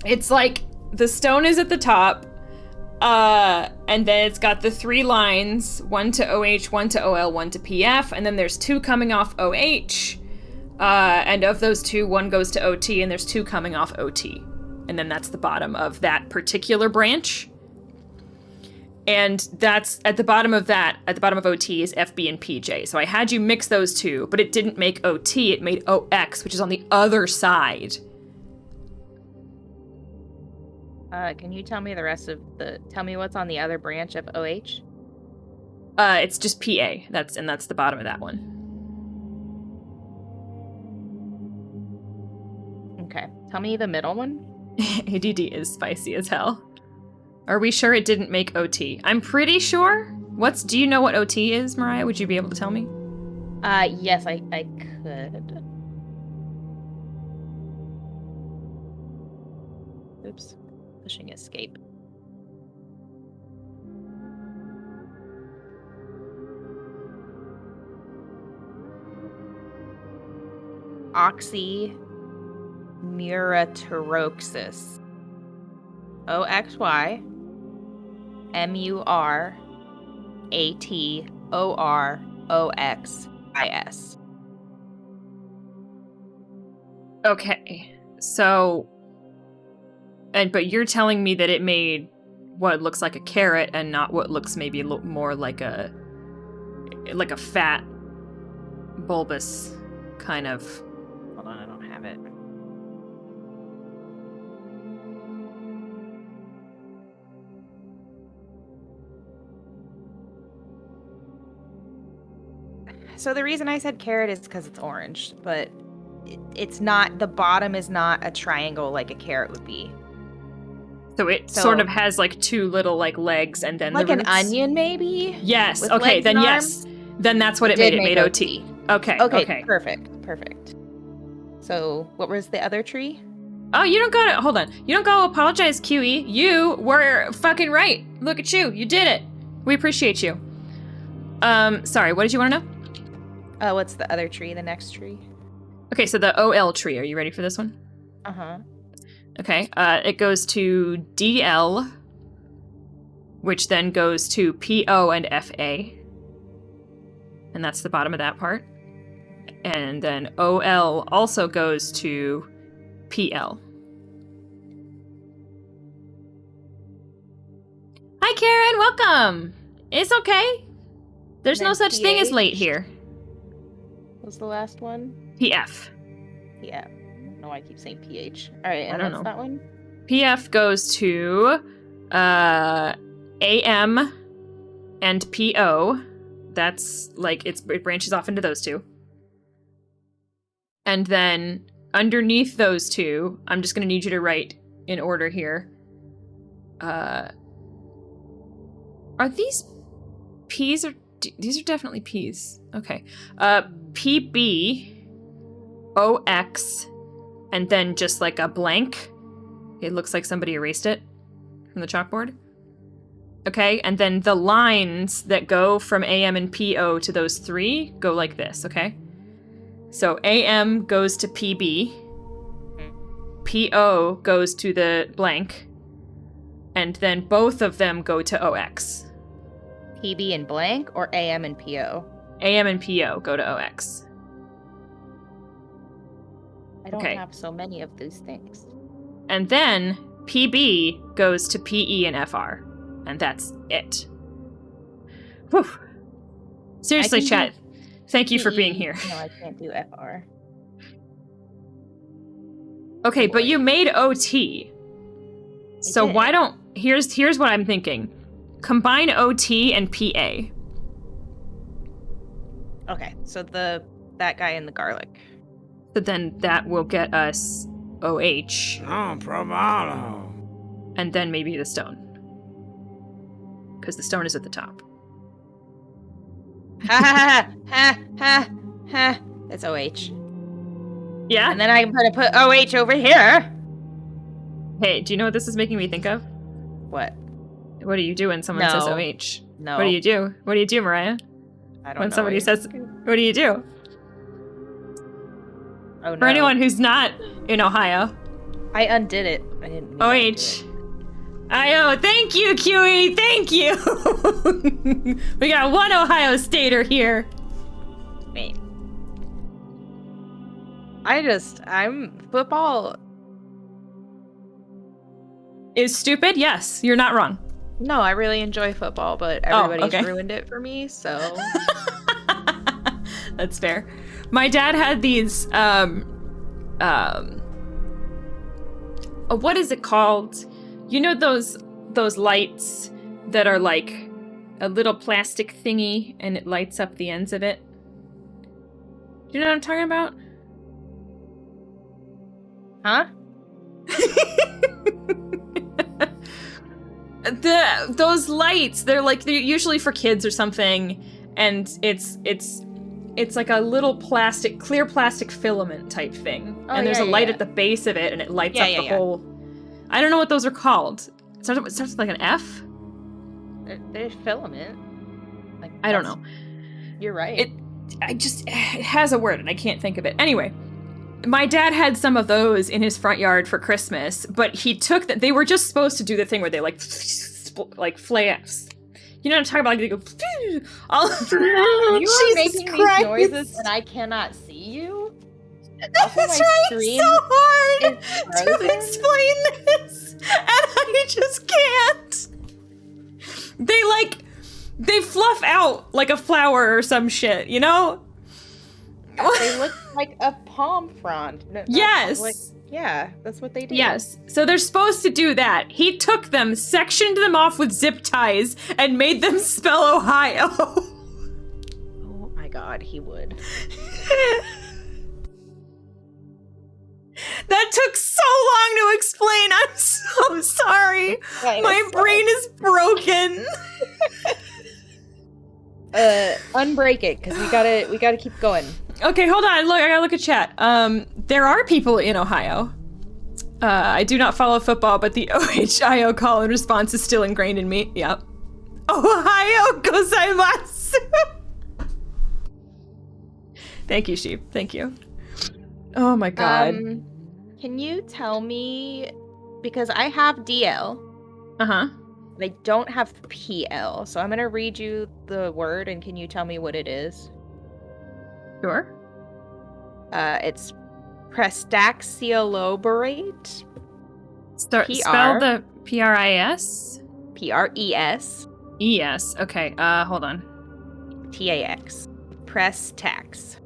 It's the stone is at the top, and then it's got the 3 lines, 1 to OH, 1 to OL, 1 to PF, and then there's 2 coming off OH, and of those 2, 1 goes to OT, and there's 2 coming off OT. And then that's the bottom of that particular branch. And that's at the bottom of that, at the bottom of OT is FB and PJ. So I had you mix those 2, but it didn't make OT, it made OX, which is on the other side Can you tell me tell me what's on the other branch of OH? It's just PA. That's the bottom of that one. Okay. Tell me the middle one. ADD is spicy as hell. Are we sure it didn't make OT? I'm pretty sure. Do you know what OT is, Mariah? Would you be able to tell me? Yes, I could. Oops. Pushing escape. Oxymuratoxis. OXY MURATOROXIS. Okay. So but you're telling me that it made what looks like a carrot and not what looks maybe more like a fat bulbous kind of. Hold on, I don't have it. So the reason I said carrot is because it's orange, but it's not, the bottom is not a triangle like a carrot would be. So it sort of has like two little like legs and then like the an roots? onion maybe? Yes. With Okay, legs then and yes. arms? Then that's what it did made. It make made OT. Okay. Okay. Perfect. So what was the other tree? Oh, you don't gotta hold on. You don't gotta apologize, QE. You were fucking right. Look at you. You did it. We appreciate you. Sorry, what did you want to know? What's the other tree, the next tree? Okay, so the OL tree. Are you ready for this one? Uh-huh. Okay, it goes to DL, which then goes to PO and FA. And that's the bottom of that part. And then OL also goes to PL. Hi, Karen. Welcome. It's okay. There's no Then such thing as PH? late here. What was the last one? PF. Yeah. I don't know why I keep saying PH. All right, and I don't what's know. that one? PF goes to AM and PO. That's like it branches off into those two. And then underneath those two, I'm just going to need you to write in order here. Are these P's or these are definitely P's. Okay. PB, OX, and then just like a blank. It looks like somebody erased it from the chalkboard. Okay, and then the lines that go from AM and PO to those three go like this, okay? So AM goes to PB, PO goes to the blank, and then both of them go to OX. PB and blank or AM and PO? AM and PO go to OX. I don't Okay. have so many of these things. And then PB goes to PE and FR. And that's it. Whew. Seriously, I can chat. Thank you for PE. being here. No, I can't do FR. Okay, but Boy. you made OT. So did. why don't here's what I'm thinking. Combine OT and PA. Okay, so that guy in the garlic. So then that will get us OH Non probado. and then maybe the stone. Because the stone is at the top. Ha ha ha ha ha. It's OH. Yeah? And then I'm gonna put OH over here. Hey, do you know what this is making me think of? What? What do you do when someone says No. OH? No. What do you do? What do you do, Mariah? I don't When know somebody what says, what do you do? Oh no. For anyone who's not in Ohio, I undid it. I didn't mean to OH. undo IO, thank you, QE, thank you. We got one Ohio Stater here. it. Wait. I'm football. Is stupid? Yes, you're not wrong. No, I really enjoy football, but Oh, everybody's okay. ruined it for me, so. That's fair. My dad had these, what is it called? You know those lights that are like a little plastic thingy and it lights up the ends of it? Do you know what I'm talking about? Huh? Those lights, they're usually for kids or something, and it's like a little clear plastic filament type thing. Oh, and there's yeah, a light yeah. at the base of it and it lights Yeah, up yeah, the yeah. whole. I don't know what those are called. It starts with like an F? There's filament. Like, I don't that's- know. You're right. It has a word and I can't think of it. Anyway, my dad had some of those in his front yard for Christmas, but he took that. They were just supposed to do the thing where they like flaps. You know what I'm talking about? Like, they go. All You are making Christ. these noises and I cannot see you. I'm Also, my trying screen so hard is to frozen. explain this, and I just can't. They fluff out like a flower or some shit, you know? They look like a palm frond. No, not Yes. like- yeah, that's what they do. Yes. So they're supposed to do that. He took them, sectioned them off with zip ties, and made them spell Ohio. Oh my god, he would. That took so long to explain. I'm so sorry. My brain is broken. Unbreak it, because we gotta keep going. Okay, hold on. Look, I gotta look at chat. There are people in Ohio. I do not follow football, but the OHIO call and response is still ingrained in me. Yep. Ohio gozaimasu. Thank you, Sheep. Thank you. Oh my god. Can you tell me, because I have DL, Uh-huh. but I don't have PL, so I'm gonna read you the word, and can you tell me what it is? Sure. It's prestaxyloborate, Spell the PRIS? PRES, ES. Okay, hold on. TAX, Prestax.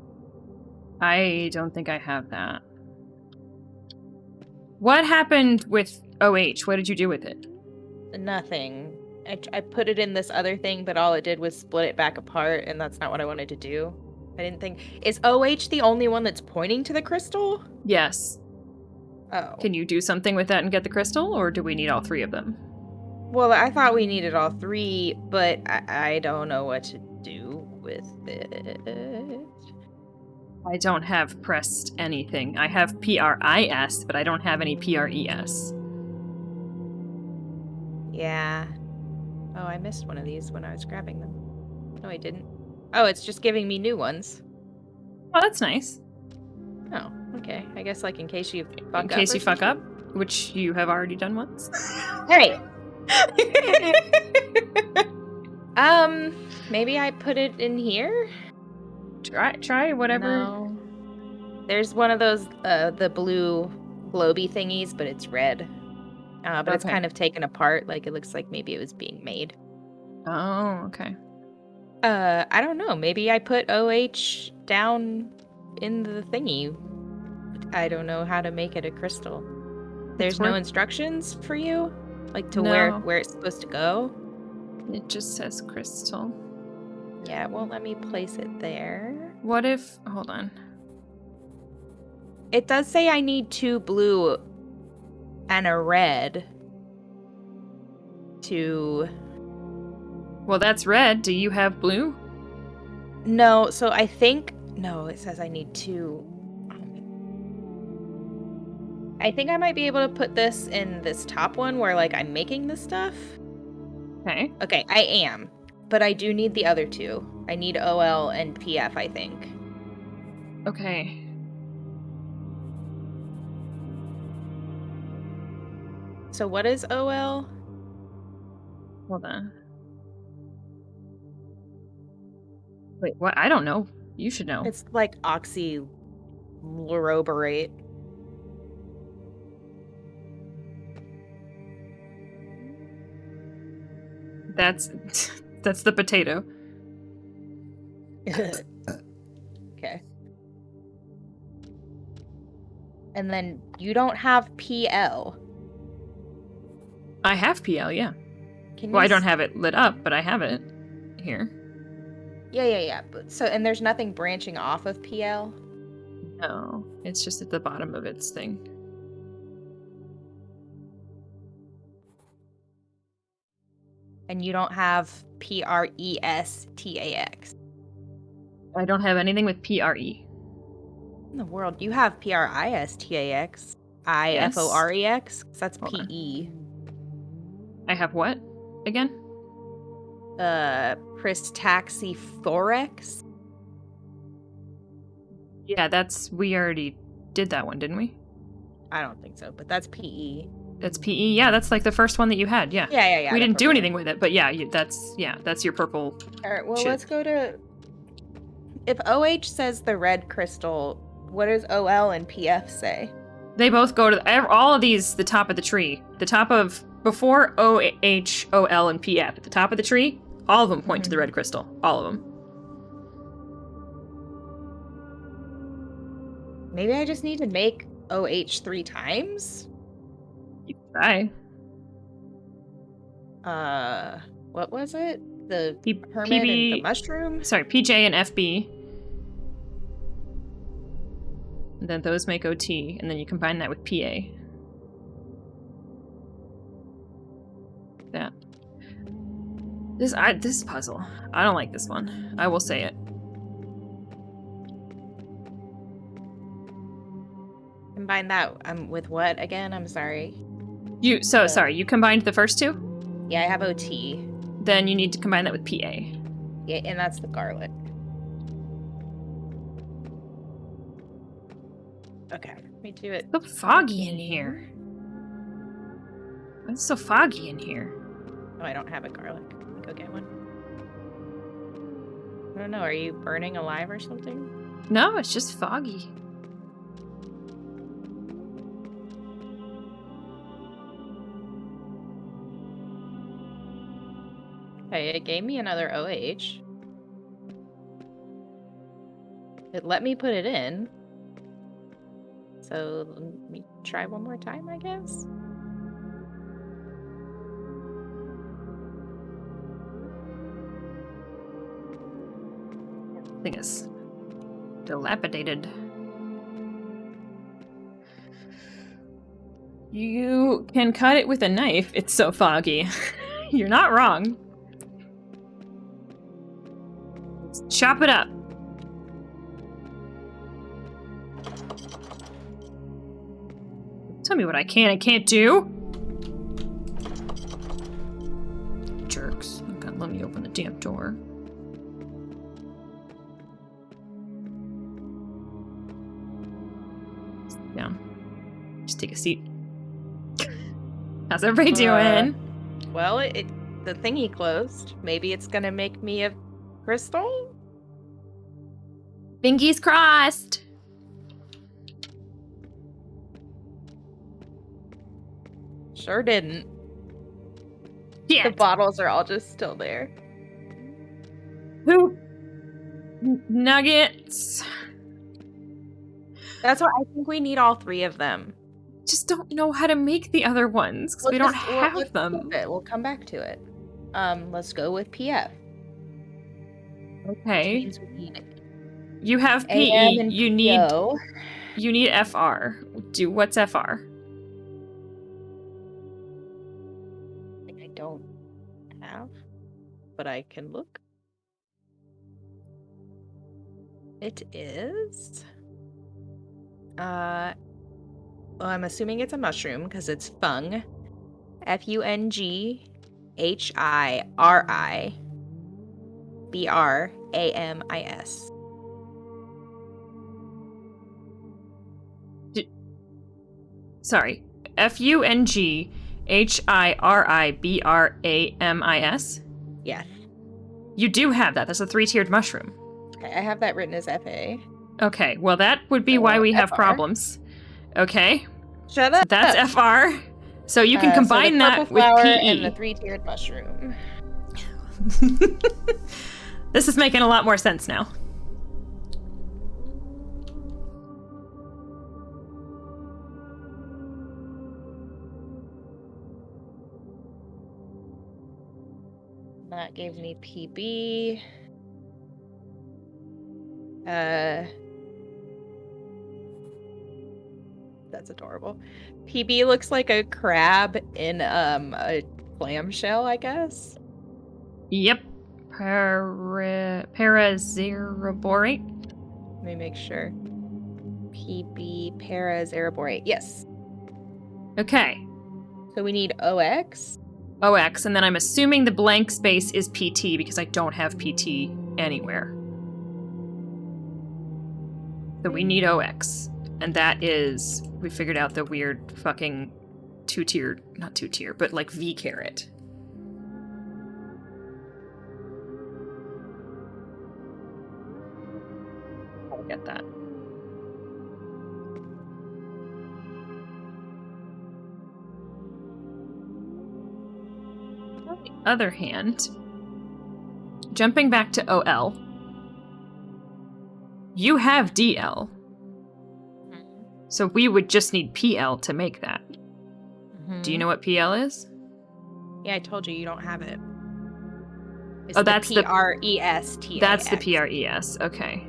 I don't think I have that. What happened with OH? What did you do with it? Nothing. I put it in this other thing, but all it did was split it back apart, and that's not what I wanted to do. I didn't think... Is OH the only one that's pointing to the crystal? Yes. Oh. Can you do something with that and get the crystal, or do we need all three of them? Well, I thought we needed all three, but I don't know what to do with it. I don't have pressed anything. I have PRIS, but I don't have any PRES. Yeah. Oh, I missed one of these when I was grabbing them. No, I didn't. Oh, it's just giving me new ones. Oh, that's nice. Oh, okay. I guess, like, in case you fuck up. In case or you fuck up, something? which you have already done once. Hey! Maybe I put it in here? Try whatever. No. There's one of those, the blue globy thingies, but it's red. But it's Okay. kind of taken apart, like it looks like maybe it was being made. Oh, okay. I don't know. Maybe I put OH down in the thingy. I don't know how to make it a crystal. There's no worth- instructions for you? Like to No. where it's supposed to go? It just says crystal. Yeah, it won't let me place it there. What if... Hold on. It does say I need 2 blue and a red to... Well, that's red. Do you have blue? No, so I think... No, it says I need 2. I think I might be able to put this in this top one where, like, I'm making this stuff. Okay. Okay, I am. But I do need the other 2. I need OL and PF, I think. Okay. So what is OL? Hold on. Wait, what? I don't know. You should know. It's like oxyluroborate. That's that's the potato. Okay. And then you don't have PL. I have PL, yeah. Can Well, I you don't have it lit up, but I have it here. Yeah. But and there's nothing branching off of PL? No, it's just at the bottom of its thing. And you don't have PRESTAX. I don't have anything with PRE. In the world, you have PRISTAX. IFOREX? 'Cause that's Hold on. PE. I have what? Again? Pristaxyphorex? Yeah, we already did that one, didn't we? I don't think so, but that's PE. That's PE. Yeah, that's like the first one that you had. Yeah. Yeah. We the didn't do purple anything with it, but yeah, that's your purple. one. All right, well, shit. let's go to... If OH says the red crystal, what does OL and PF say? They both go to all of these. The top of the tree, the top of before OH, OL, and PF. At the top of the tree, all of them point to the red crystal. All of them. Maybe I just need to make OH 3 times? You can try. What was it? The P- hermit and the PB mushroom? Sorry, PJ and FB. And then those make OT, and then you combine that with PA. That. This puzzle. I don't like this one. I will say it. Combine that with what again? I'm sorry. Sorry, you combined the first two? Yeah, I have OT. Then you need to combine that with PA. Yeah, and that's the garlic. Okay, let me do it. So foggy in here. It's so foggy in here. Oh, I don't have a garlic. Let me go get one. I don't know. Are you burning alive or something? No, it's just foggy. Okay, it gave me another OH. It let me put it in. So let me try one more time, I guess. I think it's dilapidated. You can cut it with a knife. It's so foggy. You're not wrong. Chop it up. Tell me what I can and can't do. Jerks. Okay, let me open the damn door. Sit down. Just take a seat. How's everybody doing? Well, the thingy closed. Maybe it's gonna make me a crystal? Bingies crossed. Sure didn't. Yeah. The bottles are all just still there. Poop. Nuggets. That's why I think we need all 3 of them. Just don't know how to make the other ones because we don't have let's them. skip it. We'll come back to it. Let's go with PF. Which Okay. means we need You have AM PE. and You need PO. FR. What's FR? I don't have, but I can look. It is. Well, I'm assuming it's a mushroom because it's fung. FUNGHIRIBRAMIS. Sorry. FUNGHIRIBRAMIS. Yes. You do have that. That's a 3-tiered mushroom. Okay, I have that written as FA. Okay. Well, that would be why we have FR. problems. Okay. Shut up. That's FR. So you can So combine the that purple with flower PE. and the 3-tiered mushroom. This is making a lot more sense now. That gave me PB. That's adorable. PB looks like a crab in a clamshell, I guess. Yep. Paraxeroborate. Let me make sure. PB Paraxeroborate. Yes. Okay. So we need OX. OX, and then I'm assuming the blank space is PT because I don't have PT anywhere. So we need OX. And that is, we figured out the weird fucking not two-tier, but like V caret. I'll get that. On the other hand, jumping back to OL, you have DL. So we would just need PL to make that. Do you know what PL is? Yeah, I told you don't have it. It's Oh, that's the PREST. That's the PRES. Okay.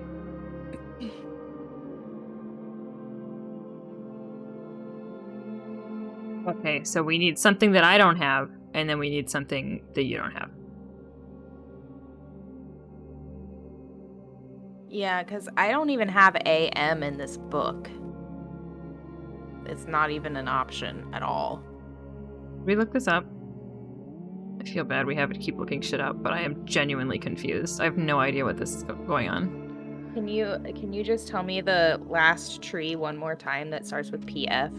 Okay, so we need something that I don't have, and then we need something that you don't have. Yeah, because I don't even have AM in this book. It's not even an option at all. We look this up. I feel bad we have to keep looking shit up, but I am genuinely confused. I have no idea what this is going on. Can you just tell me the last tree one more time that starts with PF?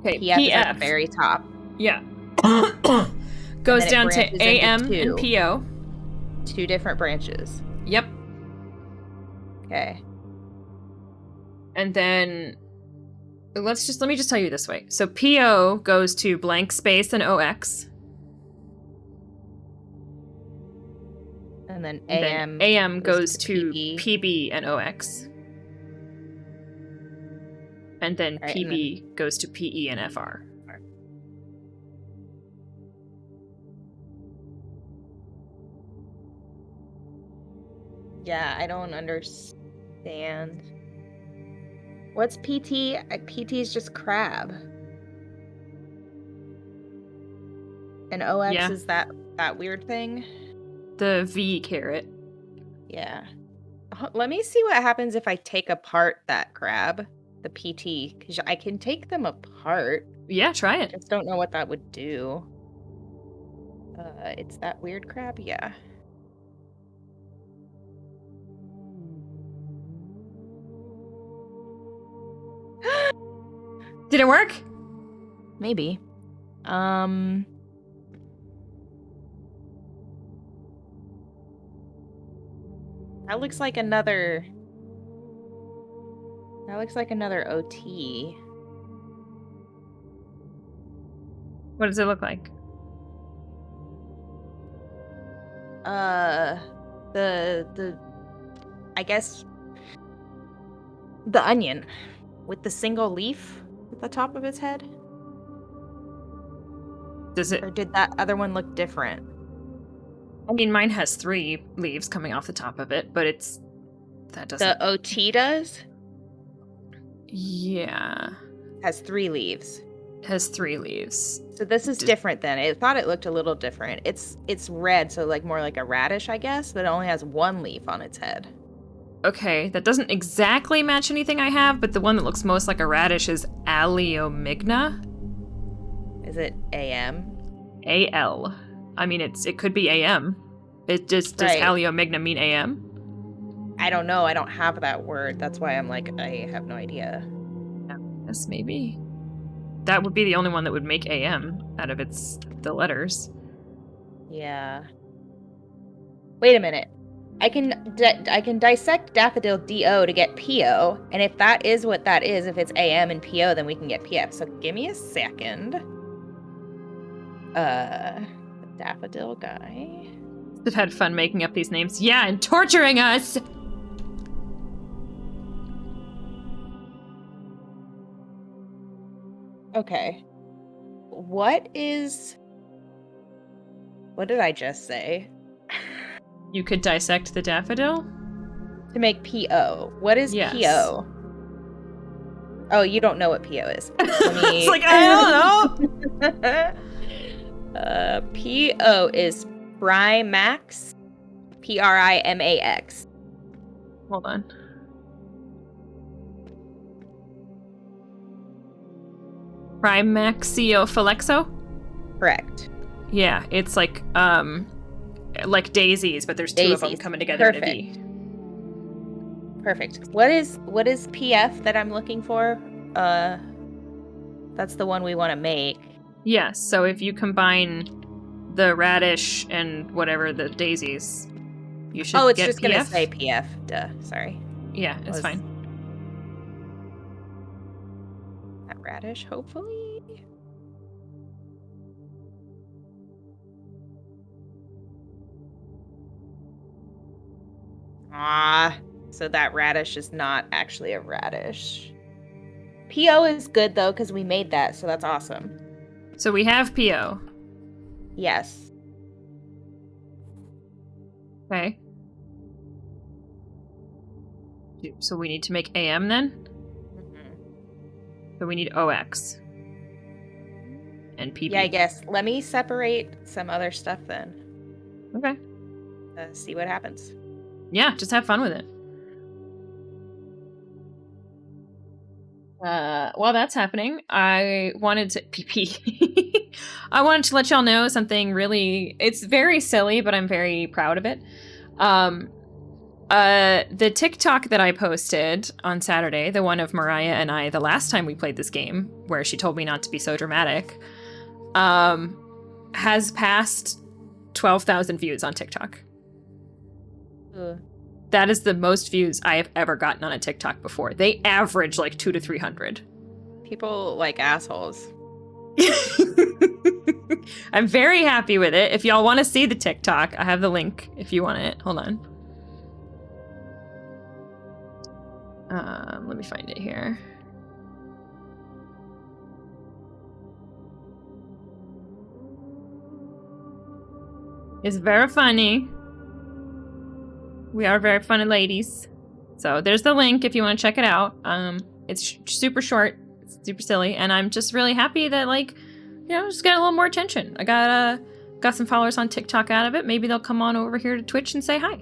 Okay, PF is at the very top. Yeah. Goes then it down to branches into AM and two. PO. 2 different branches. Yep. Okay. And then let me just tell you this way. So PO goes to blank space and OX. And then And AM. then AM goes to PB. PB and OX. And then Right, and PB goes to PE and FR. Yeah, I don't understand. What's PT? PT is just crab. And OX Yeah. is that weird thing? The V caret. Yeah. Let me see what happens if I take apart that crab, the PT, because I can take them apart. Yeah, try I it. just don't know what that would do. It's that weird crab? Yeah. Did it work? Maybe. That looks like another OT. What does it look like? The I guess the onion with the single leaf at the top of its head. Does it? Or did that other one look different? I mean, mine has 3 leaves coming off the top of it, but that doesn't. The OT does? Yeah, Has 3 leaves. it has 3 leaves. So this is different then. I thought it looked a little different. It's red, so like more like a radish, I guess, but it only has 1 leaf on its head. Okay, that doesn't exactly match anything I have, but the one that looks most like a radish is Aleomigna. Is it AM? AL. I mean, it could be AM. It just does Right. Aleomigna mean AM? I don't know. I don't have that word. That's why I'm like, I have no idea. Yes, maybe. That would be the only one that would make AM out of the letters. Yeah. Wait a minute. I can dissect daffodil DO to get PO, and if that is what that is, if it's AM and PO, then we can get PF. So give me a second. Daffodil guy. They've had fun making up these names. Yeah, and torturing us! Okay. What did I just say? You could dissect the daffodil? To make PO. What is Yes. PO? Oh, you don't know what PO is. Let me... It's like, I don't know. PO is Primax. Primax. Hold on. Primaxiophilexo? Correct. Yeah, it's like daisies, but there's two of them Daisies. coming together in a Perfect. V. Perfect. What is PF that I'm looking for? That's the one we want to make. Yes, so if you combine the radish and whatever the daisies, you should Oh, it's get just PF. gonna say PF. Duh. Sorry. Yeah, it's Was- fine. That radish, hopefully. Ah, so that radish is not actually a radish. PO is good though, because we made that, so that's awesome. So we have PO. Yes. Okay. So we need to make AM then? Mhm. So we need OX. And PP. Yeah, I guess. Let me separate some other stuff then. Okay. See what happens. Yeah, just have fun with it. While that's happening, I wanted to PP. I wanted to let y'all know something really. It's very silly, but I'm very proud of it. The TikTok that I posted on Saturday, the one of Mariah and I, the last time we played this game, where she told me not to be so dramatic, has passed 12,000 views on TikTok. Ugh. That is the most views I have ever gotten on a TikTok before. They average like 200 to 300. People like assholes. I'm very happy with it. If y'all want to see the TikTok, I have the link if you want it. Hold on. Let me find it here. It's very funny. We are very funny ladies. So there's the link if you want to check it out. It's super short, super silly, and I'm just really happy that just got a little more attention. I got some followers on TikTok out of it. Maybe they'll come on over here to Twitch and say hi.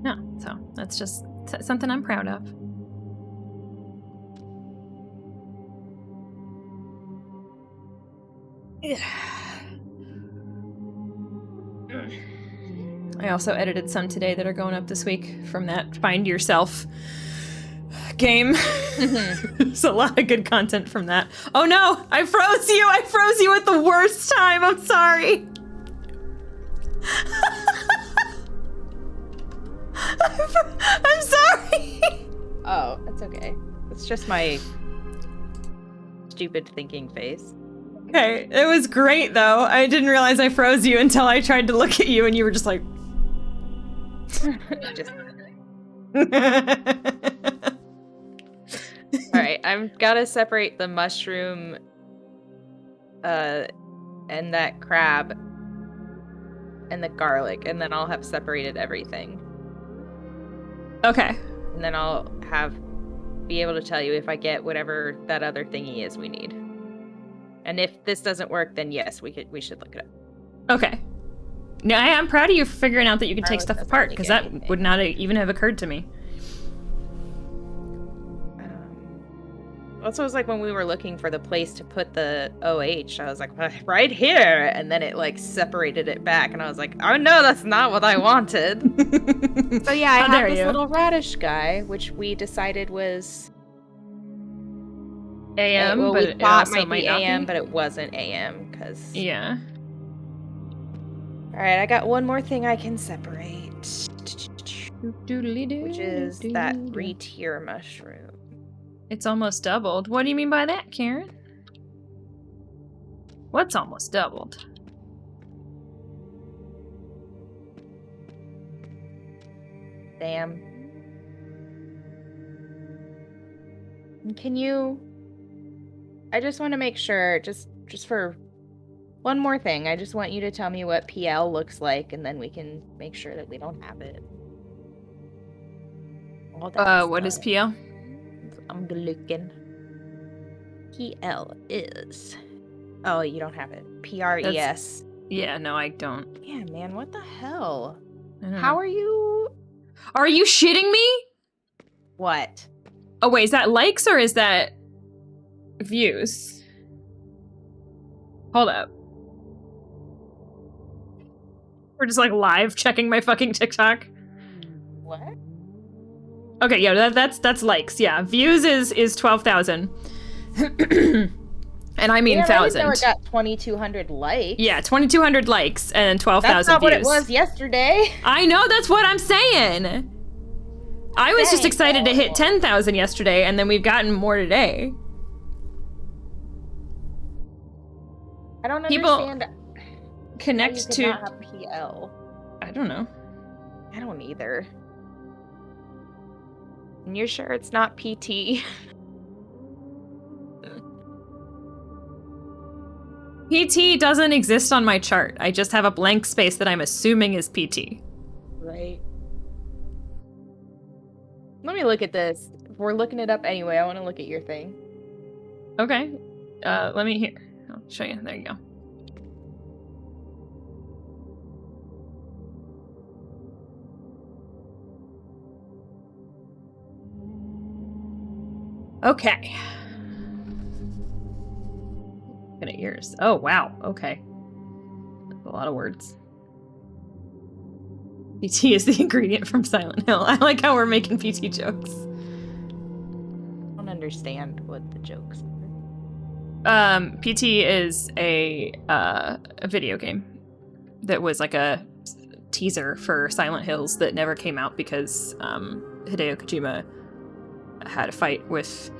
Yeah, so that's just something I'm proud of. I also edited some today that are going up this week from that Find Yourself game. There's a lot of good content from that. Oh no! I froze you! I froze you at the worst time! I'm sorry! I'm sorry! Oh, that's okay. It's just my stupid thinking face. Okay, it was great though. I didn't realize I froze you until I tried to look at you and you were just like... Just Alright, I've got to separate the mushroom and that crab and the garlic, and then I'll have separated everything. Okay. And then I'll be able to tell you if I get whatever that other thingy is we need. And if this doesn't work, then yes, we should look it up. Okay. No, I am proud of you for figuring out that you can take Garlic stuff doesn't apart, make because that anything. would not even have occurred to me. Also, it was like when we were looking for the place to put the OH, I was like, right here, and then it like separated it back, and I was like, oh no, that's not what I wanted. So yeah, I How have dare this you. little radish guy, which we decided was AM, well, but we it thought also might be not AM, be. but it wasn't AM because. Yeah. All right, I got one more thing I can separate, which is that 3-tier mushroom. It's almost doubled. What do you mean by that, Karen? What's almost doubled? Damn. Can you I just want to make sure, just for one more thing, I just want you to tell me what PL looks like, and then we can make sure that we don't have it. All that What is stuff. PL? I'm looking. PL is... Oh, you don't have it. PRES. Yeah, no, I don't. Yeah, man, what the hell? I don't How know. are you... Are you shitting me? What? Oh, wait, is that likes or is that views? Hold up. We're just like live checking my fucking TikTok. What? Okay, yeah, that's likes. Yeah, views is 12,000, and I mean Yeah, I didn't know 1,000. it got 2,200 likes. Yeah, 2,200 likes and 12,000 That's not views. what it was yesterday. I know, that's what I'm saying. I was just Dang. excited to hit 10,000 yesterday, and then we've gotten more today. I don't People understand how Connect you could to. not have PL. I don't know. I don't either. And you're sure it's not PT? PT doesn't exist on my chart. I just have a blank space that I'm assuming is PT. Right. Let me look at this. If we're looking it up anyway, I want to look at your thing. Okay. Let me here. I'll show you. There you go. Okay. Looking at yours. Oh, wow. Okay. That's a lot of words. PT is the ingredient from Silent Hill. I like how we're making PT jokes. I don't understand what the jokes are. PT is a video game that was like a teaser for Silent Hills that never came out because Hideo Kojima had a fight with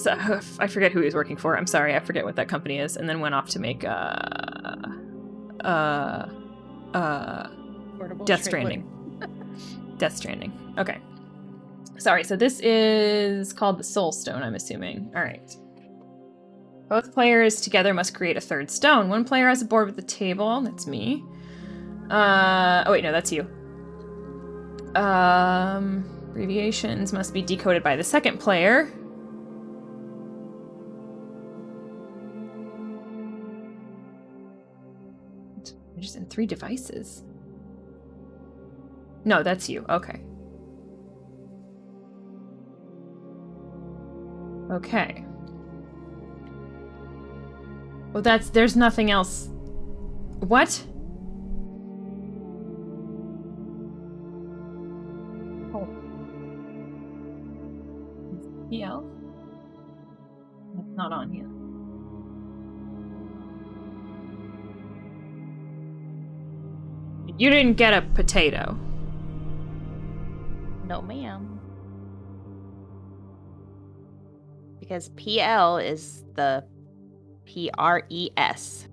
I forget who he was working for. I'm sorry, I forget what that company is, and then went off to make Portable Death trailer. Stranding. Death Stranding. Okay. Sorry, so this is called the Soul Stone, I'm assuming. All right. Both players together must create a third stone. One player has a board with the table. That's me. Oh wait, no, that's you. Abbreviations must be decoded by the second player. You're just in 3 devices. No, that's you. Okay. Okay. Well, there's nothing else. What? Oh. PL? That's not on here. You didn't get a potato. No, ma'am. Because PL is the PRES.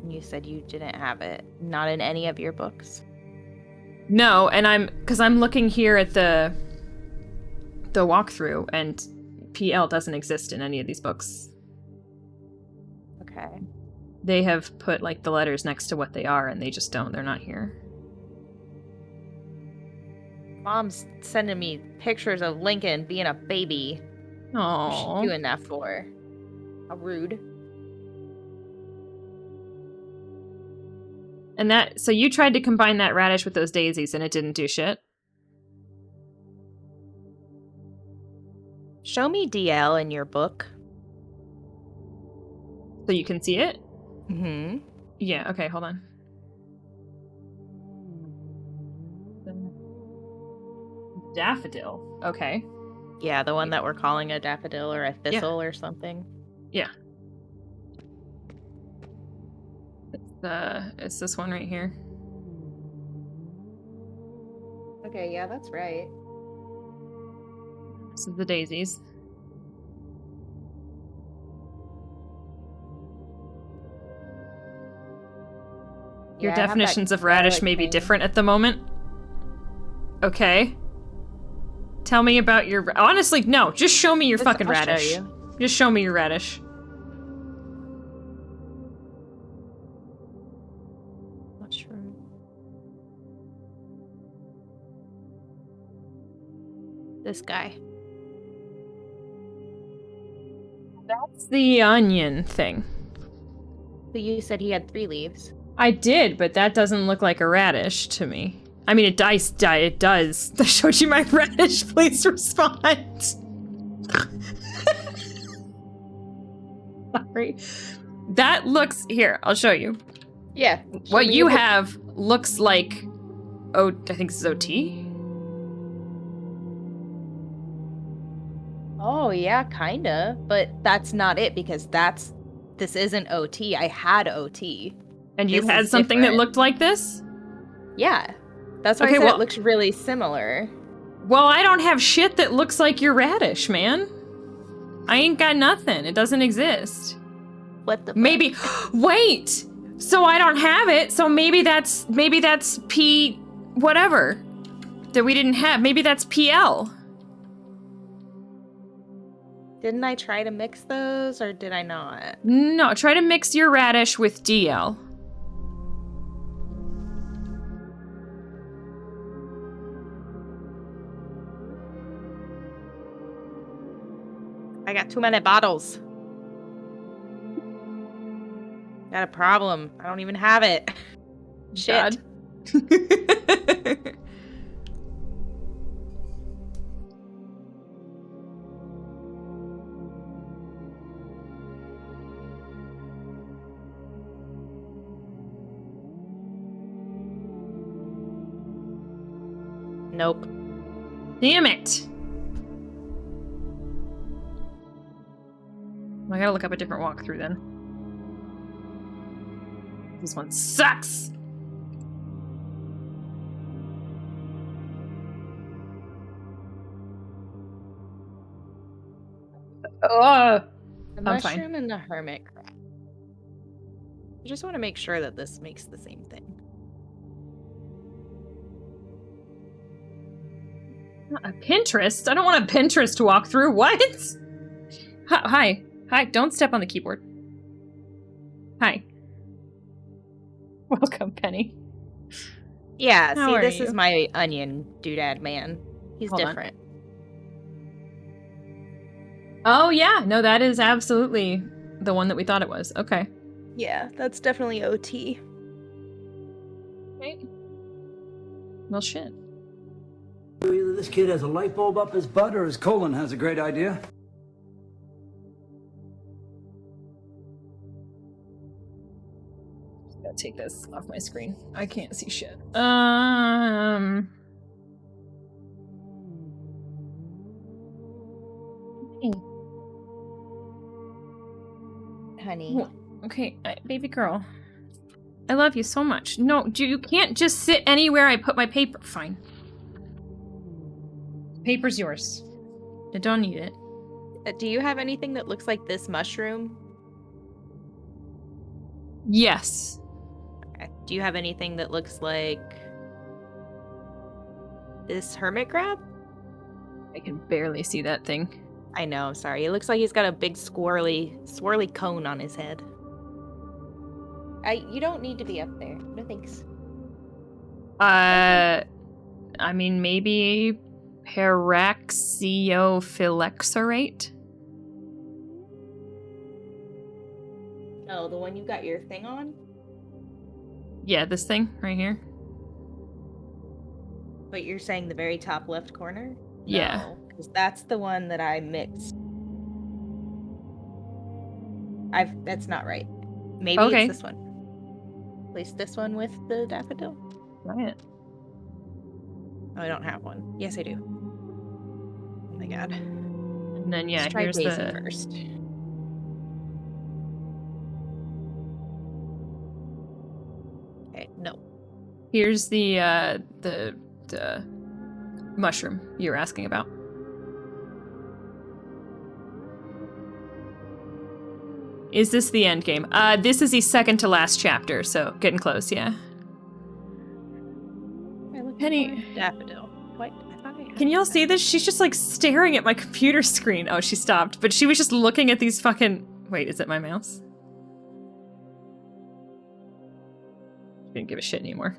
You said you didn't have it. Not in any of your books. No, and I'm looking here at the walkthrough, and PL doesn't exist in any of these books. Okay. They have put like the letters next to what they are, and they just don't. They're not here. Mom's sending me pictures of Lincoln being a baby. What's Oh, she doing that for? How rude. and so you tried to combine that radish with those daisies, and it didn't do shit. Show me DL in your book. So you can see it. Mm-hmm. Yeah. Okay. Hold on. Daffodil. Okay. Yeah, the one that we're calling a daffodil or a thistle or something. Yeah. It's this one right here. Okay, yeah, that's right. This is the daisies. Your Yeah, I have that definitions of radish garlic may be thing. different at the moment. Okay. Tell me about your... Honestly, no. Just show me your fucking I'll show radish. you. Just show me your radish. Mushroom. This guy. That's the onion thing. But you said he had 3 leaves. I did, but that doesn't look like a radish to me. I mean, it does. It does. I showed you my radish. Please respond. Sorry. That looks... Here, I'll show you. Yeah. What you have looks like... Oh, I think this is OT? Oh, yeah, kinda. But that's not it because this isn't OT. I had OT. And you This had is something that different. looked like this? Yeah. That's why Okay, I said well- it looks really similar. Well, I don't have shit that looks like your radish, man. I ain't got nothing. It doesn't exist. What the fuck? Maybe... Wait! So I don't have it, so maybe that's P... whatever. That we didn't have. Maybe that's PL. Didn't I try to mix those or did I not? No, try to mix your radish with DL. I got too many bottles. Got a problem. I don't even have it. Shit. God. Nope. Damn it! I gotta look up a different walkthrough then. This one sucks! Ugh! The I'm fine. mushroom and the hermit crab. I just want to make sure that this makes the same thing. A Pinterest? I don't want a Pinterest walkthrough. What? Hi. Hi. Don't step on the keyboard. Hi. Welcome, Penny. Yeah, How see, are this you? is my onion doodad man. He's Hold on. different. Oh, yeah. No, that is absolutely the one that we thought it was. Okay. Yeah, that's definitely OT. Right. Well, shit. Either this kid has a light bulb up his butt or his colon has a great idea. Just gotta take this off my screen. I can't see shit. Honey. Well, okay, baby girl. I love you so much. No, you can't just sit anywhere I put my paper. Fine. Paper's yours. I don't need it. Do you have anything that looks like this mushroom? Yes. Okay. Do you have anything that looks like this hermit crab? I can barely see that thing. I know, sorry. It looks like he's got a big swirly cone on his head. You don't need to be up there. No thanks. I mean, maybe Paraxiophylexorate? Oh, the one you got your thing on? Yeah, this thing right here. But you're saying the very top left corner? Yeah. Because that's the one that I mixed. That's not right. Maybe Okay. it's this one. Place this one with the daffodil. Right. Oh, I don't have one. Yes, I do. Oh my god. And then, yeah, Let's try here's Daisy the... first. Okay, no. Here's the mushroom you were asking about. Is this the end game? This is the second to last chapter, so getting close, yeah. I looked Penny- for daffodil. What? I thought I Can y'all see this? She's just like staring at my computer screen. Oh, she stopped. But she was just looking at these fucking... Wait, is it my mouse? She didn't give a shit anymore.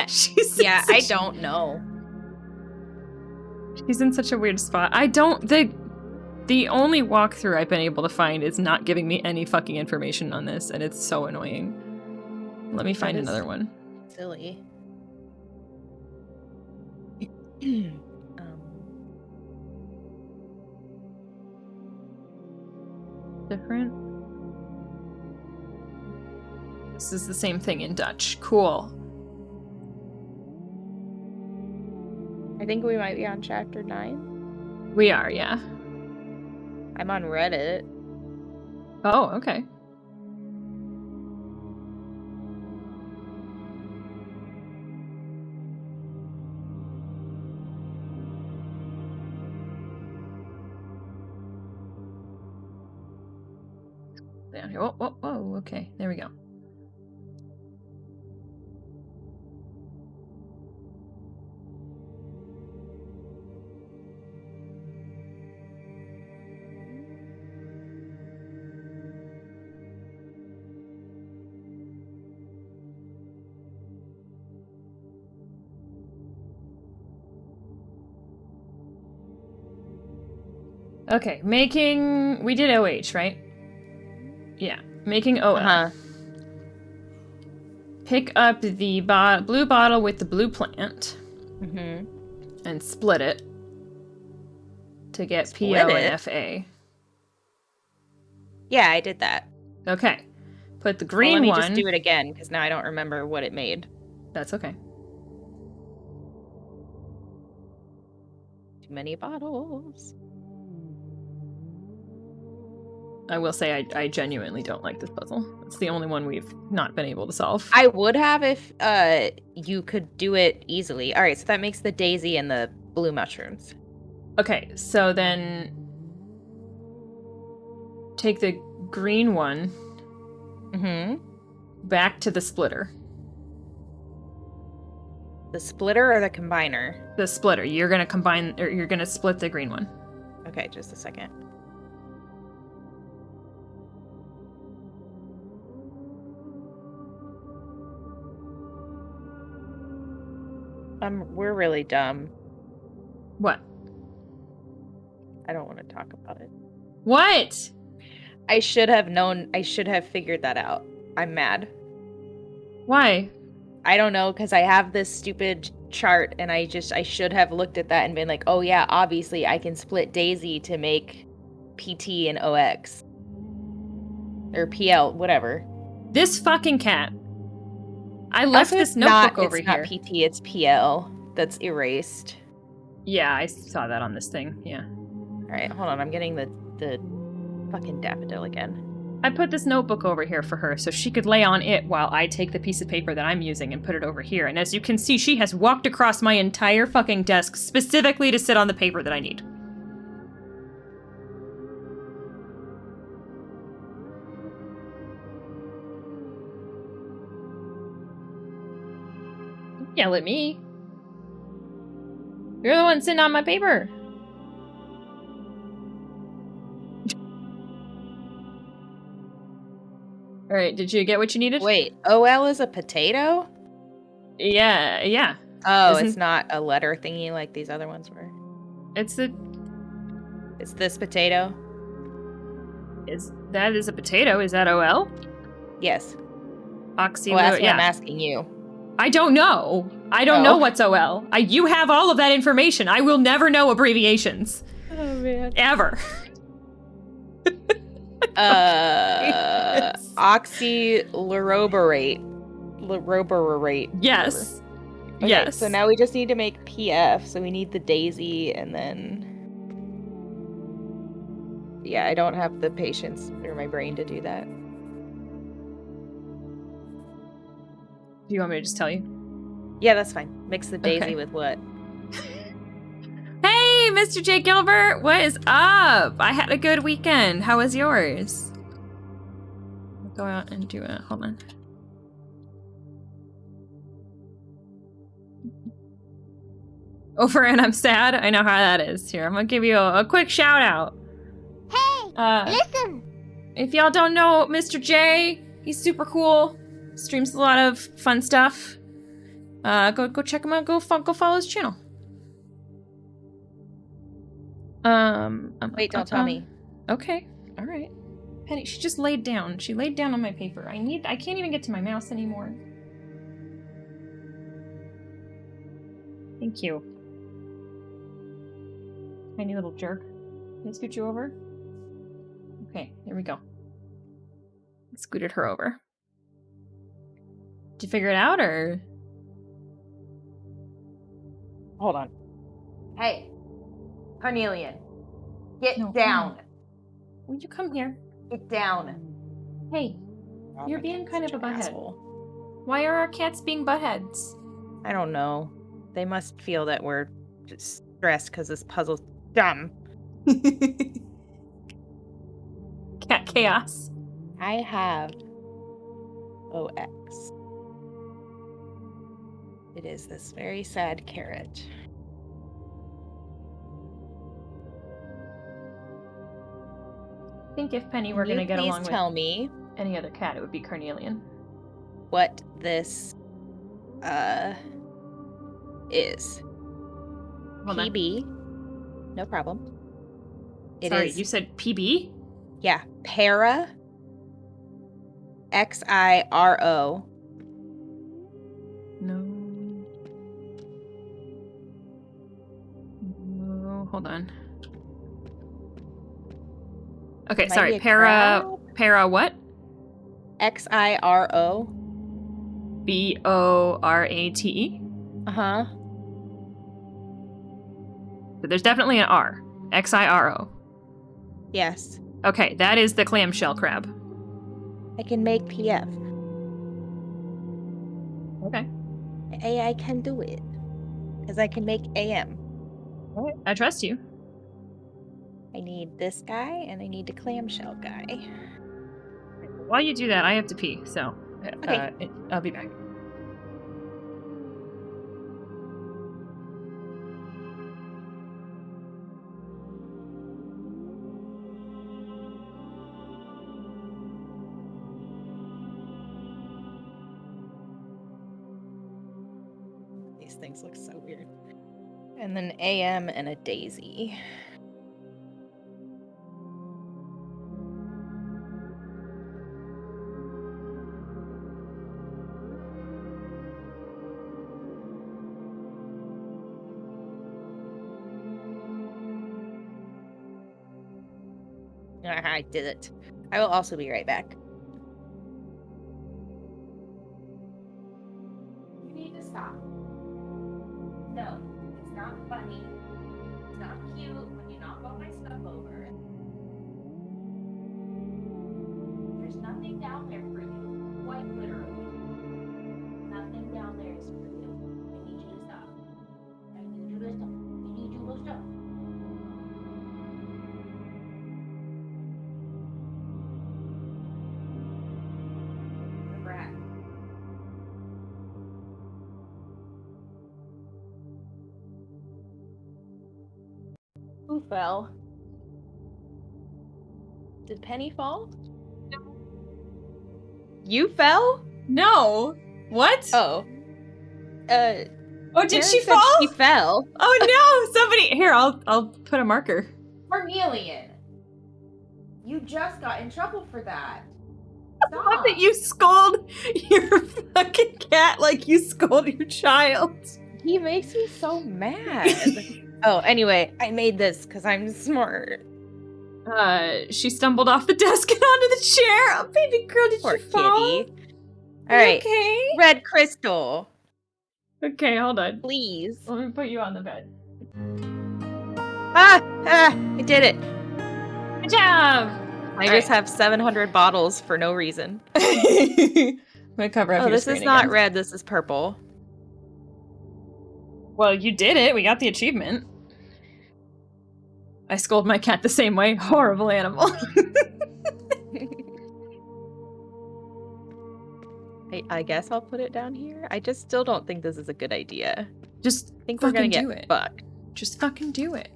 She's in Yeah, I such- don't know. She's in such a weird spot. I don't... The only walkthrough I've been able to find is not giving me any fucking information on this, and it's so annoying. Let me find is- another one. Silly. Different? This is the same thing in Dutch. Cool. I think we might be on chapter 9. We are, yeah. I'm on Reddit. Oh, okay. Down here. Whoa, whoa, whoa. Okay, there we go. Okay, making... We did OH, right? Yeah, making OL. Uh-huh. Pick up the blue bottle with the blue plant Mm-hmm. and split it to get Split PO it? and FA. Yeah, I did that. Okay. Put the Well, green let me one... just do it again, because now I don't remember what it made. That's okay. Too many bottles. I will say I genuinely don't like this puzzle. It's the only one we've not been able to solve. I would have if you could do it easily. All right, so that makes the daisy and the blue mushrooms. Okay, so then take the green one Mm-hmm. back to the splitter. The splitter or the combiner? The splitter. You're gonna combine, or you're gonna split the green one. Okay, just a second. We're really dumb. What? I don't want to talk about it. What? I should have known. I should have figured that out. I'm mad. Why? I don't know, because I have this stupid chart and I should have looked at that and been like, oh yeah, obviously I can split Daisy to make PT and OX. Or PL, whatever. This fucking cat. I left Also, this it's notebook not, over it's here. not PT, it's PL that's erased. Yeah, I saw that on this thing. Yeah. Alright, hold on, I'm getting the fucking daffodil again. I put this notebook over here for her so she could lay on it while I take the piece of paper that I'm using and put it over here. And as you can see, she has walked across my entire fucking desk specifically to sit on the paper that I need. Don't yell at me. You're the one sitting on my paper. All right, did you get what you needed? Wait, OL is a potato? Yeah, yeah. Oh, Isn't- it's not a letter thingy like these other ones were. It's the It's this potato? that is a potato. Is that OL? Yes. Oxy. Well, that's what yeah. I'm asking you. I don't know. I don't know Oh. what's OL. You have all of that information. I will never know abbreviations Oh, man. ever. Yes. Oxyluroborate. Luroborate. Yes. Okay, Yes. So now we just need to make PF. So we need the daisy and then. Yeah, I don't have the patience or my brain to do that. Do you want me to just tell you? Yeah, that's fine. Mix the daisy Okay. with what? Hey, Mr. J. Gilbert, what is up? I had a good weekend. How was yours? I'll go out and do it. Hold on. Over and I'm sad. I know how that is. Here, I'm gonna give you a quick shout out. Hey, listen. If y'all don't know Mr. J, he's super cool. Streams a lot of fun stuff. Go check him out. Go follow his channel. Wait, don't tell me. Okay, all right. Penny, she just laid down. She laid down on my paper. I can't even get to my mouse anymore. Thank you. Tiny little jerk. Can I scoot you over? Okay, there we go. Scooted her over. Did you figure it out, or? Hold on. Hey, Carnelian, get No, down. Will you come here? Get down. Hey, Oh, you're my being cat's kind of such a an butthead. asshole. Why are our cats being buttheads? I don't know. They must feel that we're just stressed because this puzzle's dumb. Cat chaos. I have OX. It is this very sad carrot. I think if Penny Can were you gonna get please along tell with me any other cat, it would be Carnelian. what this is? Hold on. PB. No problem. It Sorry, is- you said PB? Yeah, Para XIRO. No. No, hold on. Okay, Might be sorry. a Para what? XIRO. BORATE. Uh-huh. But there's definitely an R. XIRO. Yes. Okay, that is the clamshell crab. I can make PF. Okay. AI can do it. Because I can make AM. I trust you. I need this guy and I need a clamshell guy. While you do that, I have to pee, so Okay. I'll be back. These things look so weird. And then AM and a daisy. I did it. I will also be right back. You need to stop. No, it's not funny. It's not cute when you knock all my stuff over. There's nothing down there for you. Quite literally. Nothing down there is for you. I need you to stop. I need you to stop. I need you to stop. Brat. Who fell? Did Penny fall? No. You fell? No. What? Oh. Oh, did Karen she said fall? She fell. Oh no! Somebody here. I'll put a marker. Cornelian. You just got in trouble for that. Not that you scold your fucking cat like you scold your child. He makes me so mad. Oh, anyway, I made this because I'm smart. She stumbled off the desk and onto the chair. Oh, baby girl, did Poor you fall? kitty. All right. Okay. Red crystal, Okay, hold on. please. Let me put you on the bed. I did it. Good job. I just have 700 bottles for no reason. I'm gonna cover up Oh, your this is screen not again. red. This is purple. Well, you did it. We got the achievement. I scold my cat the same way. Horrible animal. I guess I'll put it down here. I just still don't think this is a good idea. Just I think we're gonna fucking get do it. fucked. Just fucking do it.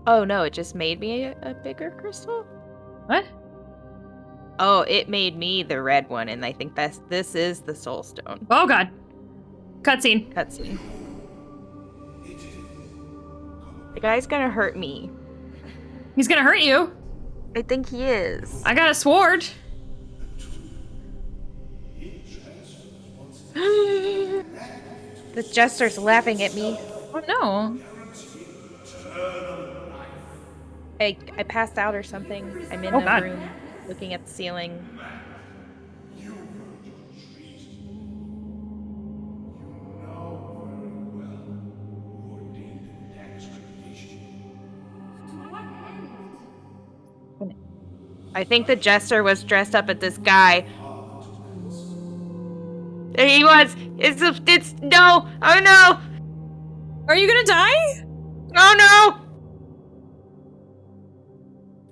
Oh no, it just made me a bigger crystal? What? Oh, it made me the red one, and I think this is the soul stone. Oh god. Cutscene. Cutscene. The guy's gonna hurt me. He's gonna hurt you. I think he is. I got a sword. This jester's laughing at me. Oh no. I passed out or something. I'm in Oh, a God. room looking at the ceiling. I think the jester was dressed up as this guy. There he was. It's no. Oh no. Are you gonna die? Oh no.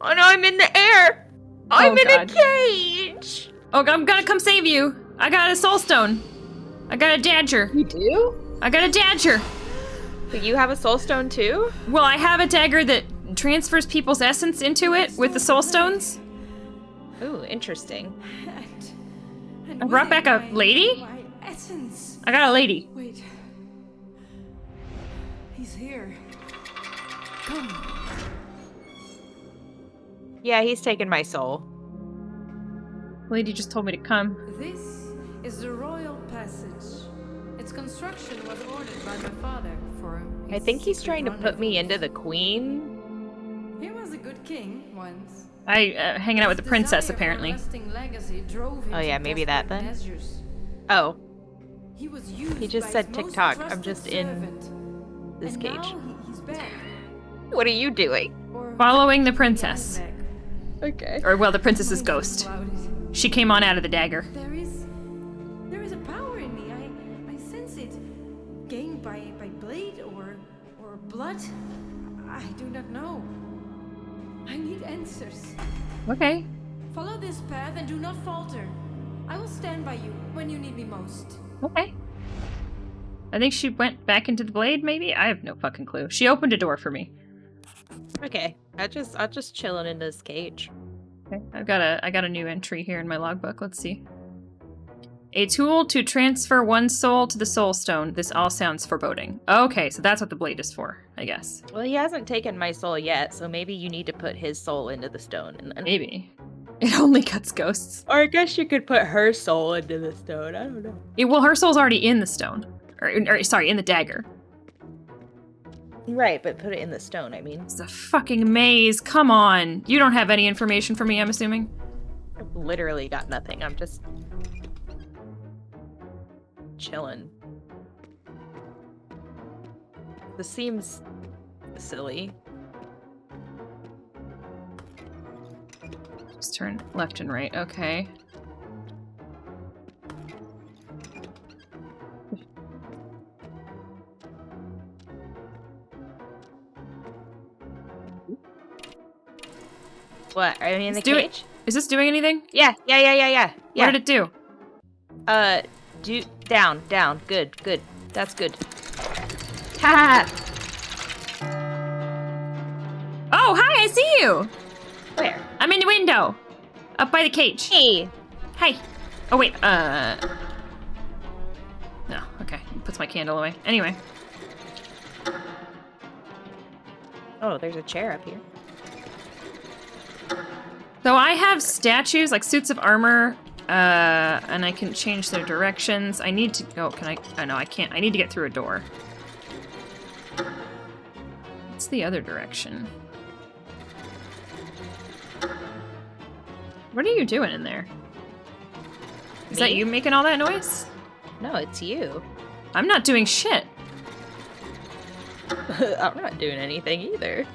Oh no, I'm in the air. I'm in God. a cage. Oh, I'm gonna come save you. I got a soul stone. I got a dagger. You do? I got a dagger. But you have a soul stone too? Well, I have a dagger that transfers people's essence into it with the soul stones. Ooh, interesting. I brought back a lady? My essence. I got a lady. Wait. He's here. Come. Yeah, he's taken my soul. Lady just told me to come. This is the royal passage. Its construction was ordered by my father for. I think he's trying to put me into the queen. He was a good king once. Hanging out with the His princess, desire for apparently. lasting legacy drove him Oh, yeah, to maybe that desperate then. measures. Oh, He was used He just by said his most TikTok. I'm trusted just in servant. this And cage. now he's back. What are you doing? Or Following the he princess. is back. Okay. Or, well, the princess's Mindful ghost. about it. She came on out of the dagger. There is a power in me. I sense it. Gained by blade or blood. I do not know. I need answers. Okay. Follow this path and do not falter. I will stand by you when you need me most. Okay. I think she went back into the blade, maybe? I have no fucking clue. She opened a door for me. Okay. I'll just chilling in this cage. Okay. I got a new entry here in my logbook. Let's see. A tool to transfer one soul to the soul stone. This all sounds foreboding. Okay, so that's what the blade is for, I guess. Well, he hasn't taken my soul yet, so maybe you need to put his soul into the stone and then. Maybe. It only cuts ghosts. Or I guess you could put her soul into the stone. I don't know. Well, her soul's already in the stone. Or sorry, in the dagger. Right, but put it in the stone, I mean. It's a fucking maze. Come on. You don't have any information for me, I'm assuming? I've literally got nothing. I'm just chilling. This seems silly. Just turn left and right. Okay. What? Are you in the Let's do it. cage? Is this doing anything? Yeah. What did it do? Down. Good. That's good. Ha! Oh, hi, I see you! Where? I'm in the window. Up by the cage. Hey! Hi. Oh, wait, no, okay. Puts my candle away. Anyway. Oh, there's a chair up here. So I have statues, like suits of armor, and I can change their directions. I need to, can I? Oh no, I can't. I need to get through a door. What's the other direction? What are you doing in there? Is that Me? you making all that noise? No, it's you. I'm not doing shit. I'm not doing anything either.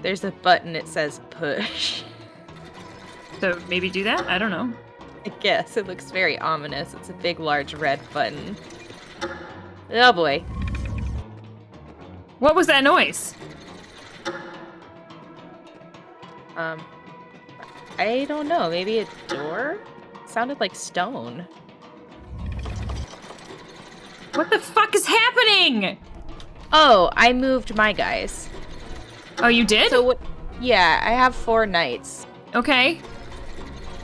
There's a button, it says push. So maybe do that? I don't know. I guess. It looks very ominous. It's a big, large red button. Oh boy. What was that noise? I don't know. Maybe a door? Sounded like stone. What the fuck is happening? Oh, I moved my guys. Oh, you did? So what? Yeah, I have 4 knights. Okay.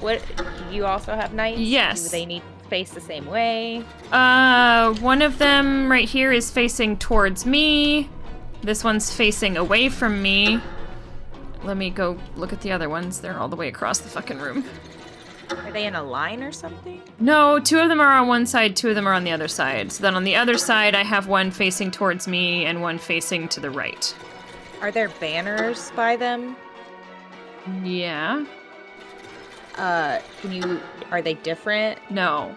What? You also have knights? Yes. Do they need to face the same way? One of them right here is facing towards me. This one's facing away from me. Let me go look at the other ones. They're all the way across the fucking room. Are they in a line or something? No, 2 of them are on one side, 2 of them are on the other side. So then on the other side, I have one facing towards me and one facing to the right. Are there banners by them? Yeah. Are they different? No.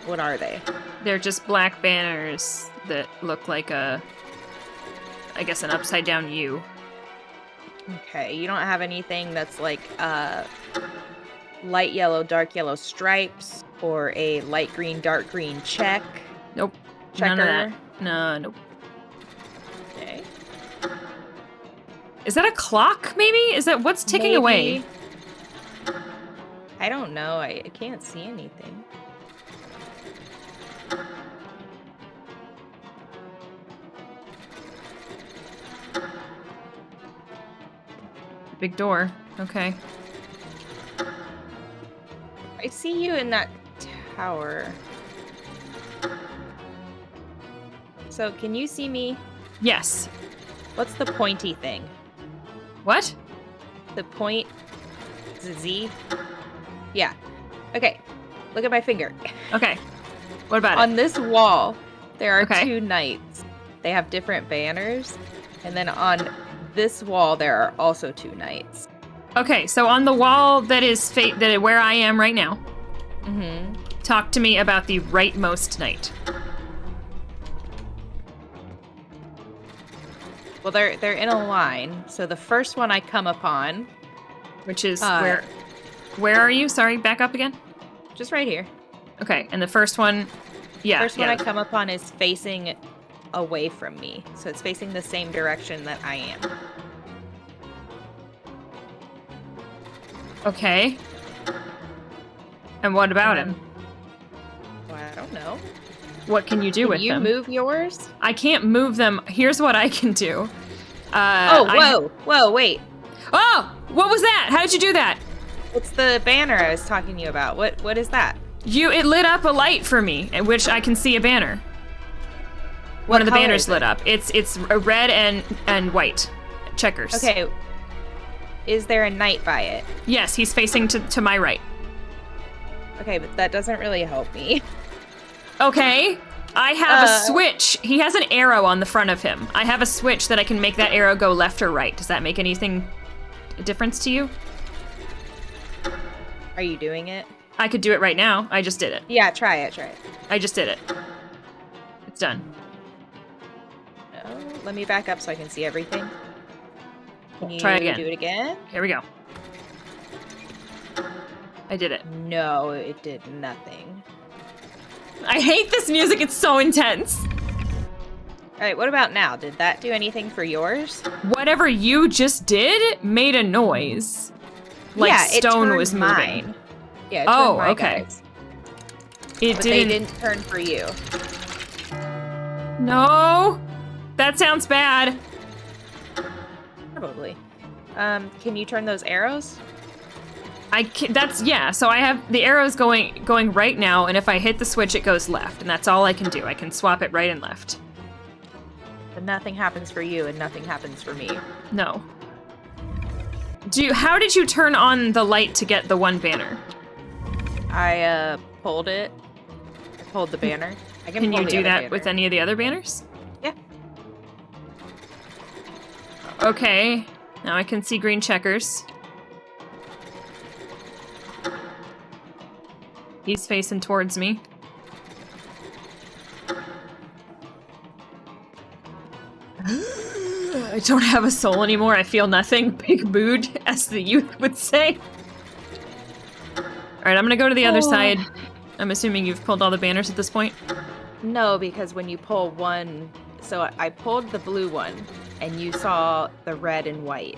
What are they? They're just black banners that look like I guess an upside down U. Okay, you don't have anything that's like light yellow, dark yellow stripes, or a light green, dark green check? Nope. Checker? None of that. No, nope. Okay. Is that a clock, maybe? Is that what's ticking away? Maybe. I don't know. I can't see anything. Big door. Okay. I see you in that tower. So, can you see me? Yes. What's the pointy thing? What? The point? Is it Z? Yeah. Okay. Look at my finger. Okay. What about it? On this wall, there are Okay. 2 knights. They have different banners. And then on this wall, there are also 2 knights. Okay, so on the wall that is where I am right now, Mm-hmm. talk to me about the rightmost knight. Well, they're in a line. So the first one I come upon, Which is Uh, where are you? Sorry, back up again. just right here. Okay, and the first one, yeah. First one yeah. I come upon is facing away from me. So it's facing the same direction that I am. Okay. And what about him? Well, I don't know. What can you do Can with you them? move yours? I can't move them. Here's what I can do. Whoa, wait. Oh, what was that? How did you do that? It's the banner I was talking to you about. What is that? It lit up a light for me, in which I can see a banner. One What of the color banners is lit it? up. It's a red and white checkers. Okay. Is there a knight by it? Yes, he's facing to my right. Okay, but that doesn't really help me. Okay. I have a switch. He has an arrow on the front of him. I have a switch that I can make that arrow go left or right. Does that make anything a difference to you? Are you doing it? I could do it right now. I just did it. Yeah, try it. I just did it. It's done. Oh, let me back up so I can see everything. Can you Try again. do it again? Here we go. I did it. No, it did nothing. I hate this music. It's so intense. All right, what about now? Did that do anything for yours? Whatever you just did made a noise. Like yeah, it stone turned was moving. mine. Yeah, it Oh, turned my okay. guys. It But didn't. they didn't turn for you. No. That sounds bad. Probably. Can you turn those arrows? So I have the arrows going right now, and if I hit the switch, it goes left, and that's all I can do. I can swap it right and left. But nothing happens for you and nothing happens for me. No. How did you turn on the light to get the one banner? I pulled it. I pulled the banner. I Can pull you the do other that banner. with any of the other banners? Yeah. Okay. Now I can see green checkers. He's facing towards me. I don't have a soul anymore. I feel nothing. Big mood, as the youth would say. Alright, I'm gonna go to the other side. I'm assuming you've pulled all the banners at this point. No, because when you pull one So I pulled the blue one, and you saw the red and white.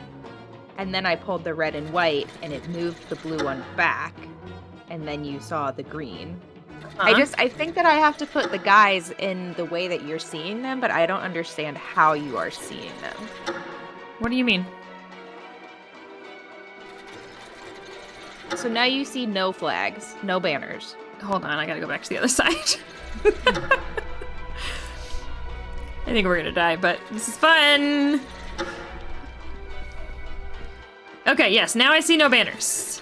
And then I pulled the red and white, and it moved the blue one back. And then you saw the green. Huh? I think that I have to put the guys in the way that you're seeing them, but I don't understand how you are seeing them. What do you mean? So now you see no flags, no banners. Hold on, I gotta go back to the other side. I think we're gonna die, but this is fun. Okay, yes, now I see no banners.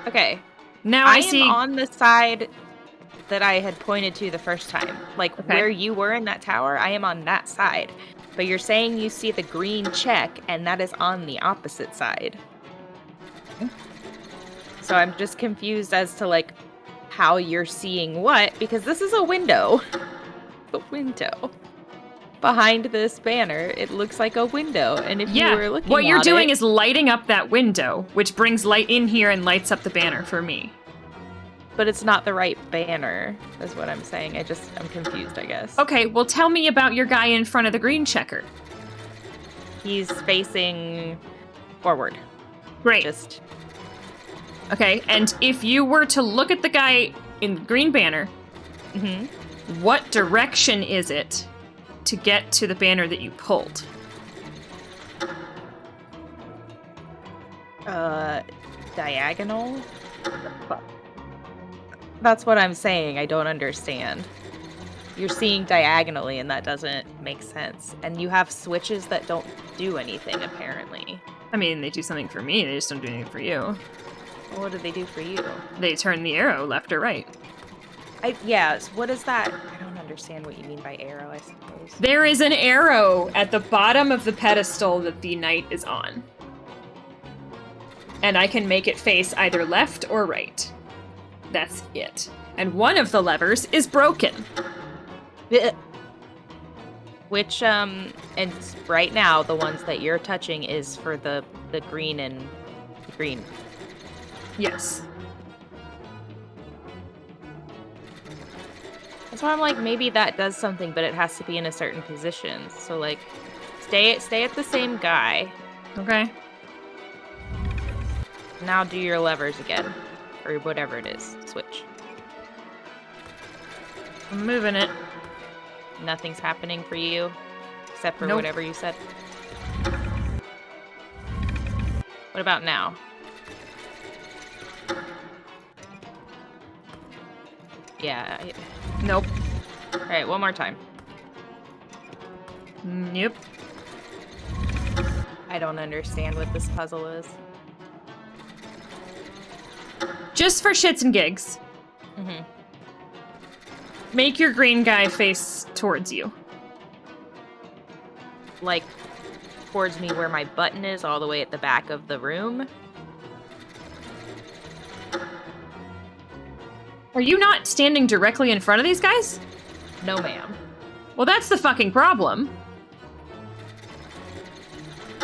Okay. Now I I see. am on the side that I had pointed to the first time. Like Okay. where you were in that tower, I am on that side. But you're saying you see the green check, and that is on the opposite side. So I'm just confused as to like how you're seeing what, because this is a window. A window. Behind this banner, it looks like a window. And if you were looking what you're at doing it, is lighting up that window, which brings light in here and lights up the banner for me. but it's not the right banner, is what I'm saying. I'm confused, I guess. Okay, well tell me about your guy in front of the green checker. He's facing forward. Great. Just Okay, and if you were to look at the guy in the green banner, mhm. what direction is it to get to the banner that you pulled? Diagonal? That's what I'm saying. I don't understand. You're seeing diagonally, and that doesn't make sense. And you have switches that don't do anything, apparently. I mean, they do something for me, they just don't do anything for you. Well, what do they do for you? They turn the arrow left or right. What is that? I don't understand what you mean by arrow, I suppose. There is an arrow at the bottom of the pedestal that the knight is on. And I can make it face either left or right. That's it. And one of the levers is broken. Blech. Which, and right now, the ones that you're touching is for the green and the green. Yes. That's why I'm like, maybe that does something, but it has to be in a certain position. So, like, stay at the same guy. Okay. Now do your levers again. Or whatever it is. Switch. I'm moving it. Nothing's happening for you. Except for Nope. whatever you said. What about now? Yeah. Nope. Alright, one more time. Nope. I don't understand what this puzzle is. Just for shits and gigs, Mm-hmm. make your green guy face towards you. Like, towards me where my button is, all the way at the back of the room. Are you not standing directly in front of these guys? No, ma'am. Well, that's the fucking problem.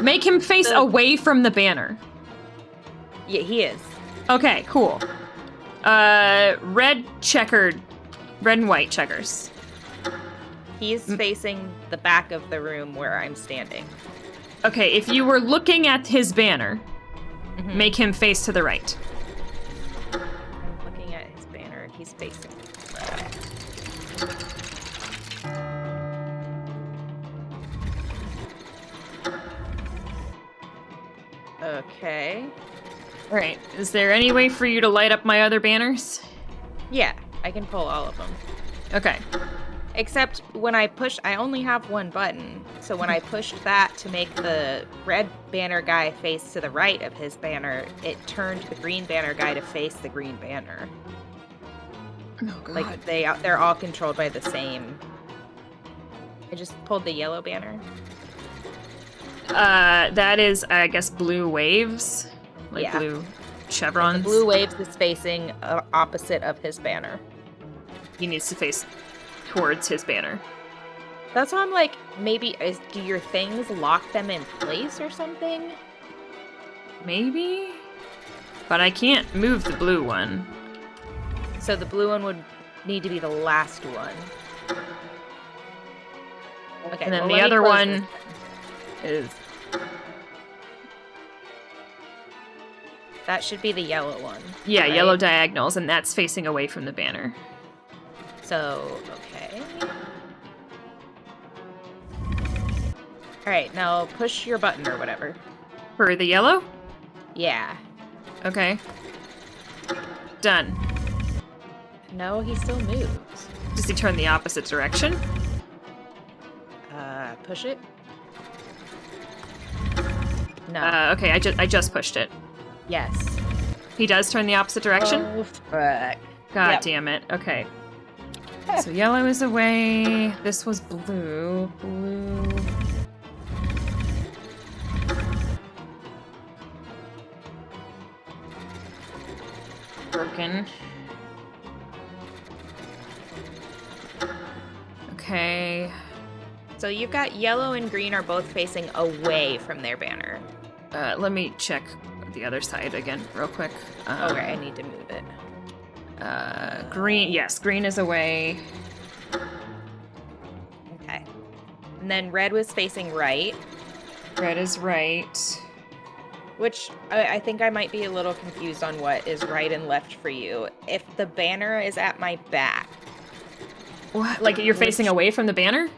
Make him face away from the banner. Yeah, he is. Okay, cool. Red and white checkers. He's facing the back of the room where I'm standing. Okay, if you were looking at his banner, Mhm. make him face to the right. I'm looking at his banner. He's facing left. Okay. All right, is there any way for you to light up my other banners? Yeah, I can pull all of them. Okay. Except when I push, I only have one button. So when I pushed that to make the red banner guy face to the right of his banner, it turned the green banner guy to face the green banner. Oh, God. Like they're all controlled by the same. I just pulled the yellow banner. That is, I guess, blue waves. Like Yeah. blue The chevrons. blue waves is facing opposite of his banner. He needs to face towards his banner. That's why I'm like, maybe do your things lock them in place or something? Maybe? But I can't move the blue one. So the blue one would need to be the last one. Okay, And then well, the let me other close one this. is That should be the yellow one. yeah, right? yellow diagonals, and that's facing away from the banner. So, okay. Alright, now push your button or whatever. For the yellow? Yeah. Okay. Done. No, he still moves. Does he turn the opposite direction? Push it. No. Okay, I just pushed it. Yes. He does turn the opposite direction? Oh, fuck. God Yep. damn it. Okay. So yellow is away. This was blue. Blue. Broken. Okay. So you've got yellow and green are both facing away from their banner. Let me check the other side again real quick. Okay, I need to move it. Green, yes, green is away. Okay. And then red was facing right, Red is right. which I think I might be a little confused on what is right and left for you. If the banner is at my back, What? Like you're facing away from the banner?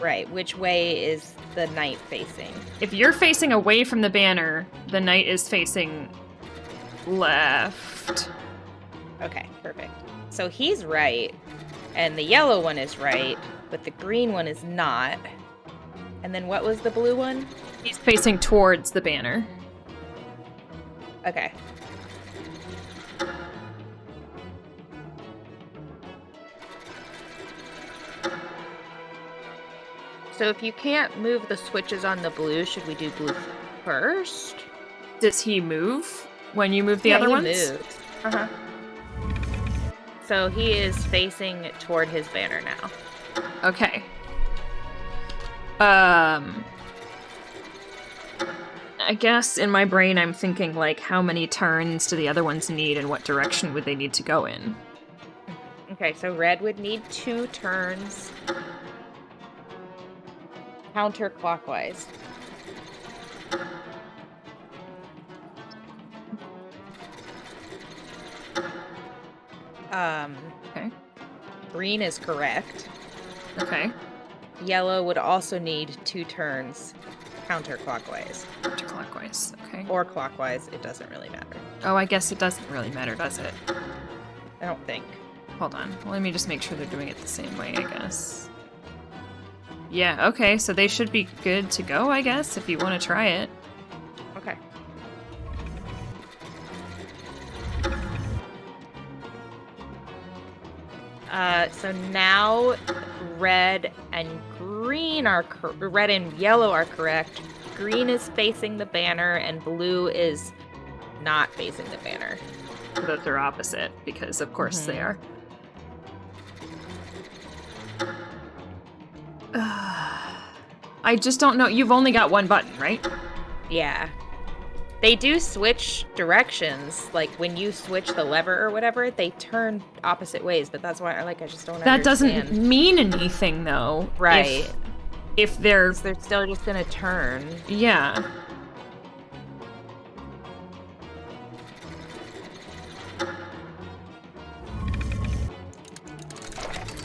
right, which way is the knight facing? If you're facing away from the banner, the knight is facing left. Okay, perfect. So he's right, and the yellow one is right, but the green one is not. And then what was the blue one? He's facing towards the banner. Okay. So if you can't move the switches on the blue, should we do blue first? Does he move when you move the other he ones? moves. Uh-huh. So he is facing toward his banner now. Okay. I guess in my brain I'm thinking like how many turns do the other ones need and what direction would they need to go in? Okay, so red would need 2 turns counterclockwise. Okay. Green is correct. Okay. Yellow would also need 2 turns counterclockwise. Counterclockwise. Okay. Or clockwise, it doesn't really matter. Oh, I guess it doesn't really matter, does it? I don't think. Hold on. Well, let me just make sure they're doing it the same way, I guess. Yeah, okay, so they should be good to go, I guess, if you want to try it. Okay. So now red and green are red and yellow are correct. Green is facing the banner and blue is not facing the banner. So that they're opposite, because of course they are. I just don't know. You've only got one button, right? Yeah. They do switch directions. Like when you switch the lever or whatever, they turn opposite ways, but that's why I just don't That understand. doesn't mean anything, though. Right. If they're... 'Cause they're still just gonna turn. Yeah.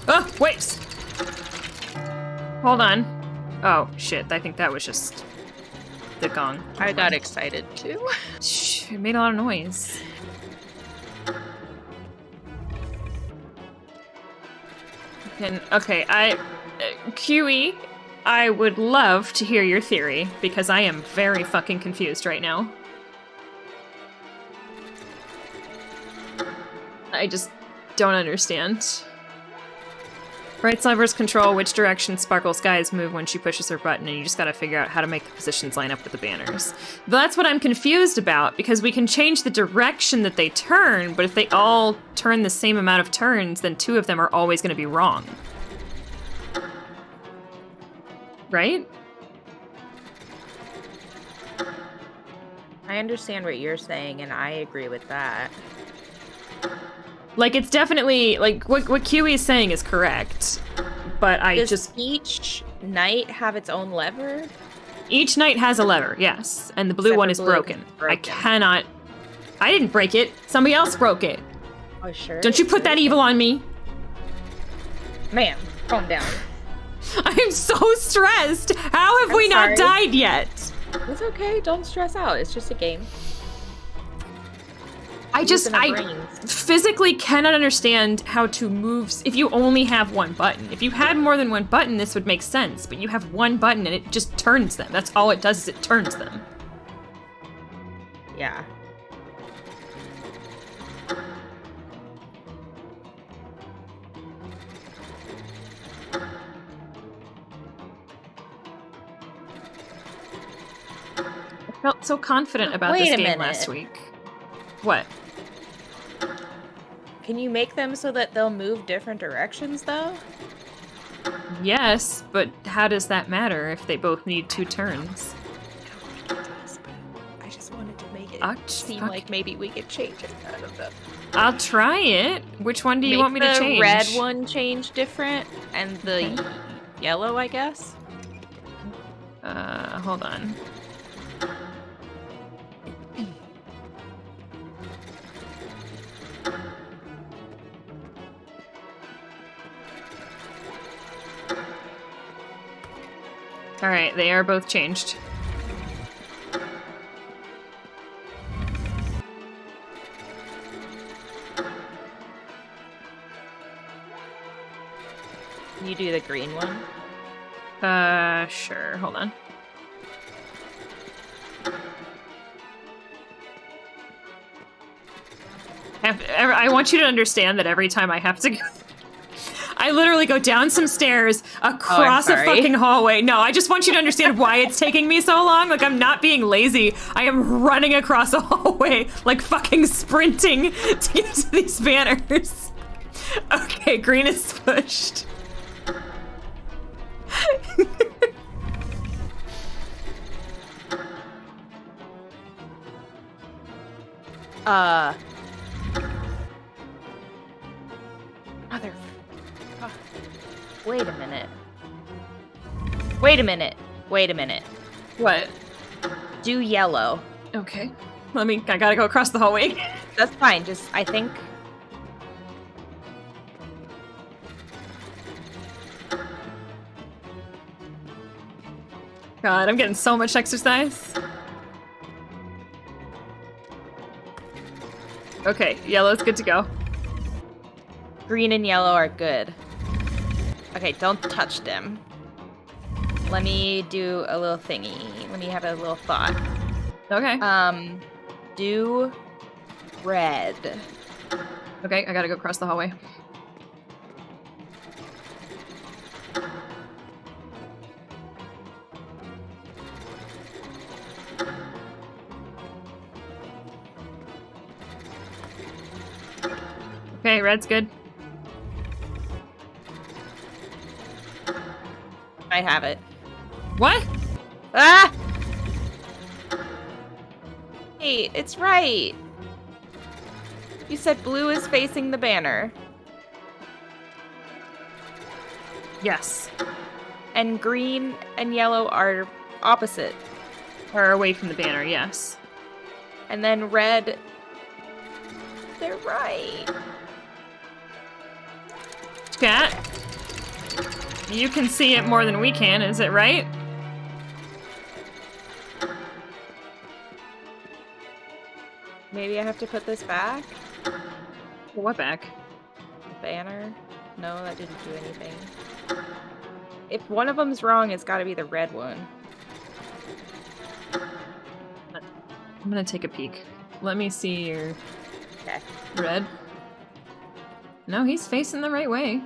Oh, wait! Hold on. Oh, shit. I think that was just the gong. I got excited too. Shh, it made a lot of noise. Okay, QE, I would love to hear your theory, because I am very fucking confused right now. I just don't understand. Right levers control which direction Sparkle's guys move when she pushes her button, and you just gotta figure out how to make the positions line up with the banners. That's what I'm confused about, because we can change the direction that they turn, but if they all turn the same amount of turns, then 2 of them are always gonna be wrong. Right? I understand what you're saying, and I agree with that. Like, it's definitely, like, what QE is saying is correct, but I Does just... each knight have its own lever? Each knight has a lever, yes. And the blue Except one for is blue, broken. 'cause it's I broken. cannot... I didn't break it. Somebody else broke it. Oh, sure. Don't you put that evil on me. Ma'am, calm down. I'm so stressed. How have I'm we not sorry. died yet? It's okay. Don't stress out. It's just a game. I Using our brains. physically cannot understand how to move if you only have one button. If you had more than one button, this would make sense, but you have one button and it just turns them. That's all it does is it turns them. Yeah. I felt so confident about Wait this a game minute. last week. What? Can you make them so that they'll move different directions, though? Yes, but how does that matter if they both need 2 turns? I just wanted to make it Ouch, seem fuck. like maybe we could change it. I don't know. I'll try it. Which one do you want me to change? The red one change different, and the Okay. yellow, I guess. Hold on. Alright, they are both changed. You do the green one. Sure. Hold on. I want you to understand that every time I have to go... I literally go down some stairs, across a sorry. fucking hallway. No, I just want you to understand why it's taking me so long. Like, I'm not being lazy. I am running across a hallway, like fucking sprinting to get to these banners. Okay, green is pushed. Mother. Oh. Wait a minute. Wait a minute. Wait a minute. What? Do yellow. Okay. I gotta go across the hallway. That's fine. Just, I think. God, I'm getting so much exercise. Okay, yellow's good to go. Green and yellow are good. Okay, don't touch them. Let me do a little thingy. Let me have a little thought. Okay. Do red. Okay, I gotta go across the hallway. Okay, red's good. I have it. What? Ah! Hey, it's right. You said blue is facing the banner. Yes. And green and yellow are opposite. Or away from the banner, yes. And then red... They're right. Chat, you can see it more than we can, is it right? Maybe I have to put this back? What back? Banner? No, that didn't do anything. If one of them's wrong, it's gotta be the red one. I'm gonna take a peek. Let me see your Okay. red. No, he's facing the right way.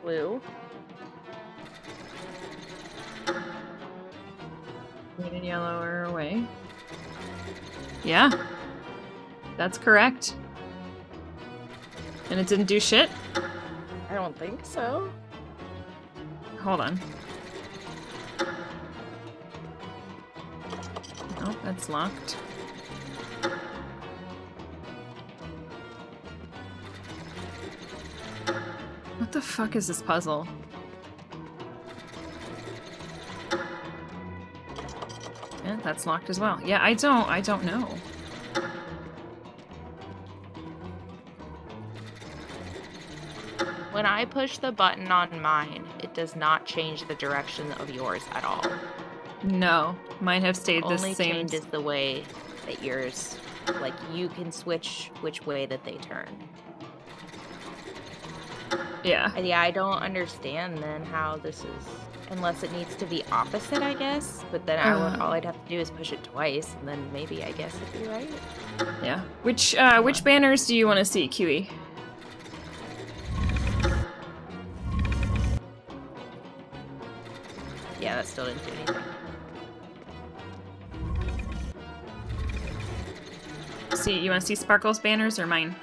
Blue. Green and yellow are away. Yeah. That's correct. And it didn't do shit? I don't think so. Hold on. Oh, that's locked. What What the fuck is this puzzle? Yeah, that's locked as well. Yeah, I don't know. When I push the button on mine, it does not change the direction of yours at all. No, mine have stayed the Only same. changes the way that yours, like you can switch which way that they turn. Yeah. Yeah, I don't understand then how this is, unless it needs to be opposite, I guess. But then all I'd have to do is push it twice, and then maybe I guess it'd be right. Yeah. Which banners do you want to see, QE? Yeah, that still didn't do anything. See, you want to see Sparkle's banners or mine?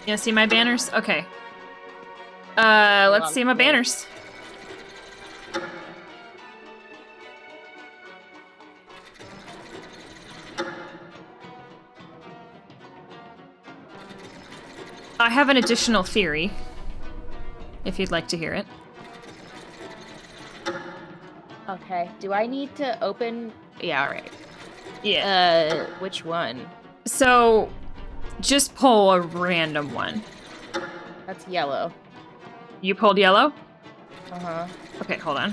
You want to see my banners? Okay. Let's see my banners. I have an additional theory, if you'd like to hear it. Okay. Do I need to open? Yeah, all right. Yeah. Which one? So, just pull a random one. That's yellow. You pulled yellow? Uh-huh. Okay, hold on.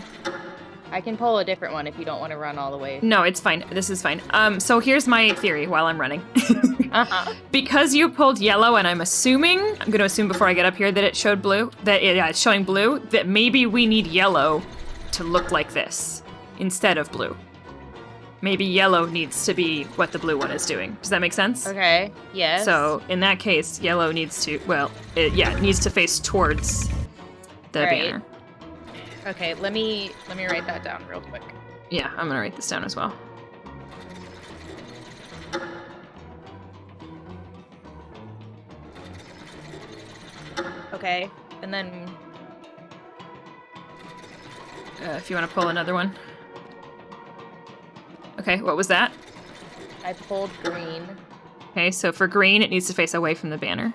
I can pull a different one if you don't want to run all the way. No, it's fine. This is fine. So here's my theory while I'm running. Uh-huh. Because you pulled yellow, and I'm going to assume before I get up here that it showed blue, it's showing blue, that maybe we need yellow to look like this instead of blue. Maybe yellow needs to be what the blue one is doing. Does that make sense? Okay. Yes. So in that case, yellow needs to, it needs to face towards the All right. banner. Okay, let me write that down real quick. Yeah, I'm gonna write this down as well. Okay, and then If you want to pull another one. Okay, what was that? I pulled green. Okay, so for green, it needs to face away from the banner.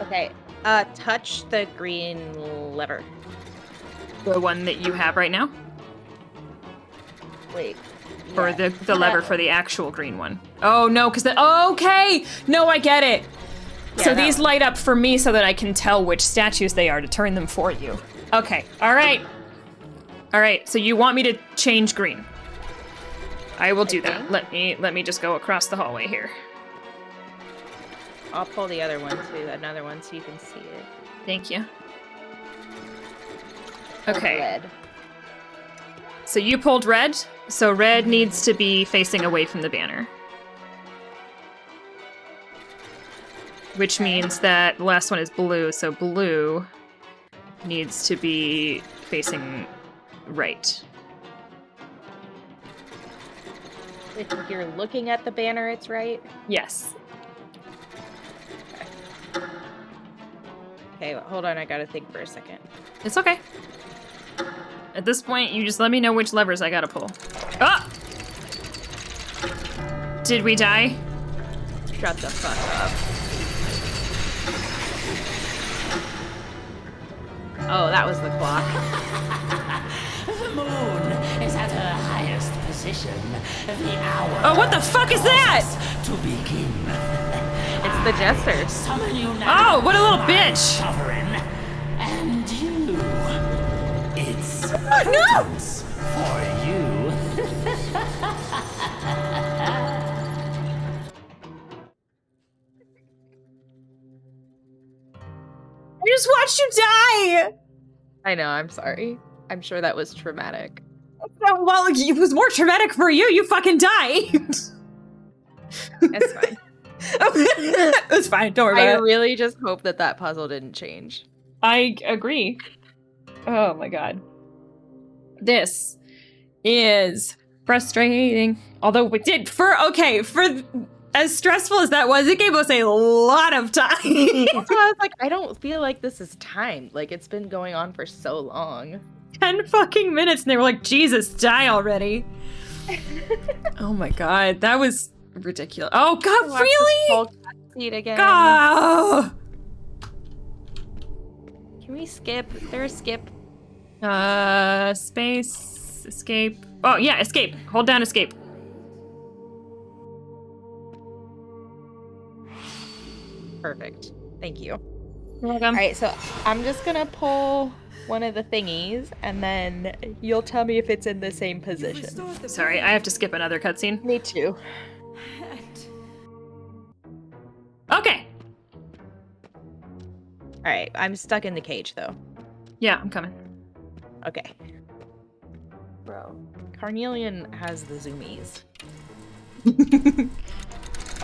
Okay, touch the green lever. The one that you have right now? Wait. Or yeah. the lever for the actual green one? Oh, no, because okay! No, I get it! Yeah, So that these one. light up for me so that I can tell which statues they are to turn them for you. Okay, alright. Alright, so you want me to change green. I will do that. Okay. Let me just go across the hallway here. I'll pull the other one too, another one, so you can see it. Thank you. Pull the Okay. red. So you pulled red, so red needs to be facing away from the banner. Which means that the last one is blue, so blue needs to be facing right. If you're looking at the banner, it's right. Yes. Okay, hold on, I gotta think for a second. It's okay. At this point, you just let me know which levers I gotta pull. Ah! Did we die? Shut the fuck up. Oh, that was the clock. The moon is at her highest position. The hour. Oh, what the fuck is that? To begin. It's the jesters. Summon you now. Oh, what a little my bitch. Sovereign. And you. It's No! sentence for you. I just watched you die! I know, I'm sorry. I'm sure that was traumatic. Well, it was more traumatic for you. You fucking died. It's fine. It's fine. Don't worry I about it. really just hope that that puzzle didn't change. I agree. Oh my god. This is Frustrating. Although we did for as stressful as that was, it gave us a lot of time. So I was like, I don't feel like this is timed. Like it's been going on for so long. 10 fucking minutes, and they were like, Jesus, die already. Oh my god, that was ridiculous. Oh god, Watch really? this whole cutscene again. God. Can we skip? Is there a skip? Space, escape. Oh yeah, escape. Hold down escape. Perfect. Thank you. You're welcome. All right, so I'm just gonna pull one of the thingies, and then you'll tell me if it's in the same position. Restore the Sorry, blade. I have to skip another cutscene. Me too. And Okay. All right, I'm stuck in the cage though. Yeah, I'm coming. Okay. Bro, Carnelian has the zoomies.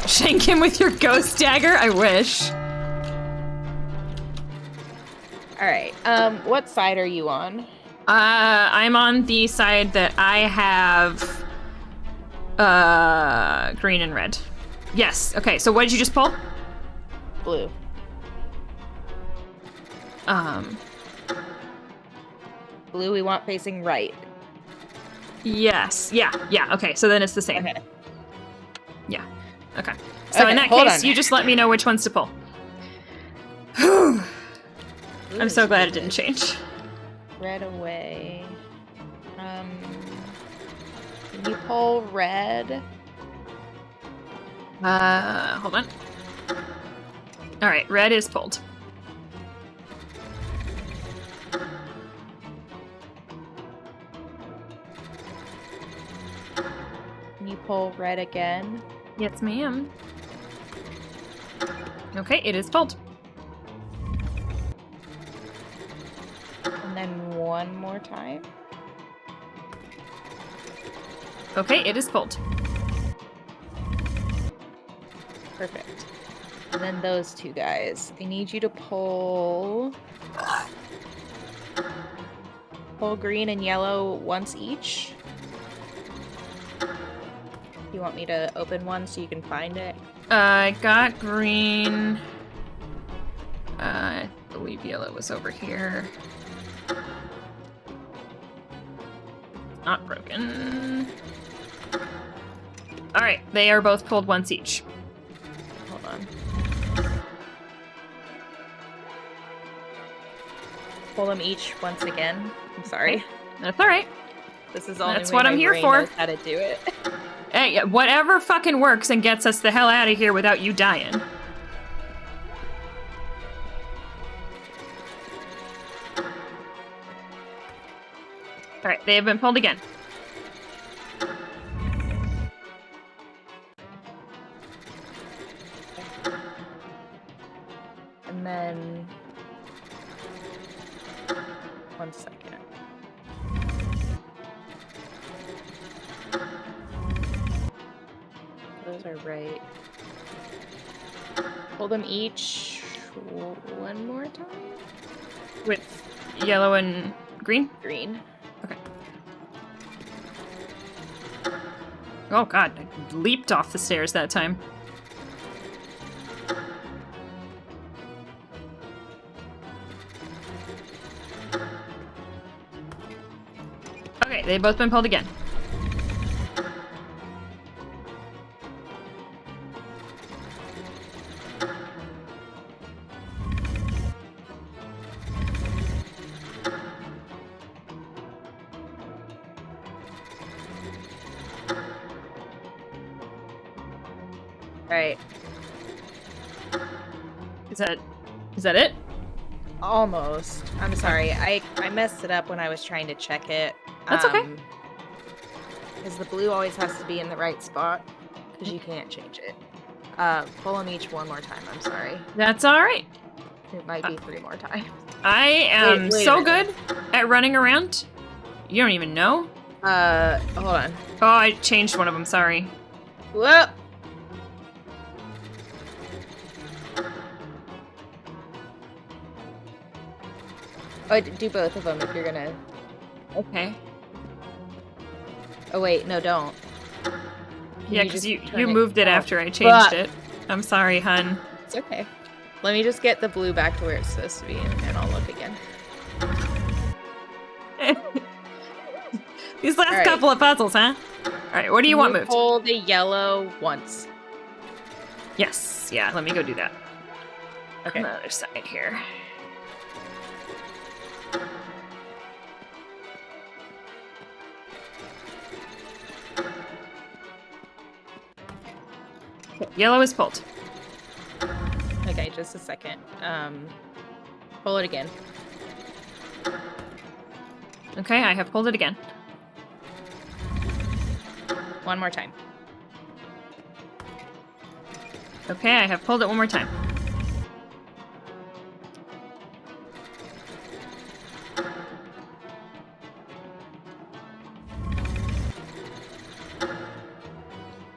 Shank him with your ghost dagger? I wish. All right. What side are you on? I'm on the side that I have green and red. Yes. Okay, so what did you just pull? Blue. Blue we want facing right. Yes. Yeah. Okay, so then it's the same. Okay. Yeah. Okay. So in Okay, that hold case, on. you just let me know which ones to pull. Blue I'm so is glad it good. didn't change. Red away. Can you pull red? Hold on. All right, red is pulled. Can you pull red again? Yes, ma'am. Okay, it is pulled. And then one more time. Okay, it is pulled. Perfect. And then those two guys. I need you to pull green and yellow once each. You want me to open one so you can find it? I got green. I believe yellow was over here. Not broken. All right, they are both pulled once each. Hold on. Pull them each once again. I'm sorry. That's all right. This is the only That's way what my I'm here brain for. knows how to do it. Hey, yeah, whatever fucking works and gets us the hell out of here without you dying. All right, they have been pulled again. And then... One second. Those are right. Pull them each one more time. With yellow and green? Green. Okay. Oh god, I leaped off the stairs that time. Okay, they've both been pulled again. Right. Is that it? Almost. I'm sorry. I messed it up when I was trying to check it. That's okay. Because the blue always has to be in the right spot. Because you can't change it. Pull them each one more time. I'm sorry. That's all right. It might be 3 more times. I am Wait a so minute. good at running around. You don't even know. Hold on. Oh, I changed one of them. Sorry. Whoa! Oh, do both of them if you're gonna... Okay. Oh wait, no, don't. Yeah, just because you turn moved it oh, after I changed fuck. it. I'm sorry, hun. It's okay. Let me just get the blue back to where it's supposed to be, and I'll look again. These last Alright. couple of puzzles, huh? Alright, what do you want moved? Pull the yellow once. Yes, yeah, let me go do that. Okay. On the other side here. Okay, yellow is pulled. Okay, just a second. Pull it again. Okay, I have pulled it again. One more time. Okay, I have pulled it one more time.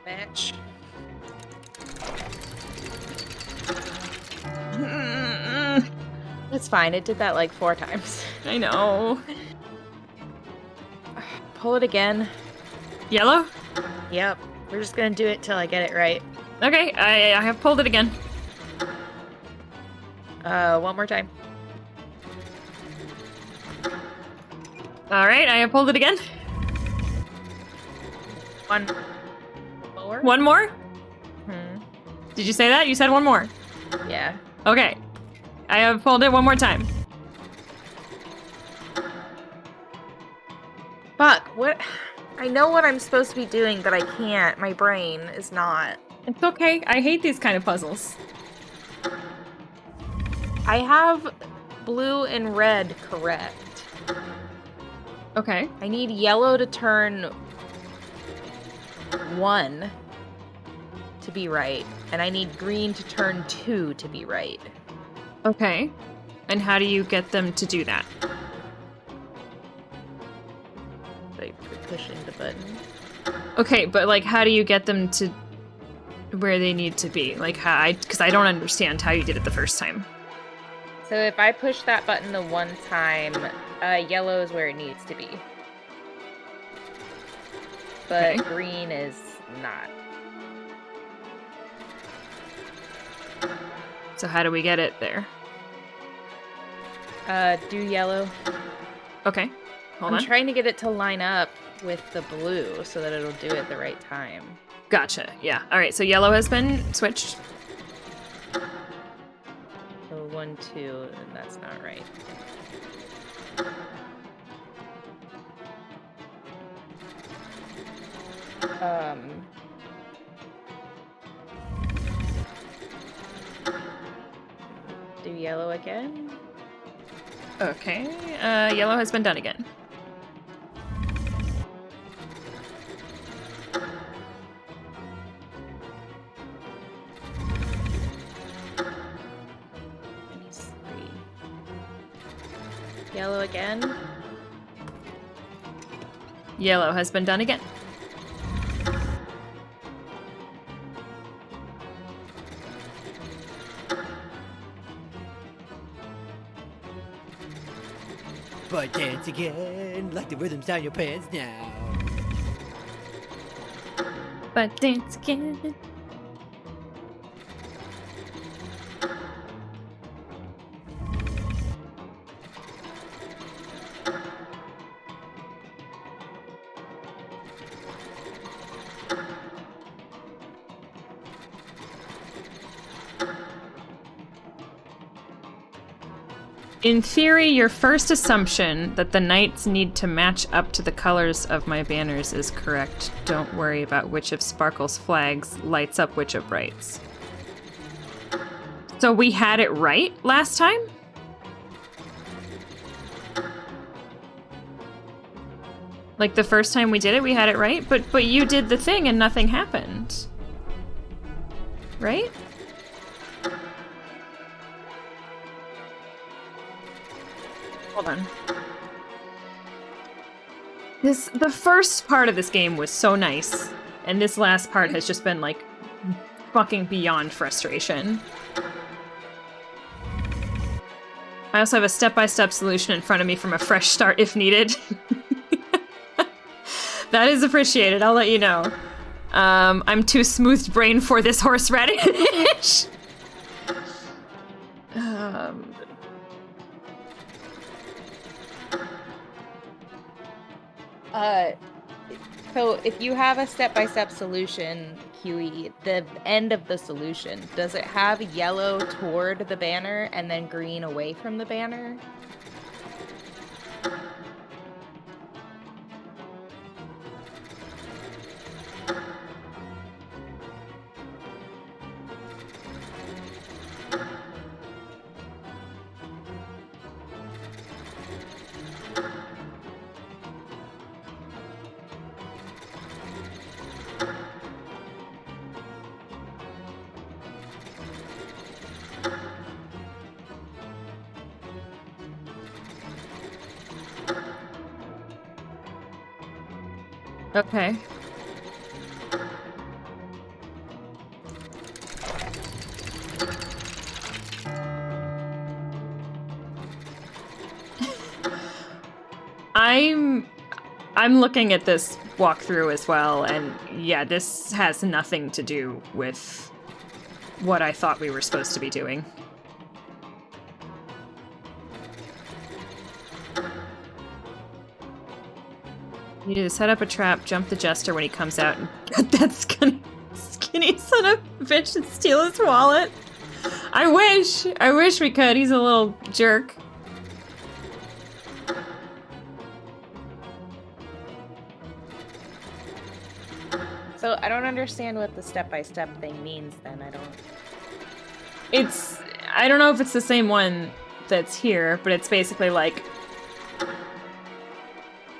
Bitch. It's fine. It did that like 4 times. I know. Pull it again. Yellow? Yep. We're just gonna do it till I get it right. Okay, I have pulled it again. One more time. Alright, I have pulled it again. One more. One more? Hmm. Did you say that? You said one more. Yeah. Okay. I have pulled it one more time. Fuck. What? I know what I'm supposed to be doing, but I can't. My brain is not. It's okay. I hate these kind of puzzles. I have blue and red correct. Okay. I need yellow to turn 1 to be right, and I need green to turn 2 to be right. Okay. And how do you get them to do that? By pushing the button. Okay, but like, how do you get them to where they need to be? Like, how? Because I don't understand how you did it the first time. So if I push that button the 1 time, yellow is where it needs to be. But Okay. green is not. So how do we get it there? Do yellow. Okay. Hold I'm on. trying to get it to line up with the blue so that it'll do it the right time. Gotcha. Yeah. All right. So yellow has been switched. So 1, 2, and that's not right. Do yellow again? Okay. Yellow has been done again. These 3. Yellow again? Yellow has been done again. But dance again, like the rhythms down your pants now. But dance again. In theory, your first assumption that the knights need to match up to the colors of my banners is correct. Don't worry about which of Sparkle's flags lights up which of Bright's. So we had it right last time? Like the first time we did it, we had it right? But you did the thing and nothing happened. Right? Hold on. The first part of this game was so nice, and this last part has just been like fucking beyond frustration. I also have a step-by-step solution in front of me from a fresh start if needed. That is appreciated, I'll let you know. I'm too smooth brain for this horseradish. So if you have a step-by-step solution, Huey, the end of the solution, does it have yellow toward the banner and then green away from the banner? Okay. I'm looking at this walkthrough as well, and yeah, this has nothing to do with what I thought we were supposed to be doing. You need to set up a trap, jump the jester when he comes out, and get that skinny son of a bitch and steal his wallet. I wish we could. He's a little jerk. So I don't understand what the step-by-step thing means then. I don't know if it's the same one that's here, but it's basically like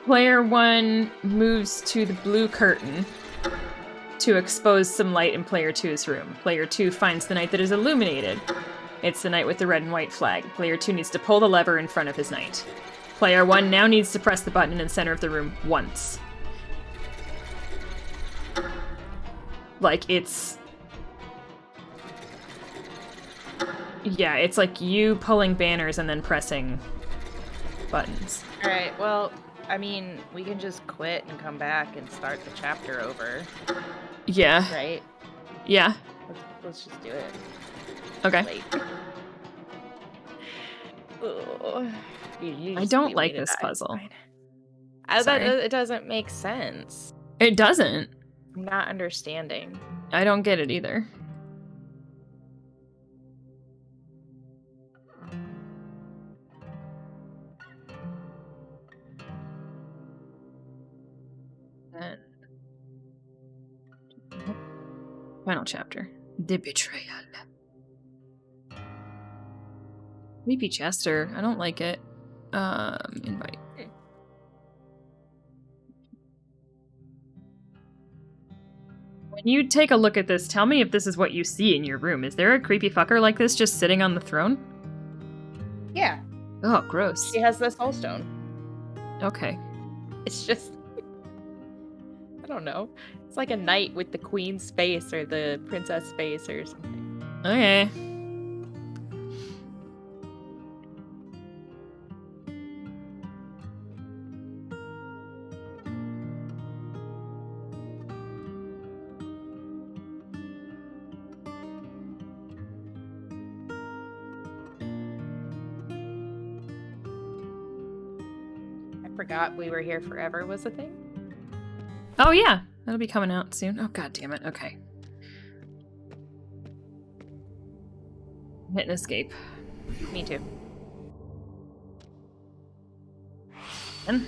player 1 moves to the blue curtain to expose some light in player 2's room. Player 2 finds the knight that is illuminated. It's the knight with the red and white flag. Player 2 needs to pull the lever in front of his knight. Player 1 now needs to press the button in the center of the room once. Like, it's... yeah, it's like you pulling banners and then pressing buttons. Alright, well, I mean, we can just quit and come back and start the chapter over, Yeah. right? Yeah. Let's just do it. Okay. Late. Ugh. You I just don't beat like me to this that. puzzle. That, Sorry. it doesn't make sense. It doesn't. I'm not understanding. I don't get it either. Then... final chapter. The Betrayal. Creepy Chester. I don't like it. Invite. When you take a look at this, tell me if this is what you see in your room. Is there a creepy fucker like this just sitting on the throne? Yeah, Oh, gross. she has the soul stone. Okay. It's just, I don't know. It's like a knight with the queen's face or the princess face or something. Okay. I forgot We Were Here Forever was a thing. Oh, yeah. That'll be coming out soon. Oh, god damn it. Okay. Hit and escape. Me too. And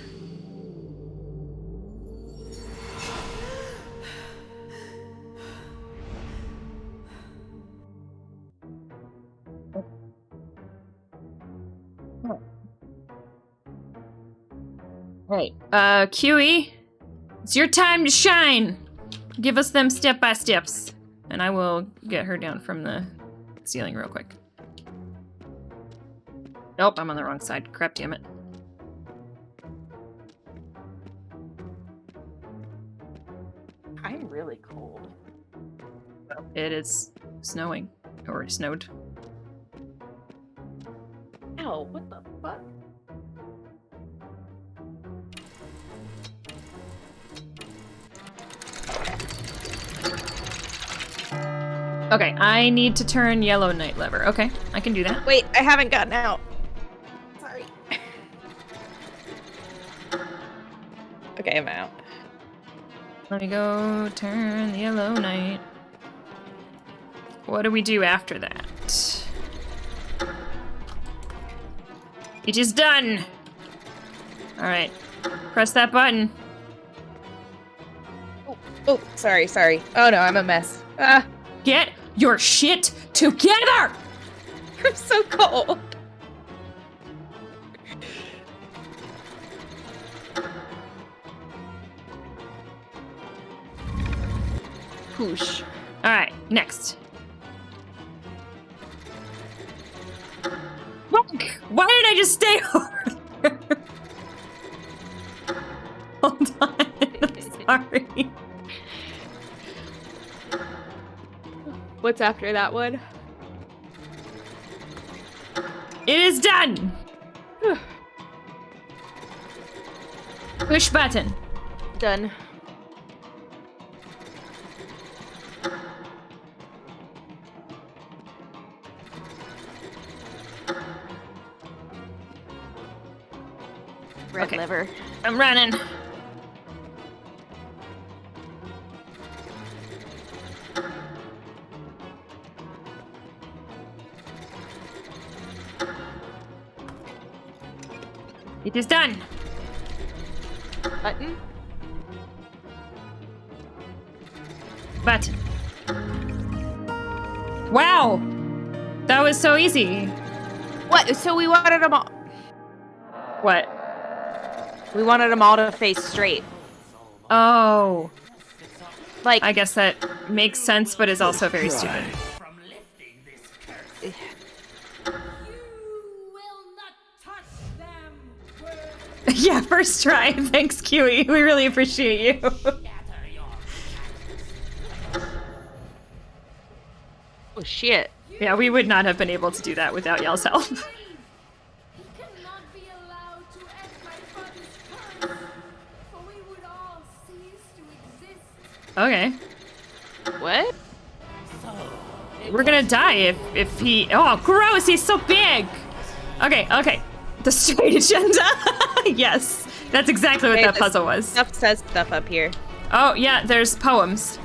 right. QE, it's your time to shine. Give us them step-by-steps. And I will get her down from the ceiling real quick. Nope, I'm on the wrong side. Crap, damn it. I'm really cold. It is snowing. Or snowed. Ow, what the fuck? Okay, I need to turn Yellow Knight lever. Okay, I can do that. Wait, I haven't gotten out. Sorry. Okay, I'm out. Let me go turn the Yellow Knight. What do we do after that? It is done! Alright, press that button. Oh, sorry. Oh no, I'm a mess. Ah, Get your shit together! I'm so cold. Whoosh. Alright, next. Why did I just stay over there? Hold on. Sorry. What's after that one? It is done! Push button. Done. Red Okay. liver. I'm running. It is done. Button? Button. Wow! That was so easy. What? So we wanted them all. What? We wanted them all to face straight. Oh. Like, I guess that makes sense, but is also very stupid. From lifting this curse. You will not touch them. Yeah, first try. Thanks, Kiwi. We really appreciate you. Gather your oh shit. Yeah, we would not have been able to do that without Yell's help. He cannot be allowed to end my father's curse, for we would all cease to exist. Okay. What? We're gonna die if he... Oh, gross! He's so big! Okay. The straight agenda. Yes. That's exactly what Okay, that this puzzle was. Stuff says stuff up here. Oh, yeah, there's poems.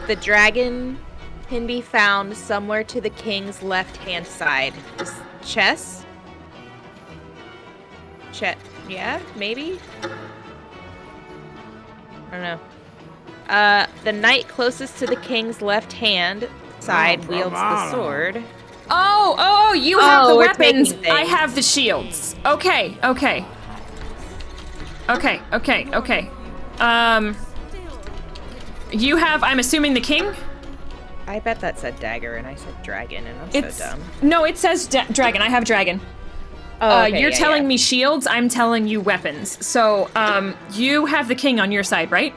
The dragon can be found somewhere to the king's left-hand side. Is chess? Yeah, maybe? I don't know. The knight closest to the king's left hand side wields the sword. Oh, you have the we're weapons. taking I things. have the shields. Okay. You have, I'm assuming, the king? I bet that said dagger and I said dragon and I'm It's so dumb. No, it says dragon. I have dragon. Oh, okay, You're yeah, telling yeah. me shields, I'm telling you weapons. So, you have the king on your side, right?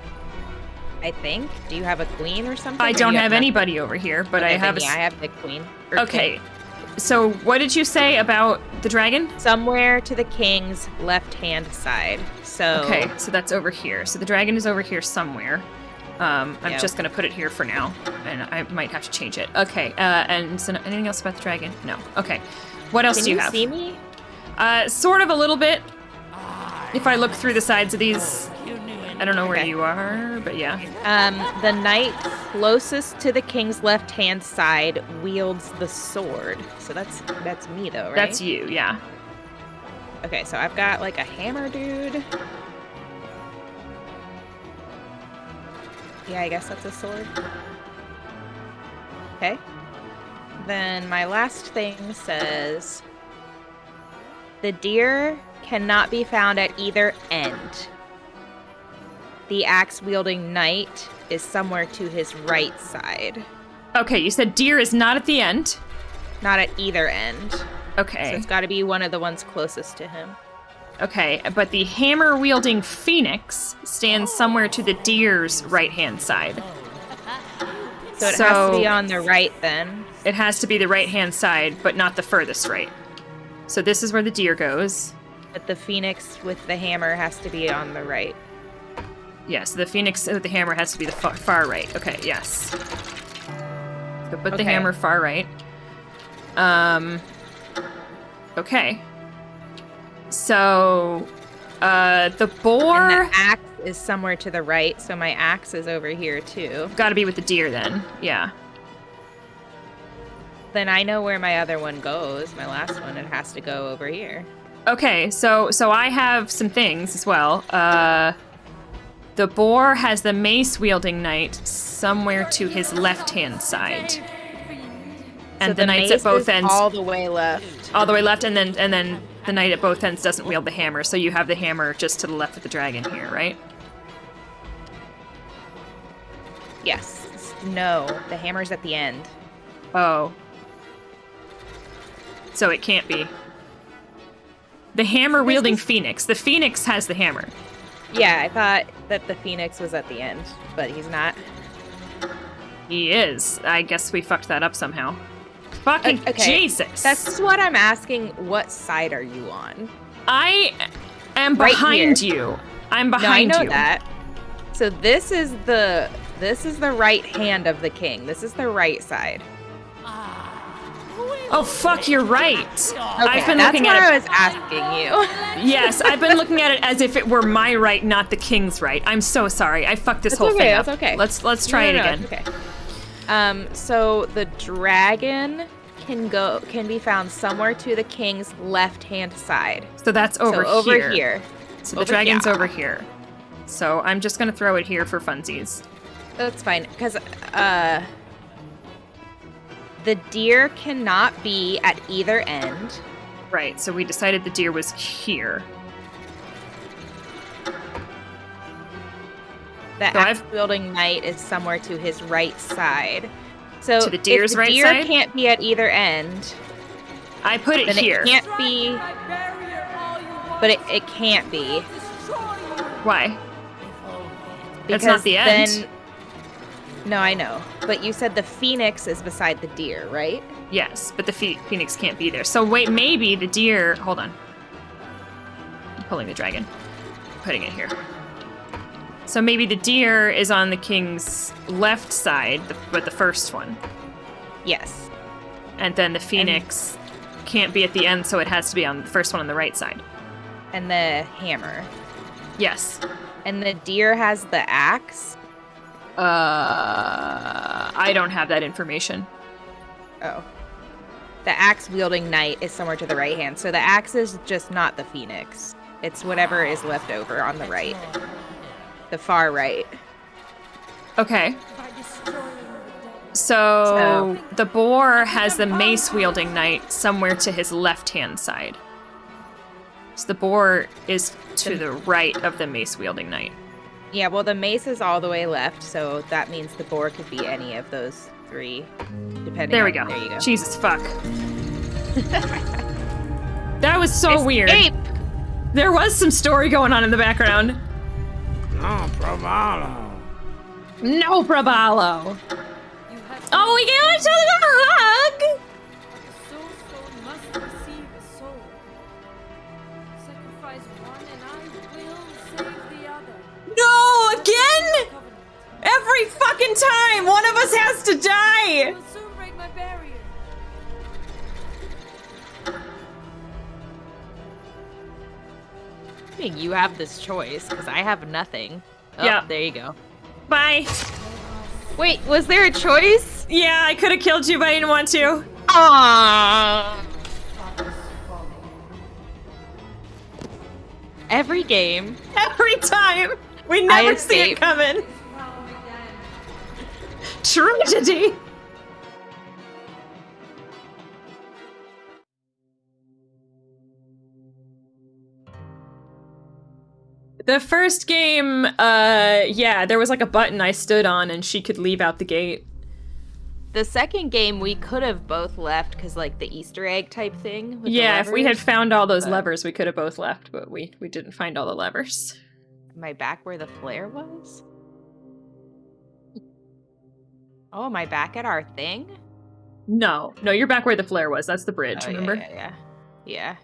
I think. Do you have a queen or something? I Or don't you have nothing? anybody over here, but Okay, I have then, a... yeah, I have the queen. Or Okay. king. So, what did you say about the dragon? Somewhere to the king's left-hand side. So Okay, so that's over here. So the dragon is over here somewhere. I'm Yeah. just gonna put it here for now, and I might have to change it. Okay, and so anything else about the dragon? No. Okay. What else can do you you have? see me? Sort of a little bit. If I look through the sides of these, You knew it. I don't know where Okay. you are, but yeah. The knight closest to the king's left-hand side wields the sword. So that's me though, right? That's you, yeah. Okay, so I've got like a hammer dude. Yeah, I guess that's a sword. Okay. Then my last thing says the deer cannot be found at either end. The axe-wielding knight is somewhere to his right side. Okay, you said deer is not at the end. Not at either end. So Okay. it's got to be one of the ones closest to him. Okay, but the hammer-wielding phoenix stands somewhere to the deer's right-hand side. So it has to be So- on the right then. It has to be the right-hand side, but not the furthest right. So this is where the deer goes. But the phoenix with the hammer has to be on the right. Yes, the phoenix with the hammer has to be the far right. Okay, yes. So put the Okay. hammer far right. Okay. So, the boar And the axe is somewhere to the right, so my axe is over here too. gotta be with the deer then. Yeah. Then I know where my other one goes. My last one, it has to go over here. Okay, so I have some things as well. The boar has the mace-wielding knight somewhere to his left-hand side. And So the knights at mace both is ends, all the way left. all the way left, and then the knight at both ends doesn't wield the hammer, so you have the hammer just to the left of the dragon here, right? Yes. No, the hammer's at the end. Oh. So it can't be. The hammer-wielding phoenix. The phoenix has the hammer. Yeah, I thought that the phoenix was at the end, but he's not. He is. I guess we fucked that up somehow. Fucking Okay, Jesus. That's what I'm asking. What side are you on? I am Right behind here. you. I'm No, I behind know you. that. So this is the right hand of the king. This is the right side. Oh fuck, you're right. I've been that's looking what at I it. was asking you. Yes, I've been looking at it as if it were my right, not the king's right. I'm so sorry. I fucked this That's whole okay, thing up. that's okay. Let's try No, it no, again. it's okay. So the dragon can be found somewhere to the king's left-hand side. So that's over so here. over here. So the Over dragon's here. over here. So I'm just gonna throw it here for funsies. That's fine, because the deer cannot be at either end. Right, so we decided the deer was here. The So I've- axe-wielding knight is somewhere to his right side. So To the deer's if the right deer side? can't be at either end, I put it then here. it can't be. But it can't be. Why? Because That's not the end. Then, no, I know. But you said the phoenix is beside the deer, right? Yes, but the phoenix can't be there. So wait, maybe the deer... Hold on. I'm pulling the dragon. Putting it here. So maybe the deer is on the king's left side, but the first one. Yes. And then the phoenix can't be at the end, so it has to be on the first one on the right side. And the hammer. Yes. And the deer has the axe. I don't have that information. Oh. The axe-wielding knight is somewhere to the right hand. So the axe is just not the phoenix. It's whatever is left over on the right. The far right. Okay. So the boar has the mace-wielding knight somewhere to his left-hand side. So the boar is to the right of the mace-wielding knight. Yeah, well, the mace is all the way left, so that means the boar could be any of those three, depending There we on... go. There you go. Jesus fuck. That was so weird. Escape! There was some story going on in the background. No bravado. No bravado. Oh, we gave each other a hug. Soul must receive a soul. Sacrifice one and I will save the other. No, again? Every fucking time, one of us has to die. Will soon break my barrier. I think you have this choice, because I have nothing. Oh, Yeah. there you go. Bye. Wait, was there a choice? Yeah, I could have killed you, but I didn't want to. Aww. Every game. Every time. We I never see it escape. coming. Tragedy. The first game, yeah, there was like a button I stood on and she could leave out the gate. The second game, we could have both left, because, like, the Easter egg type thing. With the Yeah, if we had levers. found all those but- levers, we could have both left, but we didn't find all the levers. Am I back where the flare was? Oh, am I back at our thing? No, you're back where the flare was. That's the bridge, Oh, remember? Yeah.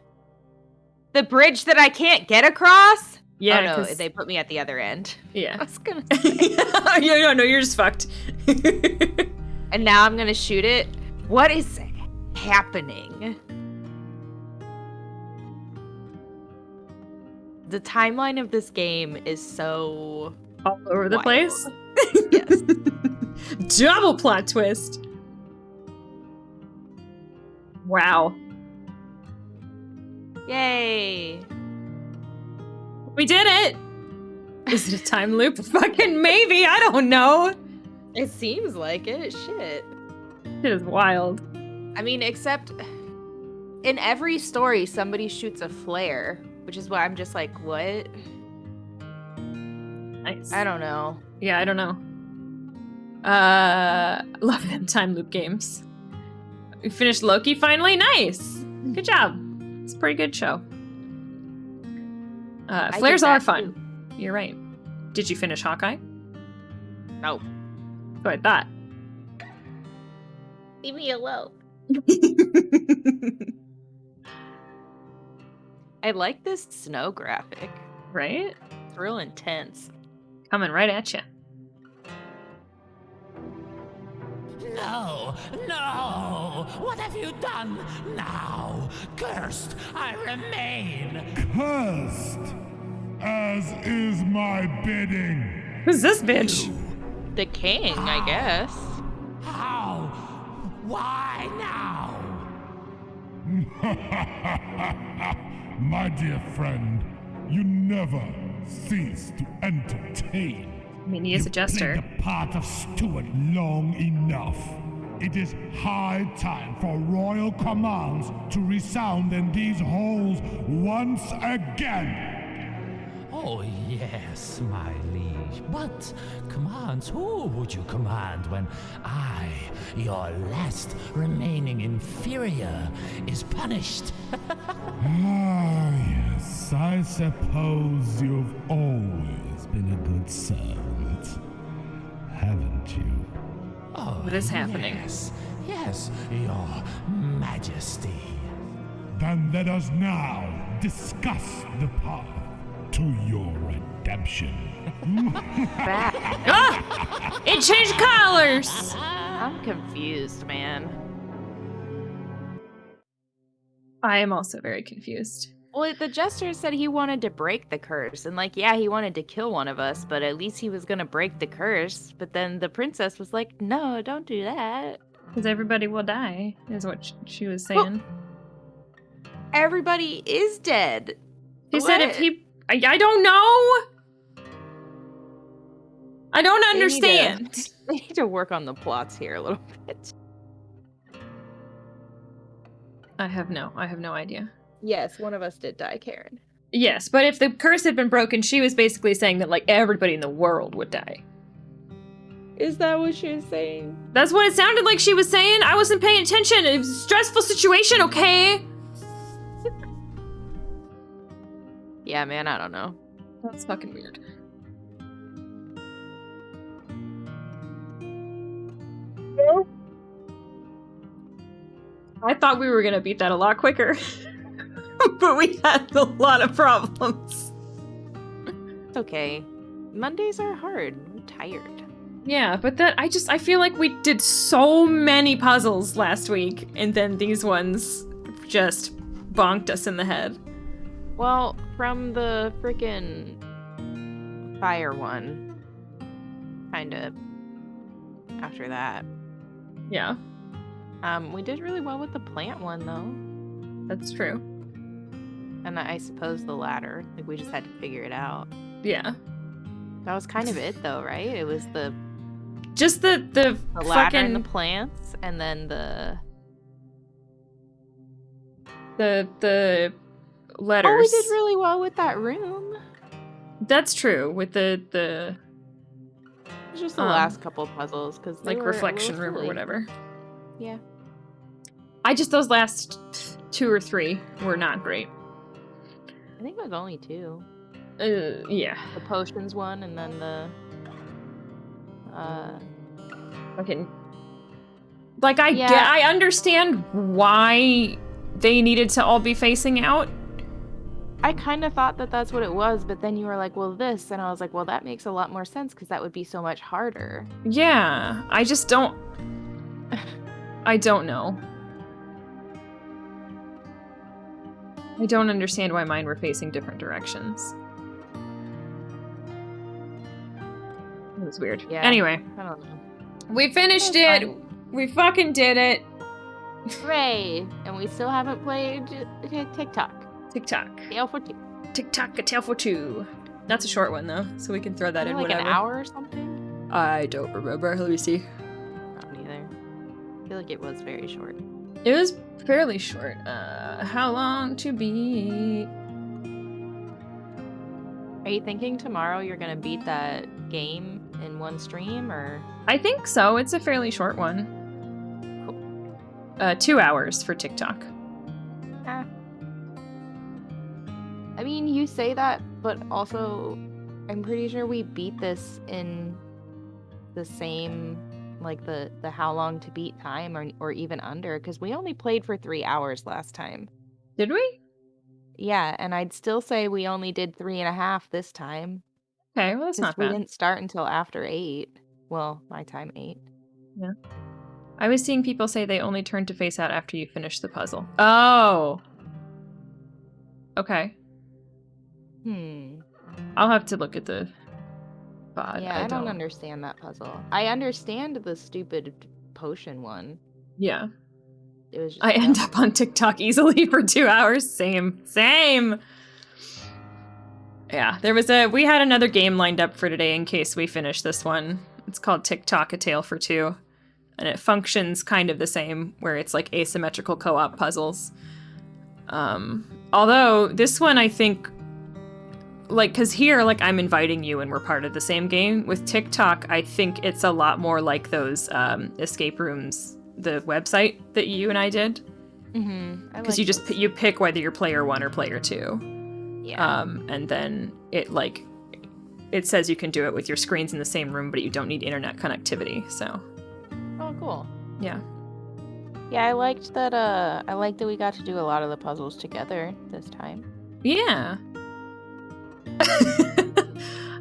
The bridge that I can't get across? Yeah, Oh, no, 'cause- they put me at the other end. I Yeah. was gonna no, you're just fucked. And now I'm gonna shoot it. What is happening? The timeline of this game is so All over the wild. place. Yes. Double plot twist. Wow. Yay. We did it! Is it a time loop? Fucking maybe, I don't know. It seems like it. Shit. It is wild. I mean, except in every story, somebody shoots a flare, which is why I'm just like, what? Nice. I don't know. Yeah, I don't know. Love them time loop games. We finished Loki finally. Nice. Good job. It's a pretty good show. I Flares did are that fun. too. You're right. Did you finish Hawkeye? No. So I thought. Leave me alone. I like this snow graphic. Right? It's real intense. Coming right at you. No, no! What have you done now? Cursed I remain! Cursed, as is my bidding. Who's this bitch? The king, I guess. How? Why now? My dear friend, you never cease to entertain. I mean, he is a jester. Played the part of Stuart long enough. It is high time for royal commands to resound in these halls once again. Oh, yes, my liege. But commands, who would you command when I, your last remaining inferior, is punished? Ah, yes, I suppose you've always been a good servant, haven't you? Oh, What is happening? Yes, your majesty. Then let us now discuss the path to your redemption. Ah! It changed colors! I'm confused, man. I am also very confused. Well, the jester said he wanted to break the curse, and like, yeah, he wanted to kill one of us, but at least he was gonna break the curse. But then the princess was like, no, don't do that. Because everybody will die, is what she was saying. Everybody is dead. He said if What? he... I don't know! I don't They need to- understand. They need to work on the plots here a little bit. I have no idea. Yes, one of us did die, Karen. Yes, but if the curse had been broken, she was basically saying that, like, everybody in the world would die. Is that what she was saying? That's what it sounded like she was saying. I wasn't paying attention. It was a stressful situation, okay? Yeah, man, I don't know. That's fucking weird. I thought we were gonna beat that a lot quicker. But we had a lot of problems. It's okay. Mondays are hard. I'm tired. Yeah, but I feel like we did so many puzzles last week, and then these ones just bonked us in the head. Well, from the freaking fire one, kind of after that. Yeah, We did really well with the plant one, though. that's true. And I suppose the ladder. Like, we just had to figure it out. Yeah. That was kind of it, though, right? It was the Just the ladder and the fucking plants, and then the letters. Oh, we did really well with that room. That's true, with the It was just the Um, last couple puzzles, because like reflection room or whatever. Yeah. Those last 2 or 3 were not great. I think it was only 2. Yeah. The potions one, and then the Fucking. Like, Yeah. I understand why they needed to all be facing out. I kind of thought that that's what it was, but then you were like, well, this, and I was like, well, that makes a lot more sense, because that would be so much harder. Yeah, I just don't. I don't know. I don't understand why mine were facing different directions. It was weird. Yeah. Anyway, I don't know. we finished That's it. fine. We fucking did it. Hooray! And we still haven't played TikTok. TikTok. Tale for two. TikTok, a tale for two. That's a short one though, so we can throw that in Like whenever. an hour or something? I don't remember. Let me see. Not either. I feel like it was very short. It was fairly short. How long to beat? Are you thinking tomorrow you're gonna beat that game in one stream, or? I think so. It's a fairly short one. Cool. 2 hours for TikTok. Ah. I mean, you say that, but also, I'm pretty sure we beat this in the same, like the how long to beat time, or even under, because we only played for 3 hours last time. Did we? Yeah, and I'd still say we only did 3.5 this time. Okay, well that's not We bad. didn't start until after 8. Well, my time 8. Yeah. I was seeing people say they only turn to face out after you finish the puzzle. Oh. Okay. I'll have to look at the VOD. Yeah, I don't understand that puzzle. I understand the stupid potion one. Yeah. It was just I end up on TikTok easily for 2 hours. Same. Yeah, we had another game lined up for today in case we finish this one. It's called TikTok, a tale for two. And it functions kind of the same, where it's like asymmetrical co-op puzzles. Although this one, I think, like, because here, like, I'm inviting you and we're part of the same game. With TikTok, I think it's a lot more like those escape rooms, the website that you and I did. Mm-hmm. Because you pick whether you're player 1 or player 2. Yeah. And then it says you can do it with your screens in the same room, but you don't need internet connectivity. So. Oh, cool. Yeah. Yeah, I liked that. I liked that we got to do a lot of the puzzles together this time. Yeah.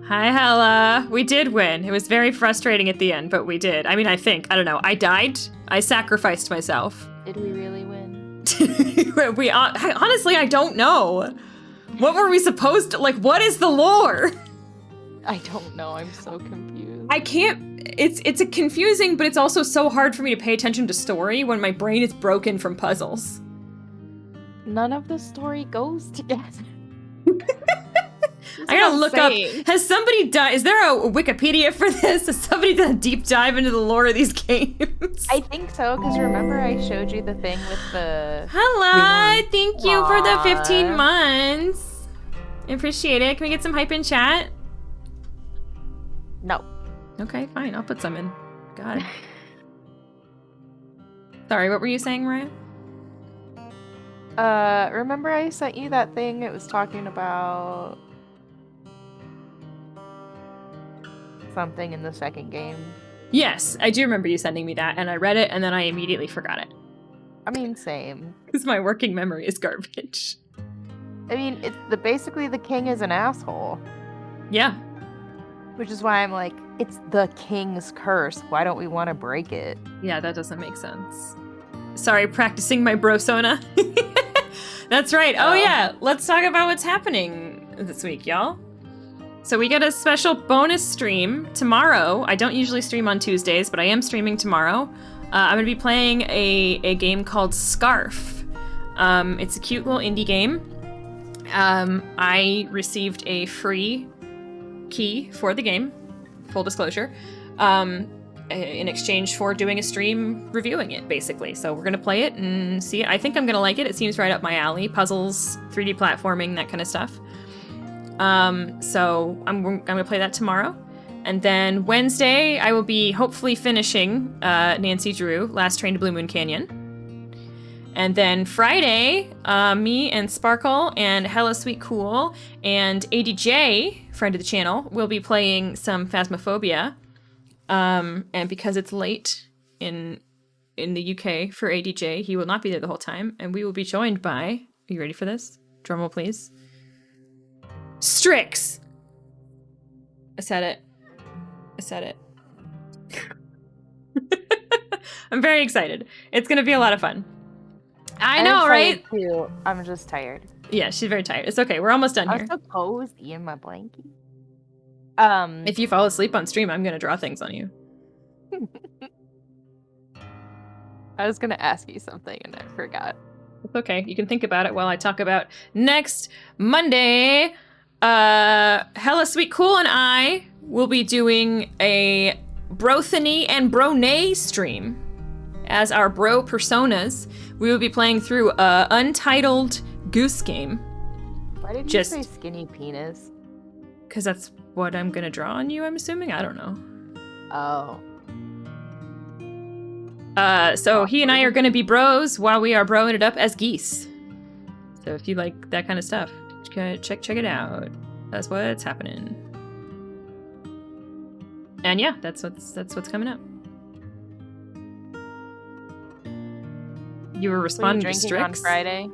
Hi, Hella. We did win. It was very frustrating at the end, but we did. I mean, I don't know. I died. I sacrificed myself. Did we really win? Honestly, I don't know. What were we supposed to, like, what is the lore? I don't know. I'm so confused. I can't, it's a confusing, but it's also so hard for me to pay attention to story when my brain is broken from puzzles. None of the story goes together. I gotta look up, has somebody done, is there a Wikipedia for this? Has somebody done a deep dive into the lore of these games? I think so, because remember I showed you the thing with the... Hello, thank you for the Aw. 15 months. Appreciate it. Can we get some hype in chat? No. Okay, fine, I'll put some in. Got it. Sorry, what were you saying, Mariah? Remember I sent you that thing? It was talking about something in the second game. Yes, I do remember you sending me that, and I read it, and then I immediately forgot it. I mean, same. Because my working memory is garbage. I mean, basically the king is an asshole. Yeah. Which is why I'm like, it's the king's curse. Why don't we want to break it? Yeah, that doesn't make sense. Sorry, practicing my brosona. That's right. Oh yeah, let's talk about what's happening this week, y'all. So we get a special bonus stream tomorrow. I don't usually stream on Tuesdays, but I am streaming tomorrow. I'm going to be playing a game called Scarf. It's a cute little indie game. I received a free key for the game, full disclosure, in exchange for doing a stream reviewing it, basically. So we're going to play it and see it. I think I'm going to like it. It seems right up my alley. Puzzles, 3D platforming, that kind of stuff. So I'm going to play that tomorrow. And then Wednesday, I will be hopefully finishing Nancy Drew, Last Train to Blue Moon Canyon. And then Friday, me and Sparkle and Hella Sweet Cool and ADJ, friend of the channel, will be playing some Phasmophobia. And because it's late in the UK for ADJ, he will not be there the whole time. And we will be joined by, are you ready for this? Drumroll, please. Strix! I said it. I'm very excited. It's gonna be a lot of fun. I I'm know, right? excited too. I'm just tired. Yeah, she's very tired. It's okay. We're almost done I'm here. so cozy in my blanket. If you fall asleep on stream, I'm gonna draw things on you. I was gonna ask you something and I forgot. It's okay. You can think about it while I talk about next Monday. Hella Sweet Cool and I will be doing a Brothany and Bronay stream. As our bro personas, we will be playing through a untitled Goose Game. Why did Just- you say skinny penis? Because that's what I'm gonna draw on you, I'm assuming? I don't know. Oh. So he and I are gonna be bros while we are broing it up as geese. So if you like that kind of stuff, check it out. That's what's happening. And yeah, that's what's coming up. You were So you responding to drinking Strix on Friday?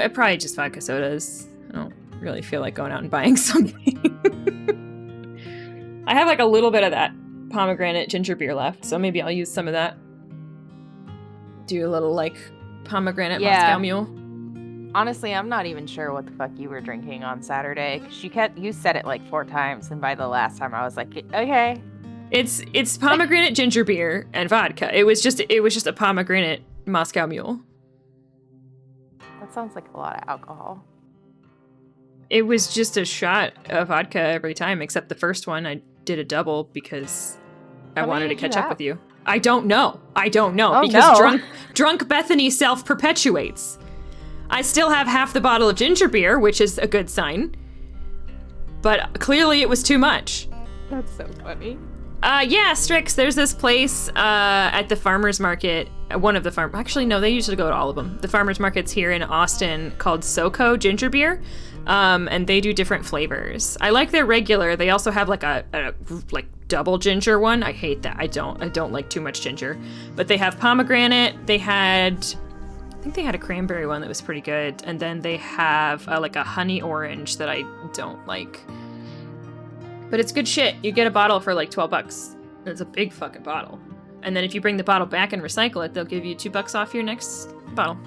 Probably just vodka sodas. I don't really feel like going out and buying something. I have like a little bit of that pomegranate ginger beer left, so maybe I'll use some of that. Do a little like pomegranate Moscow Mule. Honestly, I'm not even sure what the fuck you were drinking on Saturday. 'Cause you said it like 4 times, and by the last time I was like, okay. It's pomegranate ginger beer and vodka. It was just a pomegranate Moscow Mule. That sounds like a lot of alcohol. It was just a shot of vodka every time, except the first one I did a double because I How many wanted to did you catch up have? with you. I don't know Oh, because no. drunk Bethany self-perpetuates. I still have half the bottle of ginger beer, which is a good sign. But clearly it was too much. That's so funny. Yeah, Strix, there's this place at the farmer's market. One of the actually, no, they usually go to all of them. The farmer's market's here in Austin called SoCo Ginger Beer. And they do different flavors. I like their regular. They also have like a like double ginger one. I hate that. I don't like too much ginger. But they have pomegranate. I think they had a cranberry one that was pretty good. And then they have like a honey orange that I don't like. But it's good shit. You get a bottle for like $12. It's a big fucking bottle. And then if you bring the bottle back and recycle it, they'll give you $2 off your next bottle.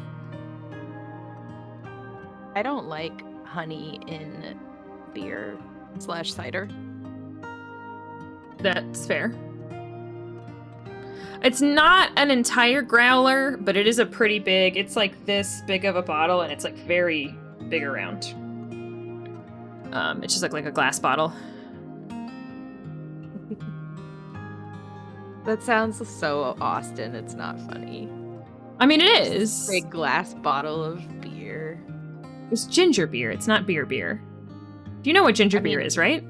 I don't like honey in beer / cider. That's fair. It's not an entire growler, but it is a pretty big. It's like this big of a bottle, and it's like very big around. It's just like a glass bottle. That sounds so Austin. It's not funny. I mean, it is. Big glass bottle of beer. It's ginger beer. It's not beer beer. You know what ginger beer is, right?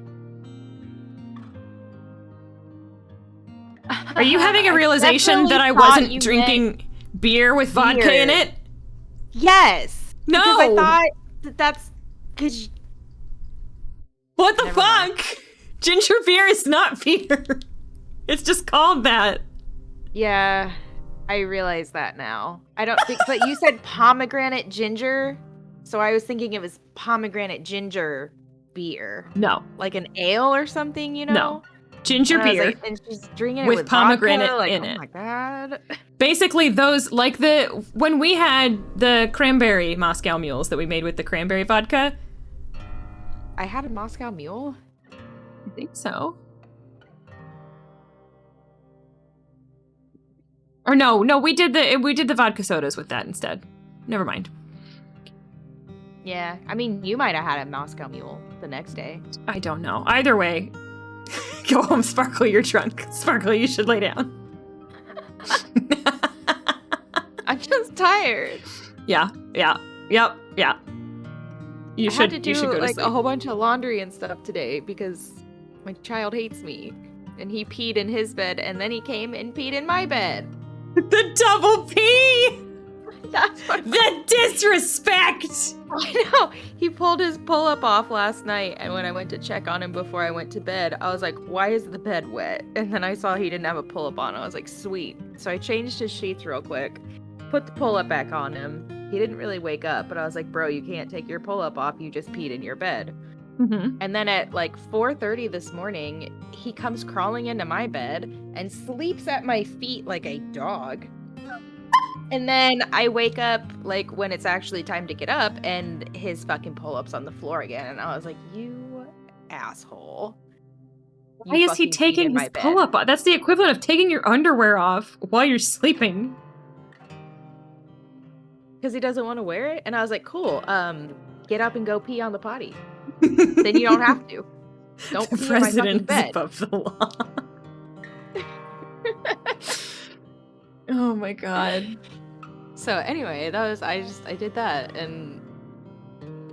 Are you having a realization that I wasn't drinking beer with vodka in it? Yes. No. Because I thought that's because. What the Never fuck? Ginger beer is not beer. It's just called that. Yeah, I realize that now. I don't think, but you said pomegranate ginger, so I was thinking it was pomegranate ginger beer. No. Like an ale or something, you know? No. Ginger And I was beer like, and she's drinking it with with pomegranate vodka? Like, in oh it. my god. Basically, those, like when we had the cranberry Moscow mules that we made with the cranberry vodka. I had a Moscow Mule. I think so. Or no, we did the vodka sodas with that instead. Never mind. Yeah, I mean, you might have had a Moscow Mule the next day. I don't know. Either way, go home, Sparkle. You're drunk. Sparkle, you should lay down. I'm just tired. Yeah. You I should. had to do you should go to like sleep. a whole bunch of laundry and stuff today because my child hates me, and he peed in his bed, and then he came and peed in my bed. The double P. That's what The disrespect. I know. He pulled his pull-up off last night, and when I went to check on him before I went to bed, I was like, why is the bed wet? And then I saw he didn't have a pull-up on. I was like, sweet. So I changed his sheets real quick, put the pull-up back on him. He didn't really wake up, but I was like, bro, you can't take your pull-up off. You just peed in your bed. Mm-hmm. And then at like 4:30 this morning, he comes crawling into my bed and sleeps at my feet like a dog. And then I wake up like when it's actually time to get up and his fucking pull-ups on the floor again. And I was like, you asshole. Why is he taking his pull-up off? That's the equivalent of taking your underwear off while you're sleeping. Because he doesn't want to wear it. And I was like, cool, get up and go pee on the potty. Then you don't have to. Don't The pee in my fucking president is bed. above the law. Oh my god. So anyway, I did that, and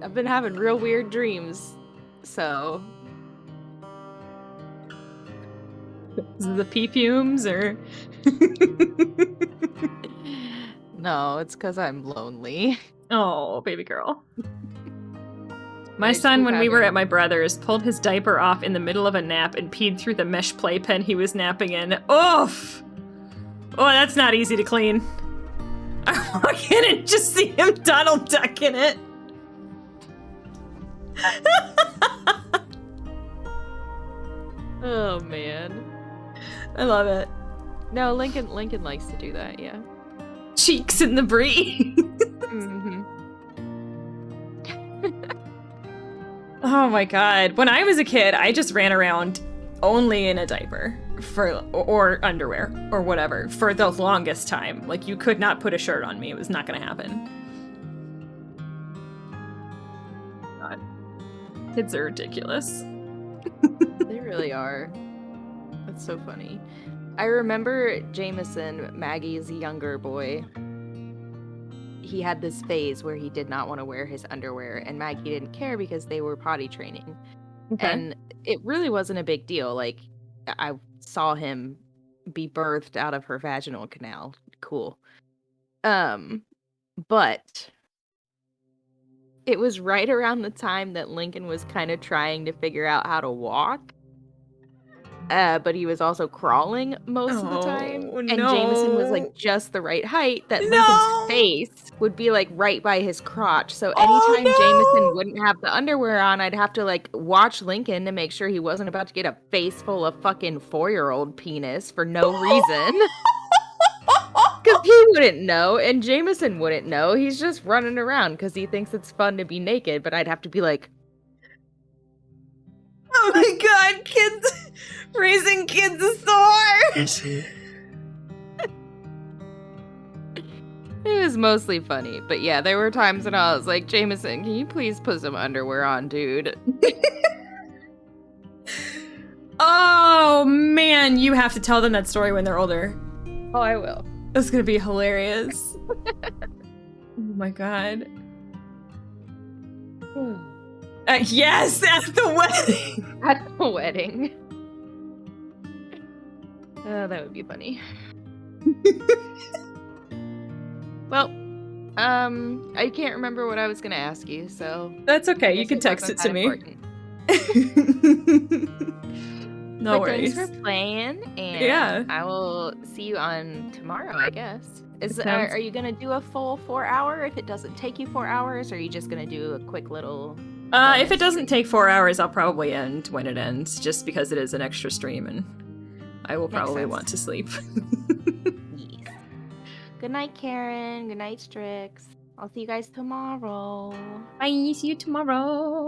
I've been having real weird dreams. So Is it the pee fumes or? no, it's because I'm lonely. Oh, baby girl. My I son, keep when we were having- at my brother's, pulled his diaper off in the middle of a nap and peed through the mesh playpen he was napping in. Oof! Oh, that's not easy to clean. I walk in and just see him Donald Duck in it. Oh man. I love it. No, Lincoln likes to do that. Yeah. Cheeks in the brie. Mm-hmm. Oh my god. When I was a kid, I just ran around only in a diaper or underwear or whatever for the longest time. Like, you could not put a shirt on me. It was not gonna happen. God. Kids are ridiculous. They really are. That's so funny. I remember Jameson, Maggie's younger boy. He had this phase where he did not want to wear his underwear, and Maggie didn't care because they were potty training. Okay. And it really wasn't a big deal. Like, I saw him be birthed out of her vaginal canal. Cool. But it was right around the time that Lincoln was kind of trying to figure out how to walk. But he was also crawling most of the time. Oh, And Jameson was no. like just the right height that No. Lincoln's face would be like right by his crotch. So Oh, anytime no. Jameson wouldn't have the underwear on, I'd have to like watch Lincoln to make sure he wasn't about to get a face full of fucking 4-year-old penis for no reason. Because he wouldn't know, and Jameson wouldn't know. He's just running around because he thinks it's fun to be naked, but I'd have to be like, Oh my god, kids! Raising kids is so hard! it was mostly funny. But yeah, there were times when I was like, Jameson, can you please put some underwear on, dude? Oh man, you have to tell them that story when they're older. Oh, I will. That's gonna be hilarious. Oh my god. Yes, at the wedding! At the wedding. That would be funny. Well, I can't remember what I was gonna ask you, so That's I okay, you guess can it text it wasn't to that me. important. No But worries. thanks for playing, and Yeah. I will see you on tomorrow, I guess. Sounds- Are you gonna do a full 4 hour if it doesn't take you 4 hours, or are you just gonna do a quick little? If it doesn't take 4 hours, I'll probably end when it ends, just because it is an extra stream and I will Makes probably sense. want to sleep. Yes. Good night, Karen. Good night, Strix. I'll see you guys tomorrow. Bye, see you tomorrow.